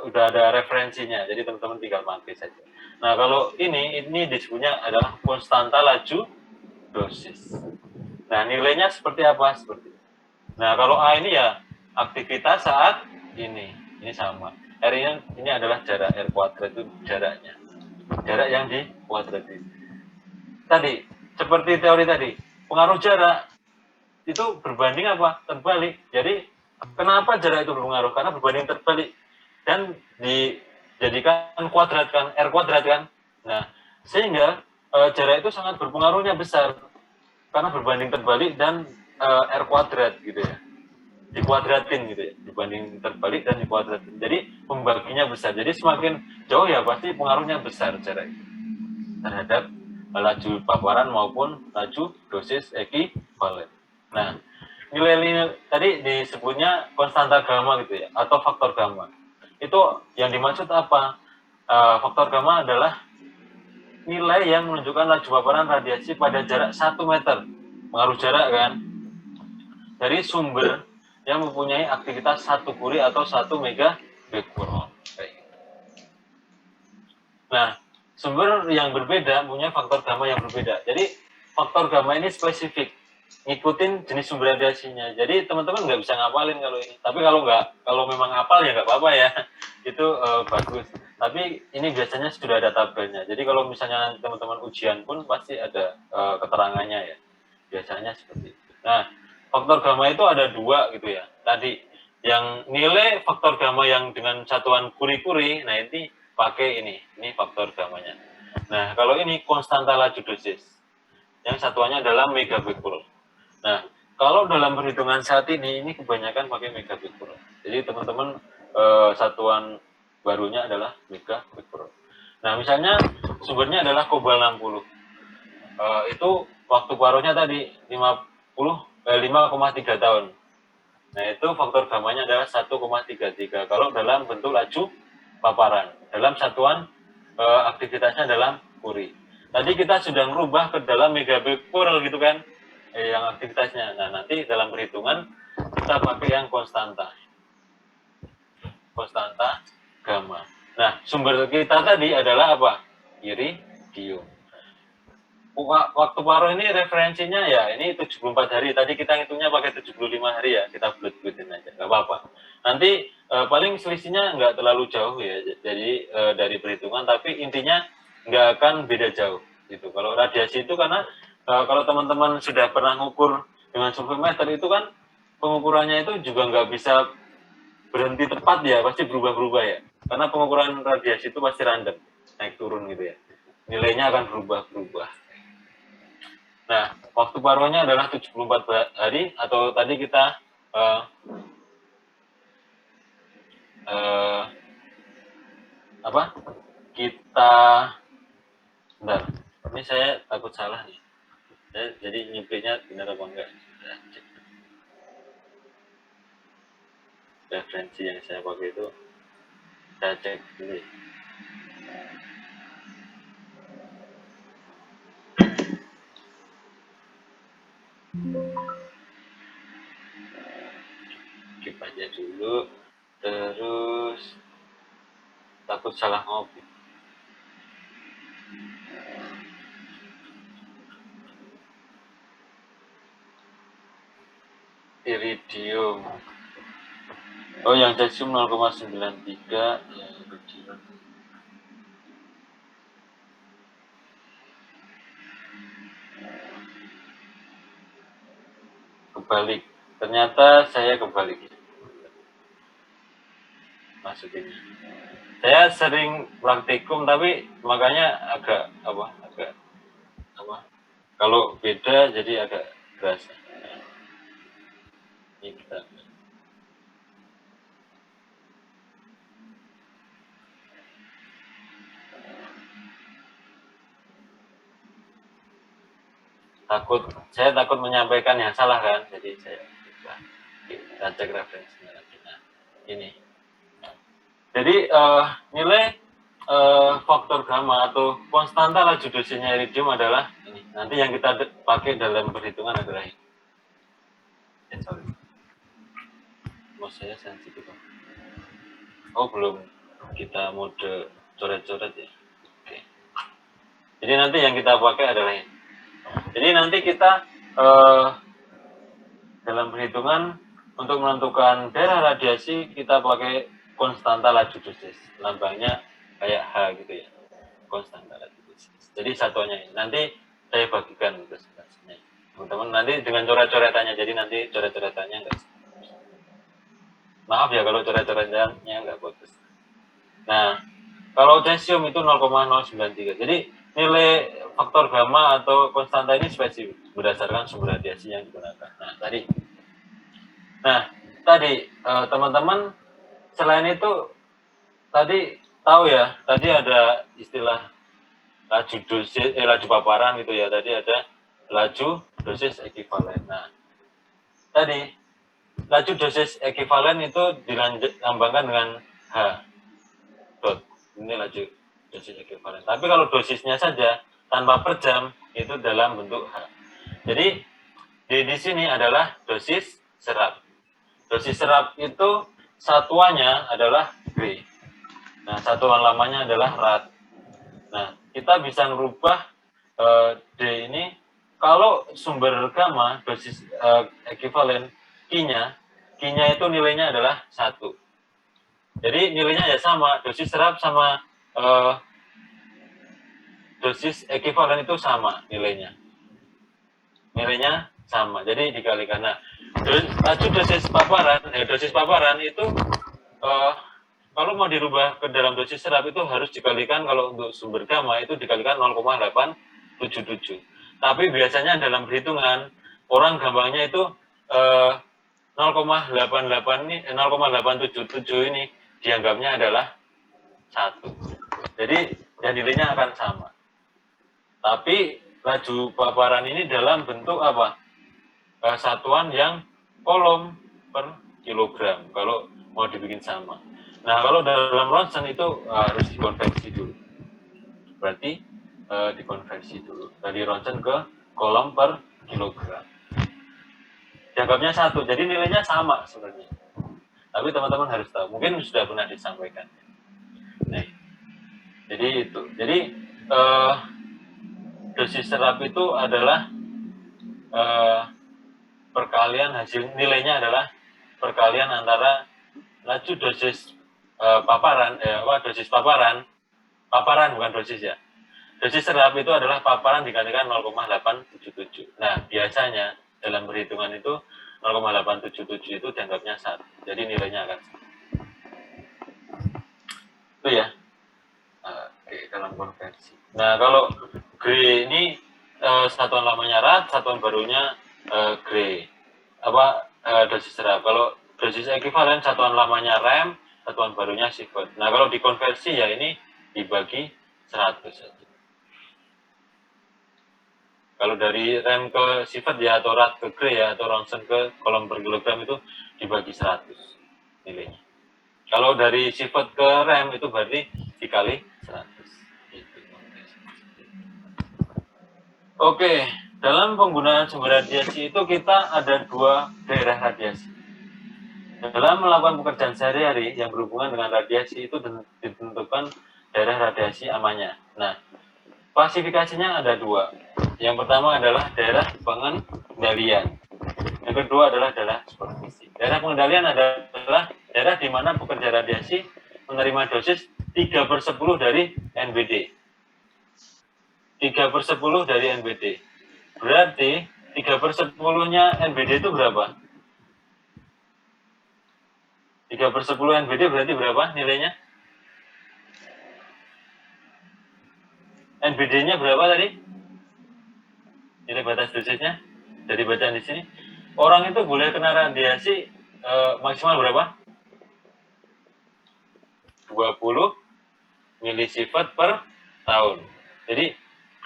udah ada referensinya. Jadi teman-teman tinggal pakai saja. Nah, kalau ini disebutnya adalah konstanta laju dosis. Nah, nilainya seperti apa? Seperti itu. Nah, kalau A ini ya aktivitas saat ini sama. R ini adalah jarak, R kuadrat itu jaraknya. Jarak yang di kuadratis. Tadi, seperti teori tadi, pengaruh jarak itu berbanding apa? Terbalik. Jadi, kenapa jarak itu berpengaruh? Karena berbanding terbalik. Dan dijadikan kuadrat kan, R kuadrat kan. Nah, sehingga jarak itu sangat berpengaruhnya besar. Karena berbanding terbalik dan R kuadrat gitu ya. Dikuadratin gitu ya, dibanding terbalik dan dikuadratin. Jadi pembaginya besar. Jadi semakin jauh ya pasti pengaruhnya besar jarak itu terhadap laju paparan maupun laju dosis ekivalen. Nah, nilai tadi disebutnya konstanta gamma gitu ya, atau faktor gamma. Itu yang dimaksud apa? Faktor gamma adalah nilai yang menunjukkan laju paparan radiasi pada jarak 1 meter. Pengaruh jarak kan? Dari sumber yang mempunyai aktivitas 1 Curie atau 1 megabecquerel. Nah, sumber yang berbeda punya faktor gamma yang berbeda. Jadi, faktor gamma ini spesifik, ngikutin jenis sumber radiasinya. Jadi, teman-teman nggak bisa ngapalin kalau ini. Tapi kalau memang hafal ya nggak apa-apa ya. Itu bagus. Tapi ini biasanya sudah ada tabelnya. Jadi, kalau misalnya teman-teman ujian pun pasti ada keterangannya ya. Biasanya seperti itu. Nah, faktor gamma itu ada 2 gitu ya. Tadi yang nilai faktor gamma yang dengan satuan Curie, nah ini pakai ini faktor gammanya. Nah, kalau ini konstanta laju dosis. Yang satuannya adalah megabecquerel. Nah, kalau dalam perhitungan saat ini kebanyakan pakai megabecquerel. Jadi teman-teman satuan barunya adalah megabecquerel. Nah, misalnya sumbernya adalah kobal 60. Itu waktu paruhnya tadi 5,3 tahun. Nah, itu faktor gammanya adalah 1,33 kalau dalam bentuk laju paparan. Dalam satuan aktivitasnya dalam Curie. Tadi kita sudah merubah ke dalam megabecquerel gitu kan, yang aktivitasnya. Nah, nanti dalam perhitungan kita pakai yang konstanta gamma. Nah, sumber kita tadi adalah apa? Iridium. waktu paruh ini referensinya ya ini 74 hari. Tadi kita hitungnya pakai 75 hari ya. Kita bulet-buletin aja, nggak apa-apa. Nanti paling selisihnya nggak terlalu jauh ya. Jadi dari perhitungan, tapi intinya nggak akan beda jauh gitu. Kalau radiasi itu karena kalau teman-teman sudah pernah ngukur dengan sulfimeter itu kan pengukurannya itu juga nggak bisa berhenti tepat ya, pasti berubah-berubah ya. Karena pengukuran radiasi itu pasti random, naik turun gitu ya. Nilainya akan berubah-berubah. Nah, waktu paruhnya adalah 74 hari atau tadi kita apa? Kita bentar. Ini saya takut salah nih. Jadi nyimplinya benar apa enggak? Saya cek. Referensi yang saya pakai itu saya cek dulu. Skip aja dulu, terus takut salah ngopi. Iridium. Oh, yang cesium 0,93 ya iridium. Kebalik. Ternyata saya kebalik. Masukinnya. Saya sering praktikum tapi makanya agak kalau beda jadi agak berasa. Ini kita saya takut menyampaikan yang salah kan, jadi saya kita cek referensinya lagi. Nah, ini. Jadi nilai faktor gamma atau konstanta laju dosisnya iridium adalah ini. Nanti yang kita pakai dalam perhitungan adalah ini. Sorry. Mau saya sensitif. Oh, belum kita mode coret-coret ya. Oke. Jadi nanti yang kita pakai adalah ini. Jadi nanti kita dalam perhitungan untuk menentukan daerah radiasi kita pakai konstanta laju dosis. Lambangnya kayak H gitu ya. Konstanta laju dosis. Jadi satuannya ini. Nanti saya bagikan presentasinya. Teman-teman nanti dengan coret-coretannya. Jadi nanti coret-coretannya enggak. Maaf ya kalau coret-coretannya enggak bagus. Nah, kalau cesium itu 0,093. Jadi nilai faktor gamma atau konstanta ini spesifik berdasarkan sumber radiasi yang digunakan. Nah, tadi teman-teman selain itu tadi tahu ya, tadi ada istilah laju dosis, laju paparan gitu ya. Tadi ada laju dosis ekivalen. Nah, tadi laju dosis ekivalen itu dilambangkan dengan H. Dot. Ini laju dosis ekivalen. Tapi kalau dosisnya saja tanpa per jam itu dalam bentuk H. Jadi di sini adalah dosis serap. Dosis serap itu satuannya adalah G. Nah, satuan lamanya adalah rad. Nah, kita bisa merubah D ini kalau sumber gamma dosis ekivalen Q-nya itu nilainya adalah 1. Jadi nilainya ya sama, dosis serap sama dosis ekivalen itu sama nilainya. Nilainya sama, jadi dikalikan. Nah, laju dosis paparan itu kalau mau dirubah ke dalam dosis serap itu harus dikalikan, kalau untuk sumber gamma itu dikalikan 0,877. Tapi biasanya dalam perhitungan orang gampangnya itu 0,877 ini dianggapnya adalah 1. Jadi ya nilainya akan sama. Tapi laju paparan ini dalam bentuk apa? Satuan yang kolom per kilogram kalau mau dibikin sama. Nah, kalau dalam ronsen itu harus dikonversi dulu. Berarti dikonversi dulu dari ronsen ke kolom per kilogram. Dianggapnya 1, jadi nilainya sama sebenarnya. Tapi teman-teman harus tahu, mungkin sudah pernah disampaikan. Nah, jadi itu. Jadi dosis serap itu adalah perkalian hasil nilainya adalah perkalian antara laju dosis dosis paparan bukan dosis ya. Dosis serap itu adalah paparan dikalikan 0,877. Nah, biasanya dalam perhitungan itu 0,877 itu dianggapnya 1. Jadi nilainya akan 1. Itu ya. Dalam konversi. Nah, kalau Gray ini satuan lamanya rad, satuan barunya Gray. Dosis serap. Kalau dosis ekivalen satuan lamanya rem, satuan barunya sievert. Nah, kalau dikonversi ya ini dibagi 100 saja. Kalau dari rem ke sievert ya, atau rad ke Gray ya, atau ronsen ke kolom per kilogram itu dibagi 100 nilainya. Kalau dari sievert ke rem itu berarti dikali 100. Oke, dalam penggunaan sumber radiasi itu kita ada 2 daerah radiasi. Dalam melakukan pekerjaan sehari-hari yang berhubungan dengan radiasi itu ditentukan daerah radiasi amannya. Nah, klasifikasinya ada 2. Yang pertama adalah daerah pengendalian. Yang kedua adalah daerah supervisi. Daerah pengendalian adalah daerah di mana pekerja radiasi menerima dosis 3/10 dari NBD. 3/10 dari NBD. Berarti 3/10-nya NBD itu berapa? 3/10 NBD berarti berapa nilainya? NBD-nya berapa tadi? Nilai batas dosisnya? Dari bacaan di sini. Orang itu boleh kena radiasi maksimal berapa? 20 milisievert per tahun. Jadi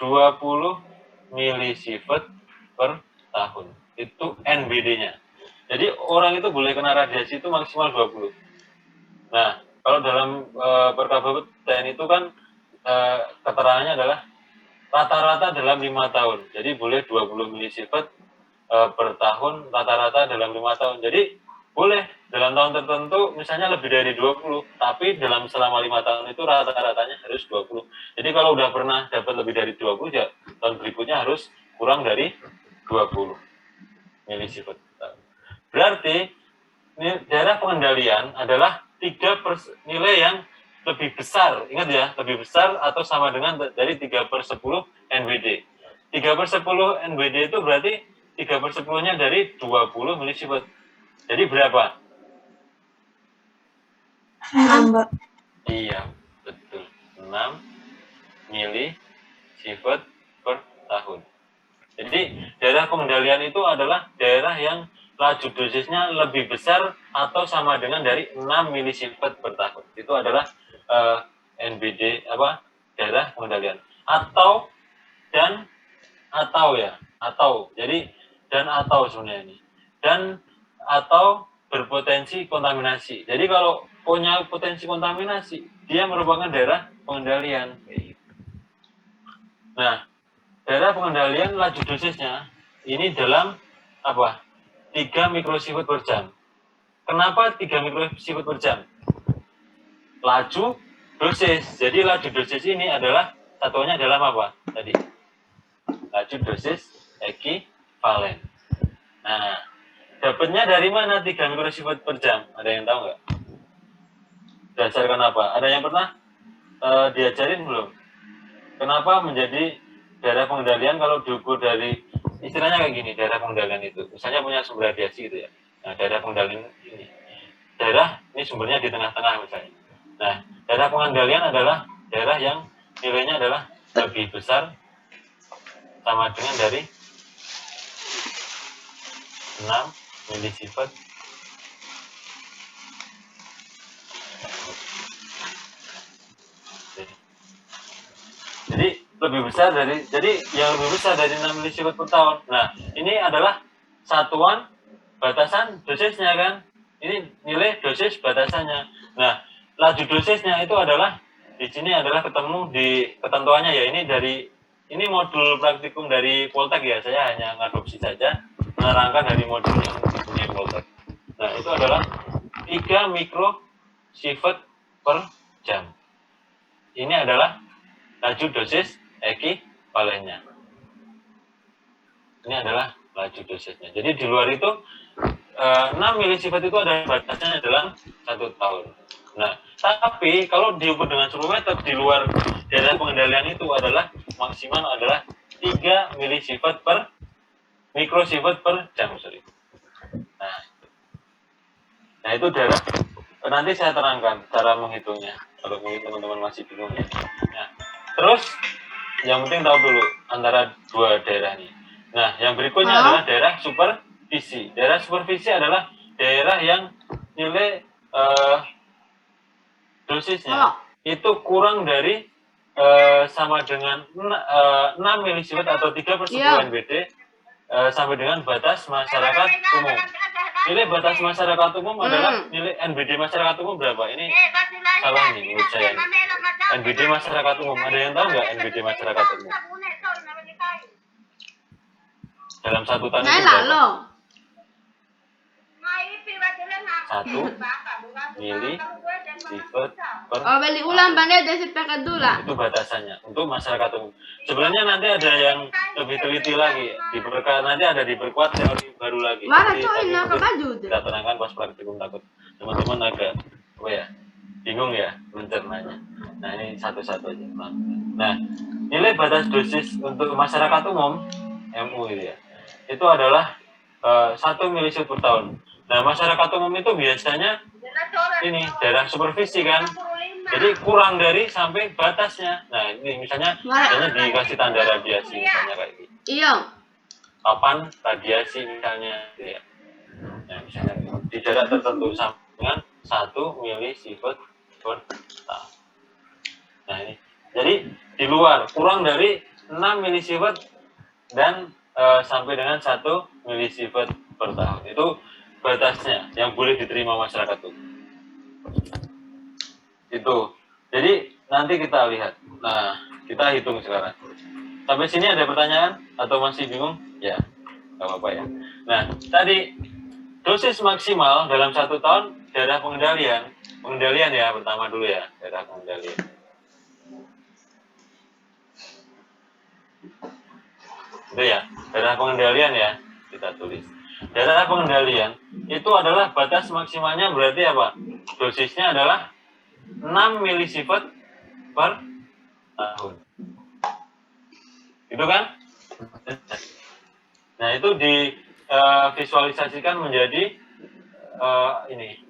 20 milisievert per tahun. Itu NBD-nya. Jadi orang itu boleh kena radiasi itu maksimal 20. Nah, kalau dalam perkabut TNI itu kan keterangannya adalah rata-rata dalam 5 tahun. Jadi boleh 20 milisievert per tahun rata-rata dalam 5 tahun. Jadi boleh dalam tahun tertentu misalnya lebih dari 20, tapi dalam selama 5 tahun itu rata-ratanya harus 20. Jadi kalau udah pernah dapat lebih dari 20 ya tahun berikutnya harus kurang dari 20 milisievert. Berarti daerah pengendalian adalah nilai yang lebih besar. Ingat ya, lebih besar atau sama dengan dari 3/10 NBD. 3/10 NBD itu berarti 3/10-nya dari 20 milisievert. Jadi berapa? 6, Mbak. Iya, betul. 6 milisievert per tahun. Jadi daerah pengendalian itu adalah daerah yang laju dosisnya lebih besar atau sama dengan dari 6 milisievert per tahun. Itu adalah NBD daerah pengendalian. Atau jadi dan atau sebenarnya ini. Dan atau berpotensi kontaminasi. Jadi kalau punya potensi kontaminasi, dia merupakan daerah pengendalian. Nah, daerah pengendalian laju dosisnya ini dalam 3 mikrosievert per jam. Kenapa 3 mikrosievert per jam? Laju dosis. Jadi laju dosis ini adalah satuannya dalam apa tadi? Laju dosis ekivalen. Nah, dapatnya dari mana 3 mikrosievert per jam? Ada yang tahu nggak? Berdasarkan apa? Ada yang pernah diajarin belum? Kenapa menjadi daerah pengendalian kalau diukur dari istilahnya kayak gini, daerah pengendalian itu. Misalnya punya sumber radiasi gitu ya. Nah, daerah pengendalian ini. Daerah ini sumbernya di tengah-tengah misalnya. Nah, daerah pengendalian adalah daerah yang nilainya adalah lebih besar sama dengan dari 6 milisievert. Jadi lebih besar yang lebih besar dari 6 milisievert per tahun. Nah, ini adalah satuan batasan dosisnya kan. Ini nilai dosis batasannya. Nah, laju dosisnya itu adalah di sini adalah ketemu di ketentuannya ya. Ini modul praktikum dari Poltek ya. Saya hanya ngadopsi saja menerangkan dari modul yang di Poltek. Nah, itu adalah 3 mikrosievert per jam. Ini adalah laju dosis ekivalennya. Ini adalah laju dosisnya. Jadi di luar itu 6 milisifat itu ada batasnya adalah 1 tahun. Nah, tapi kalau diukur dengan superimeter di luar daerah pengendalian itu adalah maksimal adalah 3 milisifat per mikrosifat per jam. Nah itu daerah. Nanti saya terangkan cara menghitungnya. Kalau mungkin teman-teman masih bingung ya. Nah, terus yang penting tahu dulu antara dua daerah ini. Nah, yang berikutnya adalah daerah supervisi. Daerah supervisi adalah daerah yang nilai dosisnya itu kurang dari sama dengan 6 milisifat atau 3/10 NBD sampai dengan batas masyarakat umum. Nilai batas masyarakat umum adalah nilai NBD masyarakat umum berapa? Ini salah nih menurut saya. NBD masyarakat umum, ada yang tahu nggak NBD masyarakat umum? Dalam 1 tahun itu berapa? 1 milisifat per balik ulang pandai dari pekadula. itu batasannya untuk masyarakat umum. Sebenarnya nanti ada yang lebih teliti lagi, nanti ada diperkuat teori baru lagi. Mana Jadi, coy tapi nak mungkin baju tu? kita terangkan pas praktikum, takut teman-teman agak bingung ya mencernanya. Nah ini satu-satu aja. Nah nilai batas dosis untuk masyarakat umum MU itu ya, itu adalah 1 milisifat per tahun. Nah masyarakat umum itu biasanya ini daerah supervisi kan, jadi kurang dari sampai batasnya. Nah ini misalnya dikasih tanda radiasi misalnya kayak gitu. Iya. Papan radiasi misalnya gitu ya. Nah misalnya di jarak tertentu sampai dengan 1 milisifat per tahun. Nah ini jadi di luar kurang dari 6 milisifat dan sampai dengan 1 milisifat per tahun. Itu batasnya yang boleh diterima masyarakat itu. Jadi nanti kita lihat. Nah, kita hitung sekarang. Sampai sini ada pertanyaan atau masih bingung? Ya, nggak apa-apa ya. Nah, tadi dosis maksimal dalam 1 tahun daerah pengendalian ya, pertama dulu ya, daerah pengendalian. Itu ya, daerah pengendalian ya, kita tulis. Daerah pengendalian itu adalah batas maksimalnya berarti apa? Dosisnya adalah 6 milisifat per tahun. Itu kan? Nah, itu divisualisasikan menjadi ini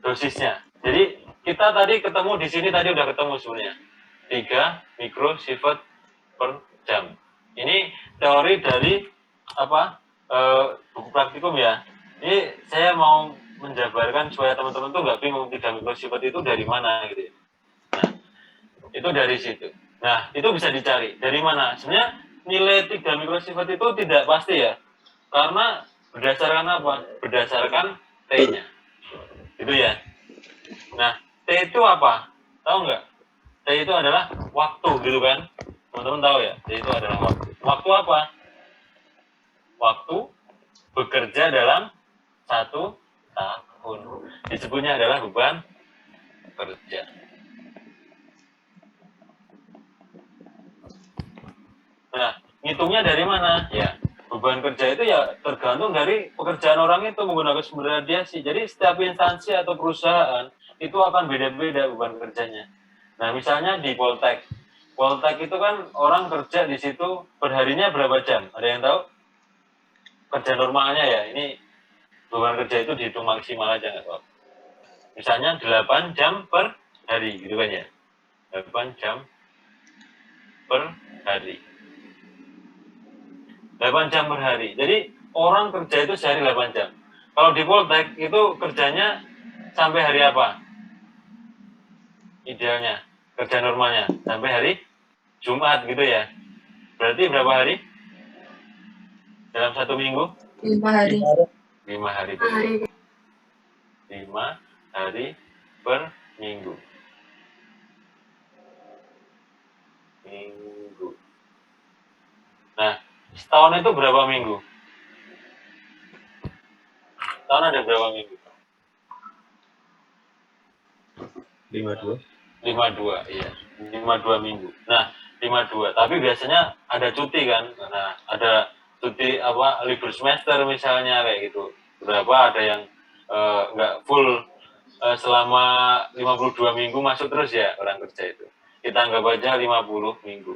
dosisnya. Jadi kita tadi ketemu di sini tadi udah ketemu sebenarnya 3 mikrosifat per jam. Ini teori dari buku praktikum ya. Ini saya mau menjabarkan supaya teman-teman tuh nggak bingung 3 mikrosifat itu dari mana gitu ya. Nah, itu dari situ. Nah, itu bisa dicari. Dari mana? Sebenarnya nilai 3 mikrosifat itu tidak pasti ya. Karena berdasarkan apa? Berdasarkan T-nya. Gitu ya. Nah, T itu apa? Tahu nggak? T itu adalah waktu gitu kan. Teman-teman tahu ya? T itu adalah waktu. Waktu apa? Waktu bekerja dalam 1 tahun. Disebutnya adalah beban kerja. Nah, ngitungnya dari mana? Ya, beban kerja itu ya tergantung dari pekerjaan orang itu menggunakan sumber radiasi. Jadi setiap instansi atau perusahaan itu akan beda-beda beban kerjanya. Nah, misalnya di Poltek. Poltek itu kan orang kerja di situ perharinya berapa jam? Ada yang tahu? Kerja normalnya ya, ini beban kerja itu dihitung maksimal aja nggak apa-apa. Misalnya 8 jam per hari gitu kan ya. 8 jam per hari. 8 jam per hari. Jadi orang kerja itu sehari 8 jam. Kalau di Poltek itu kerjanya sampai hari apa? Idealnya, kerja normalnya sampai hari Jumat gitu ya. Berarti berapa hari? Dalam 1 minggu? 5 hari. 5 hari per minggu. 5 hari per minggu. Nah, setahun itu berapa minggu? Setahun ada berapa minggu? 52. 52, iya. 52 minggu. Nah, 52. Tapi biasanya ada cuti kan. Nah, ada cuti libur semester misalnya kayak gitu. Berapa ada yang nggak full selama 52 minggu masuk terus ya orang kerja itu. Kita anggap aja 50 minggu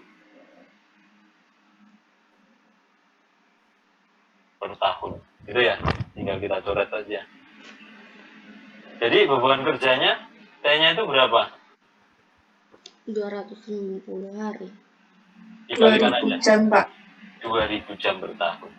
per tahun. Gitu ya. Tinggal kita coret aja. Jadi beban kerjanya T-nya itu berapa? 250 hari. Dikalikan aja. 2000 jam, Pak. 2000 jam per tahun.